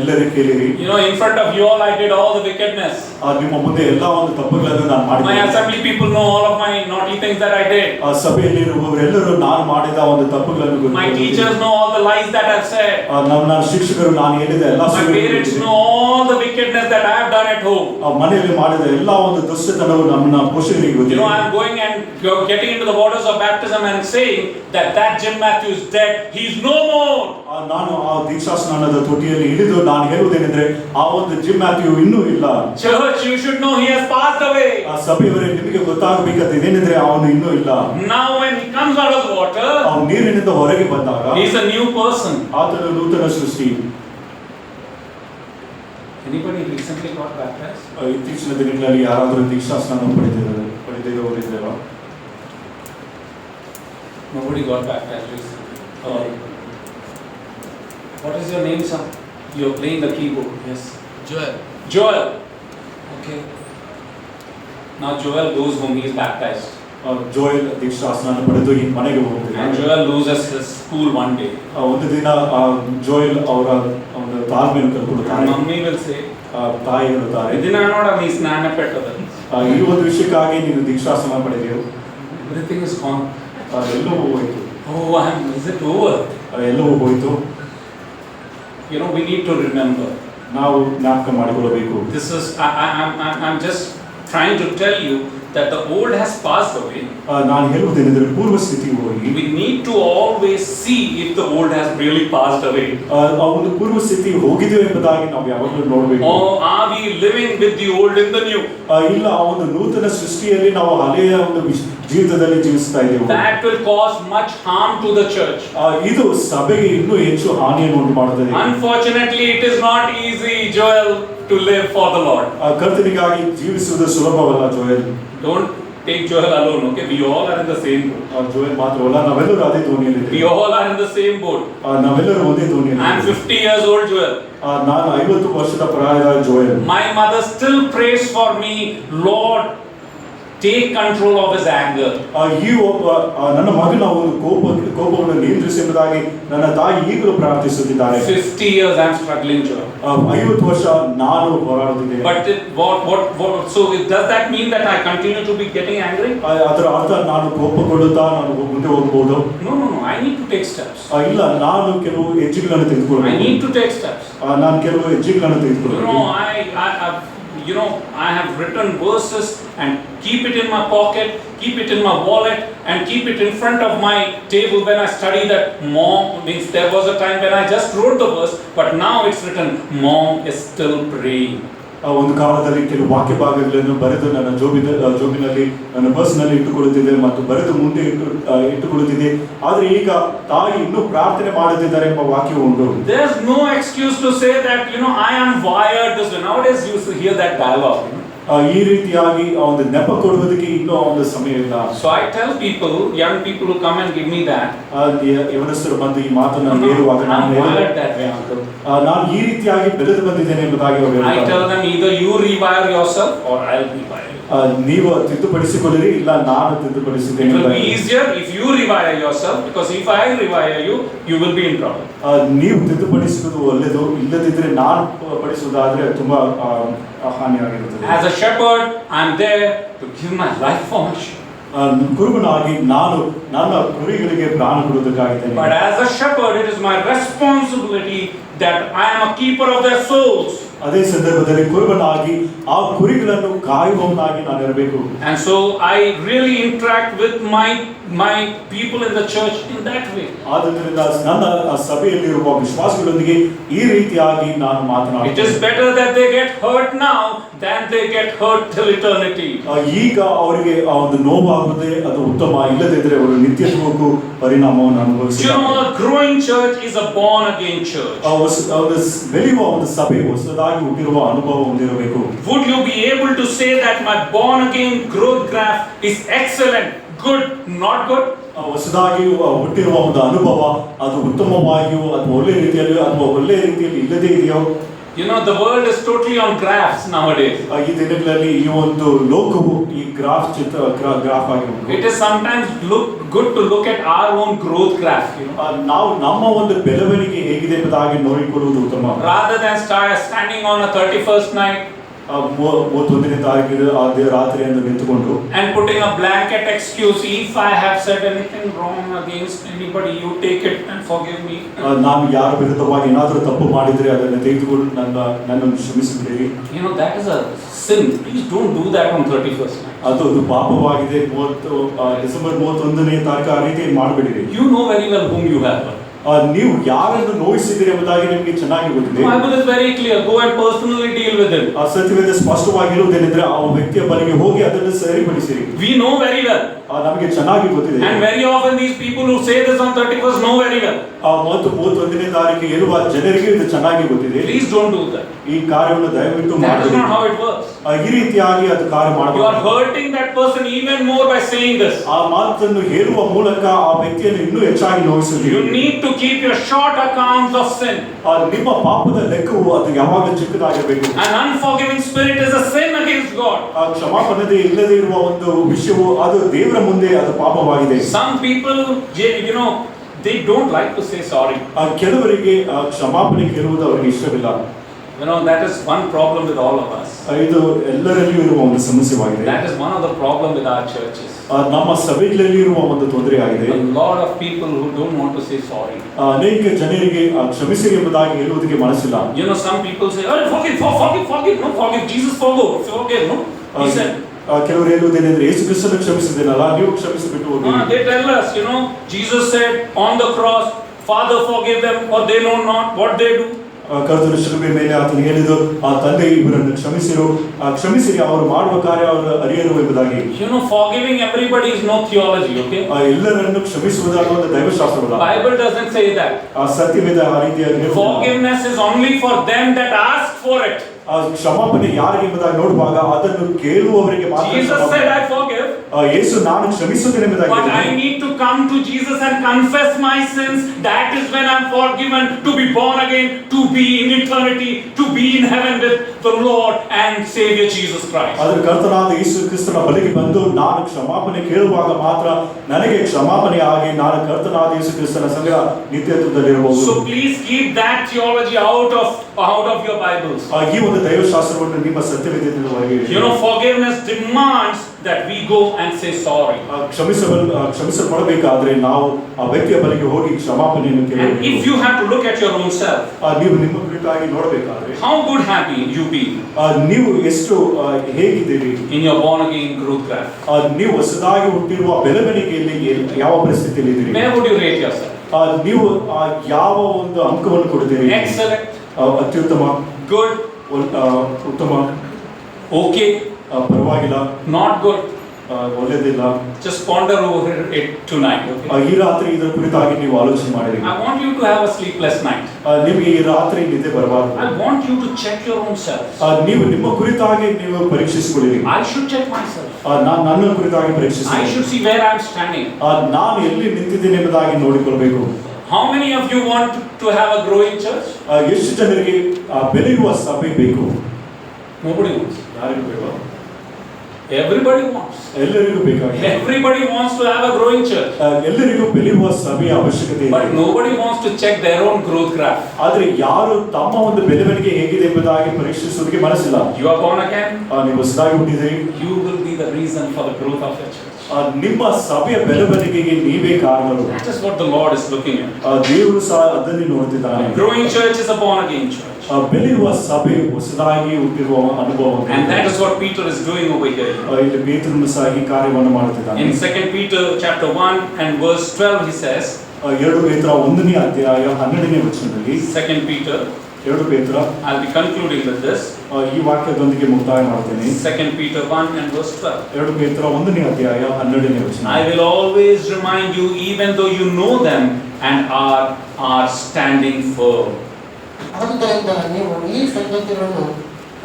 ಎಲ್ಲರೂ ಕೇಳಿರಿ. You know, in front of you all, I did all the wickedness. ನಿಮ್ಮ ಮುಂದೆ ಎಲ್ಲ ಒಂದು ತಪ್ಪುಗಳನ್ನು ನಾನು My ಮಾಡಿದ್ದೇನೆ. assembly people know all of my naughty things that I did. ಸಭೆಯಲ್ಲಿರುವವರೆಲ್ಲರೂ ನಾನು ಮಾಡಿದ ಒಂದು ತಪ್ಪುಗಳನ್ನು My teachers know all the lies that I've said. ನನ್ನ ಶಿಕ್ಷಕರು ನಾನು ಹೇಳಿದ ಎಲ್ಲ My parents know all the wickedness that I have done at home. ಮನೆಯಲ್ಲಿ ಮಾಡಿದ ಎಲ್ಲ ಒಂದು ದುಷ್ಟತನವು ನಮ್ಮ ಪೋಷಕರಿಗೆ You ಗೊತ್ತಿದೆ. know, I'm going and getting into the waters of baptism and saying that Jim Matthew is dead. He's no more. ನಾನು ಆ ದೀಕ್ಷಾಸ್ನಾನದ ತೊಟ್ಟಿಯಲ್ಲಿ ಇಳಿದು ನಾನು ಹೇಳುವುದೇನೆಂದ್ರೆ ಆ ಒಂದು ಜಿಮ್ ಮ್ಯಾಥ್ಯೂ ಇನ್ನೂ ಇಲ್ಲ. Church, you should know he has passed away. ಆ ಸಭೆಯವರೇ ನಿಮಗೆ ಗೊತ್ತಾಗಬೇಕಾದ ಇದೇನೆಂದ್ರೆ ಅವನು ಇನ್ನೂ ಇಲ್ಲ. Now when he comes out of the water, ಅವನು ನೀರಿನಿಂದ ಹೊರಗೆ ಬಂದಾಗ he is a new person. ಆತನು ನೂತನ ಸೃಷ್ಟಿ. Anybody recently got baptized? ಇತ್ತೀಚಿನ ದಿನಗಳಲ್ಲಿ ಯಾರಾದರೂ ದೀಕ್ಷಾಸ್ನಾನ ಪಡೆದಿರುವವರಿದ್ದಾರಾ? Nobody got baptized recently. What is your name, son? You're playing the keyboard. Yes. Joel. Okay. Now Joel goes home. He is baptized. Joel ದೀಕ್ಷಾಸ್ನಾನ ಪಡೆದು ಈ ಮನೆಗೆ ಹೋಗ್ತಾರೆ. And Joel loses his school one day. ಒಂದು ದಿನ Joel ಅವರ ಒಂದು ತಾಳ್ಮೆಯನ್ನು ಕಳ್ಕೊಳ್ಳುತ್ತಾರೆ. Mummy will say, ತಾಯಿ ಹೇಳುತ್ತಾರೆ, ಇದನ್ನ ನೋಡ ನೀ ಸ್ನಾನ ಪೆಟ್ಟದ. ಈ ಒಂದು ವಿಷಯಕ್ಕಾಗಿ ನೀನು ದೀಕ್ಷಾಸ್ನಾನ ಪಡೆದೆಯೋ? Everything is gone. ಎಲ್ಲವೂ ಹೋಯಿತು. Oh, is it over? ಎಲ್ಲವೂ ಹೋಯಿತು. You know, we need to remember. ನಾವು ಜ್ಞಾಪಕ ಮಾಡಿಕೊಳ್ಳಬೇಕು. This is, I'm just trying to tell you that the old has passed away. ನಾನು ಹೇಳುವುದೇನೆಂದರೆ ಪೂರ್ವ ಸ್ಥಿತಿಗೆ ಹೋಗಿ We need to always see if the old has really passed away. ಆ ಒಂದು ಪೂರ್ವ ಸ್ಥಿತಿ ಹೋಗಿದೆಯೋ ಎಂಬುದಾಗಿ ನಾವು ಯಾವಾಗಲೂ ನೋಡಬೇಕು. Or are we living with the old in the new? ಇಲ್ಲ, ಆ ಒಂದು ನೂತನ ಸೃಷ್ಟಿಯಲ್ಲಿ ನಾವು ಹಳೆಯ ಒಂದು ಜೀವಿತದಲ್ಲಿ ಜೀವಿಸ್ತಾ ಇದ್ದೇವೆ. That will cause much harm to the church. ಇದು ಸಭೆಗೆ ಇನ್ನೂ ಹೆಚ್ಚು ಹಾನಿಯನ್ನು ಉಂಟು ಮಾಡುತ್ತದೆ. Unfortunately, it is not easy, Joel, to live for the Lord. ಕರ್ತನಿಗಾಗಿ ಜೀವಿಸುವುದು ಸುಲಭವಲ್ಲ Joel. Don't take Joel alone, okay? We all are in the same boat. Joel ಮಾತ್ರವಲ್ಲ, ನಾವೆಲ್ಲರೂ ಅದೇ We ದೋಣಿಯಲ್ಲಿದ್ದೇವೆ. all are in the same boat. ನಾವೆಲ್ಲರೂ ಒಂದೇ I'm ದೋಣಿಯಲ್ಲಿ. 50 years old, Joel. ನಾನು 50 ವರ್ಷದ ಪ್ರಾಯದ Joel. My mother still prays for me, Lord, take control of his anger. ಈ ಒಬ್ಬ ನನ್ನ ಮಗನ ಒಂದು ಕೋಪವನ್ನು ನಿಯಂತ್ರಿಸಿ ಎಂಬುದಾಗಿ ನನ್ನ ತಾಯಿ ಈಗಲೂ ಪ್ರಾರ್ಥಿಸುತ್ತಿದ್ದಾರೆ. 50 years I'm struggling, Joel. 50 ವರ್ಷ ನಾನು ಹೋರಾಡುತ್ತಿದ್ದೇನೆ. But so does that mean that I continue to be getting angry? ಅದರ ಅರ್ಥ ನಾನು ಕೋಪಗೊಳ್ಳುತ್ತಾ ನಾನು ಮುಂದೆ ಹೋಗಬಹುದು? No, I need to take steps. ಇಲ್ಲ, ನಾನು ಕೆಲವು ಹೆಜ್ಜೆಗಳನ್ನು I ತೆಗೆದುಕೊಳ್ಳಬೇಕು. need to take steps. ನಾನು ಕೆಲವು ಹೆಜ್ಜೆಗಳನ್ನು ತೆಗೆದುಕೊಳ್ಳಬೇಕು. I have written verses and keep it in my pocket, keep it in my wallet, and keep it in front of my table when I study that mom means there was a time when I just wrote the verse, but now it's written, Mom is still praying. ಒಂದು ಕಾಲದಲ್ಲಿ ಕೆಲವು ವಾಕ್ಯ ಭಾಗಗಳನ್ನು ಬರೆದು ನನ್ನ ಜೋಬಿನಲ್ಲಿ ನನ್ನ ಪರ್ಸ್ನಲ್ಲಿ ಇಟ್ಟುಕೊಳ್ಳುತ್ತಿದ್ದೆ ಮತ್ತು ಬರೆದು ಮುಂದೆ ಇಟ್ಟುಕೊಳ್ಳುತ್ತಿದ್ದೆ. ಆದರೆ ಈಗ ತಾಯಿ ಇನ್ನೂ ಪ್ರಾರ್ಥನೆ ಮಾಡುತ್ತಿದ್ದಾರೆ ಎಂಬ ವಾಕ್ಯ ಉಂಟು. There's no excuse to say that, I am wired this way. Nowadays you used to hear that dialogue. ಈ ರೀತಿಯಾಗಿ ಒಂದು ನೆಪ ಕೊಡುವುದಕ್ಕೆ ಇನ್ನೂ ಒಂದು ಸಮಯ ಇಲ್ಲ. So I tell people, young people who come and give me that, ಯವನಸ್ಥರು ಬಂದು ಈ ಮಾತನ್ನು ಹೇಳುವಾಗ ನಾನು ಈ ರೀತಿಯಾಗಿ ಬೆಳೆದು ಬಂದಿದ್ದೇನೆ ಎಂಬುದಾಗಿ ಅವರು I tell them, either you rewire yourself or I'll rewire you. ನೀವು ತಿದ್ದುಪಡಿಸಿಕೊಳ್ಳಿರಿ, ಇಲ್ಲ ನಾನು ತಿದ್ದುಪಡಿಸುತ್ತೇನೆ. It will be easier if you rewire yourself, because if I rewire you, you will be in trouble. ನೀವು ತಿದ್ದುಪಡಿಸುವುದು ಒಳ್ಳೆಯದು, ಇಲ್ಲದಿದ್ದರೆ ನಾನು ಪಡಿಸುವುದಾದ್ರೆ ತುಂಬಾ ಹಾನಿಯಾಗಿರುತ್ತದೆ. As a shepherd, I am there to give my life for my sheep. ಕುರುಬನಾಗಿ ನಾನು ನನ್ನ ಕುರಿಗಳಿಗೆ ಪ್ರಾಣ ಕೊಡುವುದಕ್ಕಾಗಿದ್ದೇನೆ. But as a shepherd, it is my responsibility that I am a keeper of their souls. ಅದೇ ಸಂದರ್ಭದಲ್ಲಿ ಕುರುಬನಾಗಿ ಆ ಕುರಿಗಳನ್ನು ಕಾಯುವವನಾಗಿ ನಾನು ಇರಬೇಕು. And so I really interact with my people in the church in that way. ಆದ್ದರಿಂದ ನನ್ನ ಸಭೆಯಲ್ಲಿರುವ ವಿಶ್ವಾಸಿಗಳೊಂದಿಗೆ ಈ ರೀತಿಯಾಗಿ ನಾನು It ಮಾತನಾಡುತ್ತೇನೆ. is better that they get hurt now than they get hurt till eternity. ಈಗ ಅವರಿಗೆ ಆ ಒಂದು ನೋವಾಗುವುದೇ ಅದು ಉತ್ತಮ, ಇಲ್ಲದಿದ್ದರೆ ಅವರು ನಿತ್ಯತ್ವಕ್ಕೂ ಪರಿಣಾಮವನ್ನು You ಅನುಭವಿಸುತ್ತಾರೆ. know, a growing church is a born again church. ಬೆಳೆಯುವ ಒಂದು ಸಭೆ ಹೊಸದಾಗಿ ಹುಟ್ಟಿರುವ ಅನುಭವ ಹೊಂದಿರಬೇಕು. Would you be able to say that my born again growth graph is excellent, good, not good? ಹೊಸದಾಗಿ ಹುಟ್ಟಿರುವ ಒಂದು ಅನುಭವ ಅದು ಉತ್ತಮವಾಗಿಯೋ ಅಥವಾ ಒಳ್ಳೆ ರೀತಿಯಲ್ಲಿಯೋ ಅಥವಾ ಒಳ್ಳೆ ರೀತಿಯಲ್ಲಿ ಇಲ್ಲದೇ ಇದೆಯೋ? You know, the world is totally on graphs nowadays. ಈ ದಿನಗಳಲ್ಲಿ ಈ ಒಂದು ಲೋಕವು ಈ ಗ್ರಾಫ್ ಆಗಿರಬೇಕು. It is sometimes good to look at our own growth graph, you know, ನಾವು ನಮ್ಮ ಒಂದು ಬೆಳವಣಿಗೆ ಹೇಗಿದೆ ಎಂಬುದಾಗಿ ನೋಡಿಕೊಳ್ಳುವುದು ಉತ್ತಮ. rather than standing on a 31st night 31ನೇ ತಾರೀಕಿಗೆ ರಾತ್ರಿಯನ್ನು ನಿಂತುಕೊಂಡು and putting a blanket excuse. If I have said anything wrong against anybody, you take it and forgive me. ನಾನು ಯಾರ ವಿರುದ್ಧವಾಗಿ ಏನಾದರೂ ತಪ್ಪು ಮಾಡಿದ್ರೆ ಅದನ್ನು ತೆಗೆದುಕೊಂಡು ನನ್ನನ್ನು ಕ್ಷಮಿಸಿಬಿಡಿರಿ. You know, that is a sin. Please don't do that on 31st night. ಅದು ಪಾಪವಾಗಿದೆ. ಡಿಸೆಂಬರ್ 31ನೇ ತಾರೀಕು ಆ ರೀತಿ ಮಾಡಬೇಡಿರಿ. You know very well whom you have. ನೀವು ಯಾರನ್ನು ನೋಯಿಸಿದ್ದೀರಿ ಎಂಬುದಾಗಿ ನಿಮಗೆ ಚೆನ್ನಾಗಿ ಗೊತ್ತಿದೆ. Bible is very clear. Go and personally deal with it. ಸತ್ಯವೇದ ಸ್ಪಷ್ಟವಾಗಿರುವುದೇನೆಂದರೆ ಆ ವ್ಯಕ್ತಿಯ ಬಳಿಗೆ ಹೋಗಿ ಅದನ್ನು ಸರಿಪಡಿಸಿರಿ. We know very well. ನಮಗೆ ಚೆನ್ನಾಗಿ ಗೊತ್ತಿದೆ. And very often these people who say this on 31st know very well. ಮತ್ತು 31ನೇ ತಾರೀಕು ಇರುವ ಜನರಿಗೆ ಇದು ಚೆನ್ನಾಗಿ ಗೊತ್ತಿದೆ. Please don't do that. ಈ ಕಾರ್ಯವನ್ನು ದಯವಿಟ್ಟು That is ಮಾಡಬೇಡಿ. not how it works. ಈ ರೀತಿಯಾಗಿ ಅದು ಕಾರ್ಯ You ಮಾಡಬಹುದು. are hurting that person even more by saying this. ಆ ಮಾತನ್ನು ಹೇಳುವ ಮೂಲಕ ಆ ವ್ಯಕ್ತಿಯನ್ನು ಇನ್ನೂ ಹೆಚ್ಚಾಗಿ ನೋಯಿಸುತ್ತೀರಿ. You need to keep your short accounts of sin. ನಿಮ್ಮ ಪಾಪದ ಲೆಕ್ಕವು ಅದು ಯಾವಾಗ ಚಿಕ್ಕದಾಗಿರಬೇಕು. An unforgiving spirit is a sin against God. ಕ್ಷಮಾಪಣೆ ಇಲ್ಲದೆ ಇರುವ ಒಂದು ವಿಷಯವು ಅದು ದೇವರ ಮುಂದೆ ಅದು ಪಾಪವಾಗಿದೆ. Some people, you know, they don't like to say sorry. ಕೆಲವರಿಗೆ ಕ್ಷಮಾಪಣೆ ಕೇಳುವುದು ಅವರಿಗೆ ಇಷ್ಟವಿಲ್ಲ. You know, that is one problem with all of us. ಇದು ಎಲ್ಲರಲ್ಲಿಯೂ ಇರುವ ಒಂದು ಸಮಸ್ಯೆವಾಗಿದೆ. That is one of the problem with our churches. ನಮ್ಮ ಸಭೆಗಳಲ್ಲಿ ಇರುವ ಒಂದು ತೊಂದರೆಯಾಗಿದೆ. A lot of people who don't want to say sorry. ಅನೇಕ ಜನರಿಗೆ ಕ್ಷಮಿಸಿರಿ ಎಂಬುದಾಗಿ ಹೇಳುವುದಕ್ಕೆ ಮನಸ್ಸಿಲ್ಲ. You know, some people say, "Oh, forgive, no, forgive. Jesus forgive, no." He said. ಕೆಲವರು ಹೇಳುವುದೇನೆಂದ್ರೆ ಯೇಸು ಕ್ರಿಸ್ತನು ಕ್ಷಮಿಸಿದ್ದೇನಲ್ಲ, ನೀವು ಕ್ಷಮಿಸಿಬಿಟ್ಟು ಹೋಗಿ. They tell us, you know, Jesus said on the cross, "Father, forgive them, for they know not what they do." ಕರ್ತನ ಶಿಲುಬೆ ಮೇಲೆ ಆತನು ಹೇಳಿದ್ದು, ಆ ತಂದೆ ಇವರನ್ನು ಕ್ಷಮಿಸಿರಿ, ಅವರು ಮಾಡುವ ಕಾರ್ಯ ಅವರು ಅರಿಯರು ಎಂಬುದಾಗಿ. You know, forgiving everybody is no theology, okay? ಎಲ್ಲರನ್ನು ಕ್ಷಮಿಸುವುದಾದ ಒಂದು ದೈವಶಾಸ್ತ್ರವಲ್ಲ. Bible doesn't say that. ಸತ್ಯವೇದ ಆ ರೀತಿಯಾಗಿ Forgiveness is only for them that ask for it. ಕ್ಷಮಾಪಣೆ ಯಾರಿಗೆ ಎಂಬುದಾಗಿ ನೋಡುವಾಗ ಅದನ್ನು ಕೇಳುವವರಿಗೆ ಮಾತ್ರ. Jesus said, "I forgive." ಯೇಸು ನಾನು ಕ್ಷಮಿಸುತ್ತೇನೆ ಎಂಬುದಾಗಿ. But I need to come to Jesus and confess my sins. That is when I'm forgiven, to be born again, to be in eternity, to be in heaven with the Lord and Savior Jesus Christ. ಅದರ ಕರ್ತನಾದ ಯೇಸು ಕ್ರಿಸ್ತನ ಬಳಿಗೆ ಬಂದು ನಾನು ಕ್ಷಮಾಪಣೆ ಕೇಳುವಾಗ ಮಾತ್ರ ನನಗೆ ಕ್ಷಮಾಪಣೆ ಆಗಿ ನಾನು ಕರ್ತನಾದ ಯೇಸು ಕ್ರಿಸ್ತನ ಸಂಗಡ ನಿತ್ಯತ್ವದಲ್ಲಿರಬಹುದು. So please keep that theology out of your Bibles. ಈ ಒಂದು ದೈವಶಾಸ್ತ್ರವನ್ನು ನಿಮ್ಮ ಸತ್ಯವೇದದಿಂದ ಹೊರಗೆ ಇಡಿ. You know, forgiveness demands that we go and say sorry. ಕ್ಷಮಿಸಲ್ಪಡಬೇಕಾದ್ರೆ ನಾವು ಆ ವ್ಯಕ್ತಿಯ ಬಳಿಗೆ ಹೋಗಿ ಕ್ಷಮಾಪಣೆಯನ್ನು And ಕೇಳಬೇಕು. if you have to look at your own self, ನೀವು ನಿಮ್ಮ ಕುರಿತಾಗಿ ನೋಡಬೇಕಾದ್ರೆ how good have you been ನೀವು ಎಷ್ಟು ಹೇಗಿದ್ದೀರಿ in your born again growth graph? ನೀವು ಹೊಸದಾಗಿ ಹುಟ್ಟಿರುವ ಬೆಳವಣಿಗೆಯಲ್ಲಿ ಯಾವ ಪರಿಸ್ಥಿತಿಯಲ್ಲಿ ಇದ್ದೀರಿ? Where would you rate yourself? ನೀವು ಯಾವ ಒಂದು ಅಂಕವನ್ನು ಕೊಡ್ತೀರಿ? Excellent, ಅತ್ಯುತ್ತಮ, good, ಉತ್ತಮ, okay, ಪರವಾಗಿಲ್ಲ, not good. ಒಳ್ಳೆದಿಲ್ಲ. Just ponder over it tonight, okay? ಈ ರಾತ್ರಿ ಇದರ ಕುರಿತಾಗಿ ನೀವು ಆಲೋಚನೆ ಮಾಡಿರಿ. I want you to have a sleepless night. ನಿಮಗೆ ಈ ರಾತ್ರಿ ನಿದ್ದೆ ಬರಬಾರದು. I want you to check your own self. ನೀವು ನಿಮ್ಮ ಕುರಿತಾಗಿ ನೀವು ಪರೀಕ್ಷಿಸಿಕೊಳ್ಳಿರಿ. I should check myself. ನಾನು ನನ್ನ ಕುರಿತಾಗಿ I ಪರೀಕ್ಷಿಸಿ should see where I am standing. ನಾನು ಎಲ್ಲಿ ನಿಂತಿದ್ದೇನೆ ಎಂಬುದಾಗಿ ನೋಡಿಕೊಳ್ಳಬೇಕು. How many of you want to have a growing church? ಎಷ್ಟು ಜನರಿಗೆ ಬೆಳೆಯುವ ಸಭೆ ಬೇಕು? Nobody wants. ಯಾರಿಗೂ ಬೇಕು? Everybody wants. ಎಲ್ಲರಿಗೂ ಬೇಕಾಗಿದೆ. Everybody wants to have a growing church. ಎಲ್ಲರಿಗೂ ಬೆಳೆಯುವ ಸಭೆಯ ಅವಶ್ಯಕತೆ ಇದೆ. But nobody wants to check their own growth graph. ಆದರೆ ಯಾರು ತಮ್ಮ ಒಂದು ಬೆಳವಣಿಗೆ ಹೇಗಿದೆ ಎಂಬುದಾಗಿ ಪರೀಕ್ಷಿಸುವುದಕ್ಕೆ ಮನಸ್ಸಿಲ್ಲ. You are born again. ನೀವು ಹೊಸದಾಗಿ ಹುಟ್ಟಿದ್ದೀರಿ. You will be the reason for the growth of your church. ನಿಮ್ಮ ಸಭೆಯ ಬೆಳವಣಿಗೆಗೆ ನೀವೇ ಕಾರಣರು. That is what the Lord is looking at. ದೇವರು ಸಹ ಅದನ್ನೇ ನೋಡುತ್ತಿದ್ದಾನೆ. A growing church is a born again church. ಬೆಳೆಯುವ ಸಭೆ ಹೊಸದಾಗಿ ಹುಟ್ಟಿರುವ ಅನುಭವ. And that is what Peter is doing over here. ಇಲ್ಲಿ ಪೇತ್ರನು ಸಹ ಈ ಕಾರ್ಯವನ್ನು ಮಾಡುತ್ತಿದ್ದಾನೆ. In 2 Peter chapter 1 and verse 12 he says, 2 ಪೇತ್ರ 1ನೇ ಅಧ್ಯಾಯ 12ನೇ ವಚನದಲ್ಲಿ, 2 Peter, 2 ಪೇತ್ರ, I'll be concluding with this. ಈ ವಾಕ್ಯದೊಂದಿಗೆ ಮುಕ್ತಾಯ ಮಾಡ್ತೇನೆ. 2 Peter 1 and verse 12. 2 ಪೇತ್ರ 1ನೇ ಅಧ್ಯಾಯ 12ನೇ ವಚನ. I will always remind you, even though you know them and are standing firm. ಆದುದರಿಂದ ನೀವು ಈ ಸಂಗತಿಗಳನ್ನು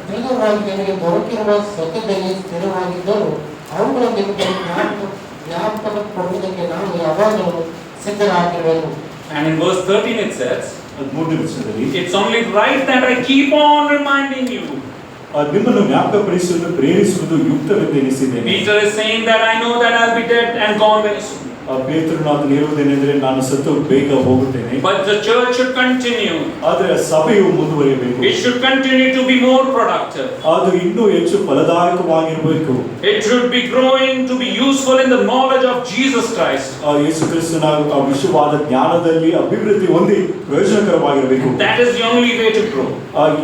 ದೃಢವಾಗಿ ನಿಮಗೆ ದೊರಕಿರುವ ಸತ್ಯದಲ್ಲಿ ಸ್ಥಿರವಾಗಿದ್ದರೂ ಅವುಗಳ ನಿಮಗೆ ಜ್ಞಾಪಕ ಕೊಡುವುದಕ್ಕೆ ನಾನು ಯಾವಾಗಲೂ ಸಿದ್ಧರಾಗಿರುವೆನು. And in verse 13 it says, 13ನೇ ವಚನದಲ್ಲಿ, it's only right that I keep on reminding you. ನಿಮ್ಮನ್ನು ಜ್ಞಾಪಕಪಡಿಸುವುದು ಪ್ರೇರಿಸುವುದು ಯುಕ್ತವೆಂದು ಎನಿಸಿದ್ದೇನೆ. Peter is saying that I know that I'll be dead and gone very soon. ಪೇತ್ರನು ಅದನ್ನು ಹೇಳುವುದೇನೆಂದರೆ, ನಾನು ಸತ್ತು ಬೇಗ ಹೋಗುತ್ತೇನೆ. But the church should continue. ಆದರೆ ಸಭೆಯು ಮುಂದುವರಿಯಬೇಕು. It should continue to be more productive. ಅದು ಇನ್ನೂ ಹೆಚ್ಚು ಫಲದಾಯಕವಾಗಿರಬೇಕು. It should be growing to be useful in the knowledge of Jesus Christ. ಯೇಸು ಕ್ರಿಸ್ತನ ವಿಶ್ವವಾದ ಜ್ಞಾನದಲ್ಲಿ ಅಭಿವೃದ್ಧಿ ಹೊಂದಿ ಪ್ರಯೋಜನಕರವಾಗಿರಬೇಕು. That is the only way to grow.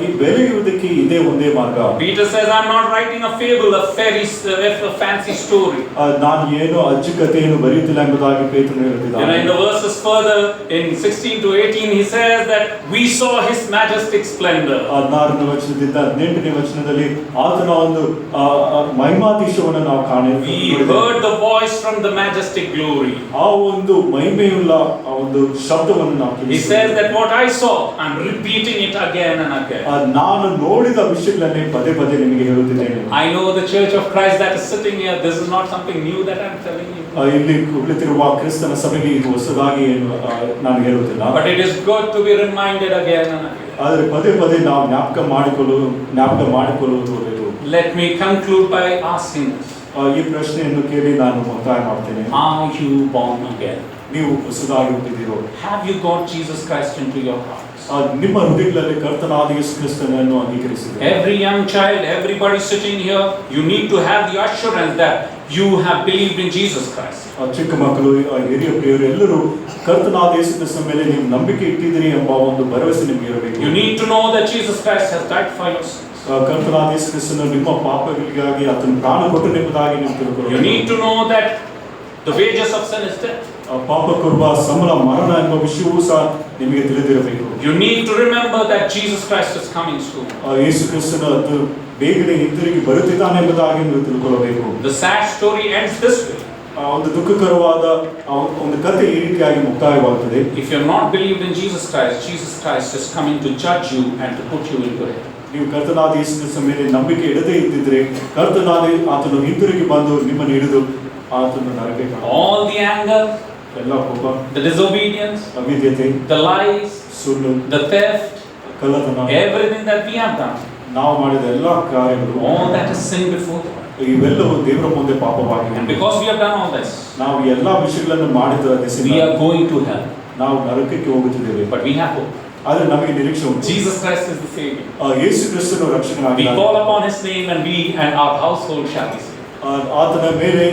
ಈ ಬೆಳೆಯುವುದಕ್ಕೆ ಇದೇ ಒಂದೇ ಮಾರ್ಗ. Peter says, I'm not writing a fable, a fancy story. ನಾನು ಏನು ಅಜ್ಜಿಕತೆಯನ್ನು ಬರೆಯುತ್ತಿಲ್ಲ ಎಂಬುದಾಗಿ ಪೇತ್ರನು ಹೇಳುತ್ತಿದ್ದಾನೆ. In the verses further, in 16 to 18, he says that we saw his majestic splendor. 16ನೇ ವಚನದಿಂದ 18ನೇ ವಚನದಲ್ಲಿ ಆತನ ಒಂದು ಮಹಿಮಾತಿಶಯವನ್ನು ನಾವು We heard the voice from the majestic glory. ಆ ಒಂದು ಮಹಿಮೆಯುಳ್ಳ ಆ ಒಂದು ಶಬ್ದವನ್ನು ನಾವು He ಕೇಳಿದ್ದೇವೆ. says that what I saw, I'm repeating it again and again. ನಾನು ನೋಡಿದ ವಿಷಯಗಳನ್ನೇ ಪದೇ ಪದೇ ನಿಮಗೆ ಹೇಳುತ್ತಿದ್ದೇನೆ. I know the church of Christ that is sitting here, this is not something new that I'm telling you. ಇಲ್ಲಿ ಕುಳಿತಿರುವ ಕ್ರಿಸ್ತನ ಸಭೆಗೆ ಇದು ಹೊಸದಾಗಿ ಏನು ನಾನು ಹೇಳುತ್ತಿಲ್ಲ. But it is good to be reminded again and again. ಆದರೆ ಪದೇ ಪದೇ ನಾವು ಜ್ಞಾಪಕ ಮಾಡಿಕೊಳ್ಳುವುದು ಒಳ್ಳೆಯದು. Let me conclude by asking this. ಈ ಪ್ರಶ್ನೆಯನ್ನು ಕೇಳಿ ನಾನು ಮುಕ್ತಾಯ ಮಾಡ್ತೇನೆ. Are you born again? ನೀವು ಹೊಸದಾಗಿ ಹುಟ್ಟಿದಿರೋ? Have you got Jesus Christ into your hearts? ನಿಮ್ಮ ಹೃದಯಗಳಲ್ಲಿ ಕರ್ತನಾದ ಯೇಸು ಕ್ರಿಸ್ತನನ್ನು ಅಂಗೀಕರಿಸಿದೆ. Every young child, everybody sitting here, you need to have the assurance that you have believed in Jesus Christ. ಚಿಕ್ಕ ಮಕ್ಕಳು, ಹಿರಿಯ ಪ್ರಿಯರು ಎಲ್ಲರೂ ಕರ್ತನಾದ ಯೇಸು ಕ್ರಿಸ್ತನ ಮೇಲೆ ನೀವು ನಂಬಿಕೆ ಇಟ್ಟಿದ್ದೀರಿ ಎಂಬ ಒಂದು ಭರವಸೆ ನಿಮಗೆ ಇರಬೇಕು. You need to know that Jesus Christ has died for your sins. ಕರ್ತನಾದ ಯೇಸು ಕ್ರಿಸ್ತನು ನಿಮ್ಮ ಪಾಪಗಳಿಗಾಗಿ ಆತನು ಪ್ರಾಣ ಕೊಟ್ಟನು ಎಂಬುದಾಗಿ ನೀವು ತಿಳ್ಕೊಳ್ಳಬೇಕು. You need to know that the wages of sin is death. ಪಾಪ ಕೊಡುವ ಸಂಬಳ ಮರಣ ಎಂಬ ವಿಷಯವೂ ಸಹ ನಿಮಗೆ ತಿಳಿದಿರಬೇಕು. You need to remember that Jesus Christ is coming soon. ಯೇಸು ಕ್ರಿಸ್ತನು ಬೇಗನೆ ಹಿಂದಿರುಗಿ ಬರುತ್ತಿದ್ದಾನೆ ಎಂಬುದಾಗಿ ನೀವು ತಿಳ್ಕೊಳ್ಳಬೇಕು. The sad story ends this way. ಒಂದು ದುಃಖಕರವಾದ ಒಂದು ಕಥೆ ಈ ರೀತಿಯಾಗಿ ಮುಕ್ತಾಯವಾಗುತ್ತದೆ. If you have not believed in Jesus Christ is coming to judge you and to put you into hell. ನೀವು ಕರ್ತನಾದ ಯೇಸು ಕ್ರಿಸ್ತನ ಮೇಲೆ ನಂಬಿಕೆ ಇಡದೇ ಇದ್ದಿದ್ರೆ ಕರ್ತನಾದ ಆತನು ಹಿಂದಿರುಗಿ ಬಂದು ನಿಮ್ಮನ್ನು ಹಿಡಿದು ಆತನು ನರಕಕ್ಕೆ All the anger, ಎಲ್ಲ ಕೋಪ, the disobedience, ಅವಿದ್ಯತೆ, the lies, ಸುಳ್ಳು, the theft, ಕಳ್ಳತನ, everything that we have done, ನಾವು ಮಾಡಿದ ಎಲ್ಲ ಕಾರ್ಯಗಳು, all that is sin before God. ಇವೆಲ್ಲವೂ ದೇವರ ಮುಂದೆ ಪಾಪವಾಗಿದೆ. And because we have done all this, ನಾವು ಎಲ್ಲಾ ವಿಷಯಗಳನ್ನು ಮಾಡಿದ we ದಿಸೆಯಿಂದ are going to hell. ನಾವು ನರಕಕ್ಕೆ ಹೋಗುತ್ತಿದ್ದೇವೆ. But we have hope. ಆದರೆ ನಮಗೆ ನಿರೀಕ್ಷೆ ಉಂಟು. Jesus Christ is the Savior. ಯೇಸು ಕ್ರಿಸ್ತನು ರಕ್ಷಣೆ We ಆಗಿದ್ದಾನೆ. call upon His name and we and our household shall be saved. ಆತನ ಮೇಲೆ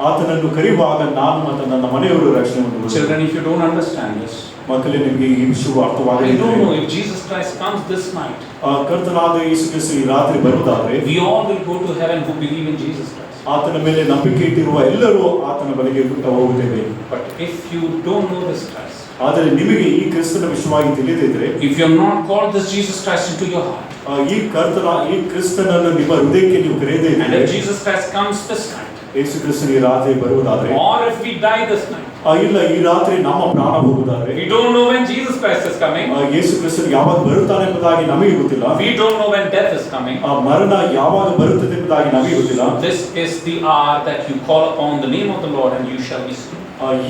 ಆತನನ್ನು ಕರೆಯುವಾಗ ನಾನು ಮತ್ತು ನನ್ನ ಮನೆಯವರು ರಕ್ಷಣೆ ಹೊಂದುವರು. Children, if you don't understand this, ಮಕ್ಕಳೇ, ನಿಮಗೆ ಈ ವಿಷಯವು I ಅರ್ಥವಾಗಲಿಲ್ಲ. don't know if Jesus Christ comes this night. ಕರ್ತನಾದ ಯೇಸು ಕ್ರಿಸ್ತ ಈ ರಾತ್ರಿ ಬರುವುದಾದರೆ We all will go to heaven who believe in Jesus Christ. ಆತನ ಮೇಲೆ ನಂಬಿಕೆ ಇಟ್ಟಿರುವ ಎಲ್ಲರೂ ಆತನ ಬಳಿಗೆ ಹೋಗುತ್ತೇವೆ. But if you don't know this Christ, ಆದರೆ ನಿಮಗೆ ಈ ಕ್ರಿಸ್ತನ ವಿಷಯವಾಗಿ ತಿಳಿದಿದ್ರೆ, if you have not called this Jesus Christ into your heart, ಈ ಕ್ರಿಸ್ತನನ್ನು ನಿಮ್ಮ ಹೃದಯಕ್ಕೆ ನೀವು ಕರೆಯದೇ and ಇದ್ದರೆ, if Jesus Christ comes this night, ಯೇಸು ಕ್ರಿಸ್ತನ ಈ ರಾತ್ರಿ ಬರುವುದಾದರೆ, or if we die this night, ಇಲ್ಲ ಈ ರಾತ್ರಿ ನಮ್ಮ ಪ್ರಾಣ ಹೋಗುವುದಾದರೆ, we don't know when Jesus Christ is coming, ಯೇಸು ಕ್ರಿಸ್ತನು ಯಾವಾಗ ಬರುತ್ತಾನೆ ಎಂಬುದಾಗಿ ನಮಗೆ ಗೊತ್ತಿಲ್ಲ. we don't know when death is coming. ಮರಣ ಯಾವಾಗ ಬರುತ್ತದೆ ಎಂಬುದಾಗಿ ನಮಗೆ ಗೊತ್ತಿಲ್ಲ. This is the hour that you call upon the name of the Lord and you shall be saved.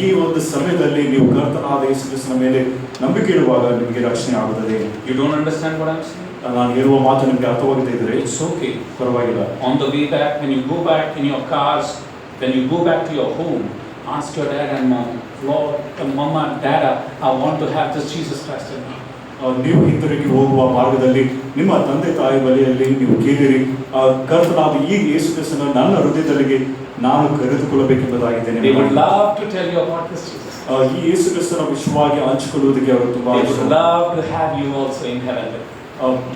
ಈ ಒಂದು ಸಮಯದಲ್ಲಿ ನೀವು ಕರ್ತನಾದ ಯೇಸು ಕ್ರಿಸ್ತನ ಮೇಲೆ ನಂಬಿಕೆ ಇಡುವಾಗ ನಿಮಗೆ ರಕ್ಷಣೆ ಆಗುತ್ತದೆ. You don't understand what I'm saying? ನಾನು ಹೇಳುವ ಮಾತು ನಿಮಗೆ ಅರ್ಥವಾಗದೇ ಇದ್ದರೆ It's okay. ಪರವಾಗಿಲ್ಲ. On the way back, when you go back in your cars, when you go back to your home, ask your dad and mom, Lord, Mama, Dada, I want to have this Jesus Christ in me. ನೀವು ಹಿಂತಿರುಗಿ ಹೋಗುವ ಮಾರ್ಗದಲ್ಲಿ ನಿಮ್ಮ ತಂದೆ ತಾಯಿ ಬಳಿಯಲ್ಲಿ ನೀವು ಕೇಳಿರಿ, ಕರ್ತನಾದ ಈ ಯೇಸು ಕ್ರಿಸ್ತನ ನನ್ನ ಹೃದಯದಲ್ಲಿಗೆ ನಾನು ಕರೆದುಕೊಳ್ಳಬೇಕೆಂಬುದಾಗಿದ್ದೇನೆ. They would love to tell you about this Jesus. ಈ ಯೇಸು ಕ್ರಿಸ್ತನ ವಿಷಯವಾಗಿ ಹಂಚಿಕೊಳ್ಳುವುದಕ್ಕೆ ಅವರು ತುಂಬಾ They would love to have you also in heaven.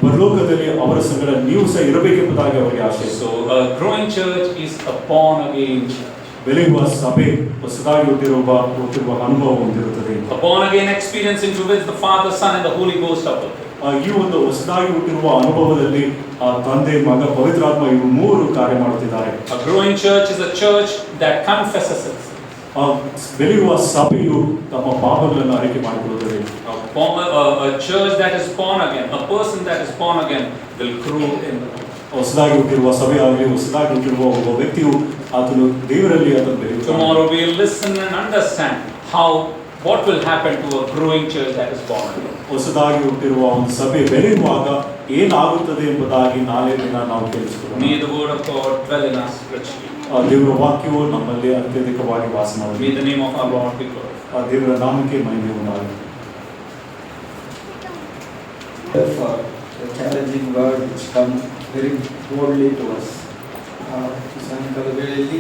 ಪರಲೋಕದಲ್ಲಿ ಅವರ ಸಂಗಡ ನೀವು ಸಹ ಇರಬೇಕೆಂಬುದಾಗಿ ಅವರಿಗೆ ಆಶೆ. So a growing church is a born again church. ಬೆಳೆಯುವ ಸಭೆ ಹೊಸದಾಗಿ ಹುಟ್ಟಿರುವ ಅನುಭವ ಹೊಂದಿರುತ್ತದೆ. A born again experience into which the Father, Son and the Holy Ghost are put. ಈ ಒಂದು ಹೊಸದಾಗಿ ಹುಟ್ಟಿರುವ ಅನುಭವದಲ್ಲಿ ತಂದೆ, ಮಗ, ಪವಿತ್ರಾತ್ಮ ಇವು ಮೂರು ಕಾರ್ಯ ಮಾಡುತ್ತಿದ್ದಾರೆ. A growing church is a church that confesses it. ಬೆಳೆಯುವ ಸಭೆಯು ತಮ್ಮ ಪಾಪಗಳನ್ನು ಅರಿಕೆ ಮಾಡಿಕೊಳ್ಳುತ್ತದೆ. A church that is born again, a person that is born again will grow in the Lord. ಹೊಸದಾಗಿ ಹುಟ್ಟಿರುವ ಸಭೆ ಆಗಲಿ, ಹೊಸದಾಗಿ ಹುಟ್ಟಿರುವ ಒಬ್ಬ ವ್ಯಕ್ತಿಯು ಆತನು ದೇವರಲ್ಲಿ ಆತನು ಬೆಳೆಯುತ್ತಾನೆ. Tomorrow we will listen and understand what will happen to a growing church that is born again. ಹೊಸದಾಗಿ ಹುಟ್ಟಿರುವ ಒಂದು ಸಭೆ ಬೆಳೆಯುವಾಗ ಏನಾಗುತ್ತದೆ ಎಂಬುದಾಗಿ ನಾಳೆ ದಿನ ನಾವು ಕೇಳಿಸಿಕೊಳ್ಳೋಣ. May the word of God dwell in us richly. ದೇವರ ವಾಕ್ಯವು ನಮ್ಮಲ್ಲಿ ಅತ್ಯಧಿಕವಾಗಿ ವಾಸ ಮಾಡಲಿ. May the name of our Lord be glorified. ದೇವರ ನಾಮಕ್ಕೆ ಮಹಿಮೆ ಉಂಟಾಗಲಿ. For the challenging word which come very boldly to us. ಸಾಯಂಕಾಲ ವೇಳೆಯಲ್ಲಿ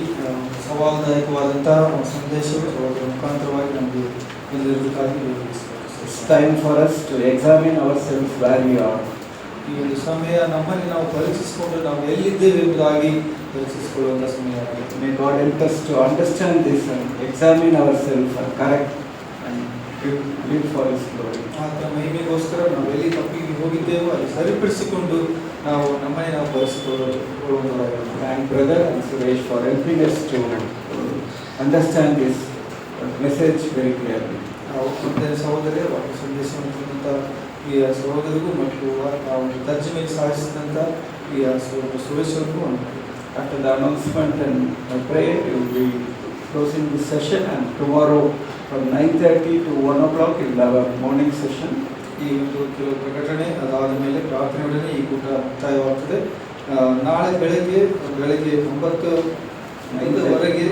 ಸವಾಲುದಾಯಕವಾದಂತಹ ಸಂದೇಶವು ಅದರ ಮುಖಾಂತರವಾಗಿ ನಮಗೆ ಬಂದಿರುವುದಕ್ಕಾಗಿ It's time for us to examine ourselves where we are. ಈ ಒಂದು ಸಮಯ ನಮ್ಮಲ್ಲಿ ನಾವು ಪರೀಕ್ಷಿಸಿಕೊಂಡು ನಾವು ಎಲ್ಲಿದ್ದೇವೆ ಎಂಬುದಾಗಿ ಪರೀಕ್ಷಿಸಿಕೊಳ್ಳುವಂತಹ ಸಮಯ ಆಗಿದೆ. May God help us to understand this and examine ourselves and correct and live for His glory. ಆತನ ಮಹಿಮೆಗೋಸ್ಕರ ನಾವು ಎಲ್ಲಿ ತಪ್ಪಿಗೆ ಹೋಗಿದ್ದೇವೋ ಅಲ್ಲಿ ಸರಿಪಡಿಸಿಕೊಂಡು ನಾವು ನಮ್ಮನ್ನೇ ನಾವು ಪರಿಸಿಕೊಳ್ಳುವುದಾಗಿದೆ. Thank brother and Suresh for helping us to understand this message very clearly. ನಾವು ಮತ್ತೆ ಸಹೋದರೇ ವಾಕ್ಯ ಸಂದೇಶವನ್ನು ಕೊಟ್ಟಂತ ಈ ಸಹೋದರಿಗೂ ಮತ್ತು ಆ ಒಂದು ತರ್ಜಮೆ ಸಾಧಿಸಿದಂತ ಈ ಸುರೇಶ್ವರಿಗೂ After the announcement and prayer, we will be closing this session, and tomorrow from 9:30 to 1 o'clock we will have a morning session. ಈ ಒಂದು ಕೆಲವು ಪ್ರಕಟಣೆ ಅದಾದ ಮೇಲೆ ಪ್ರಾರ್ಥನೆಯೊಡನೆ ಈ ಕೂಟ ಮುಕ್ತಾಯವಾಗ್ತದೆ. ನಾಳೆ ಬೆಳಗ್ಗೆ 9:05 ವರೆಗೆ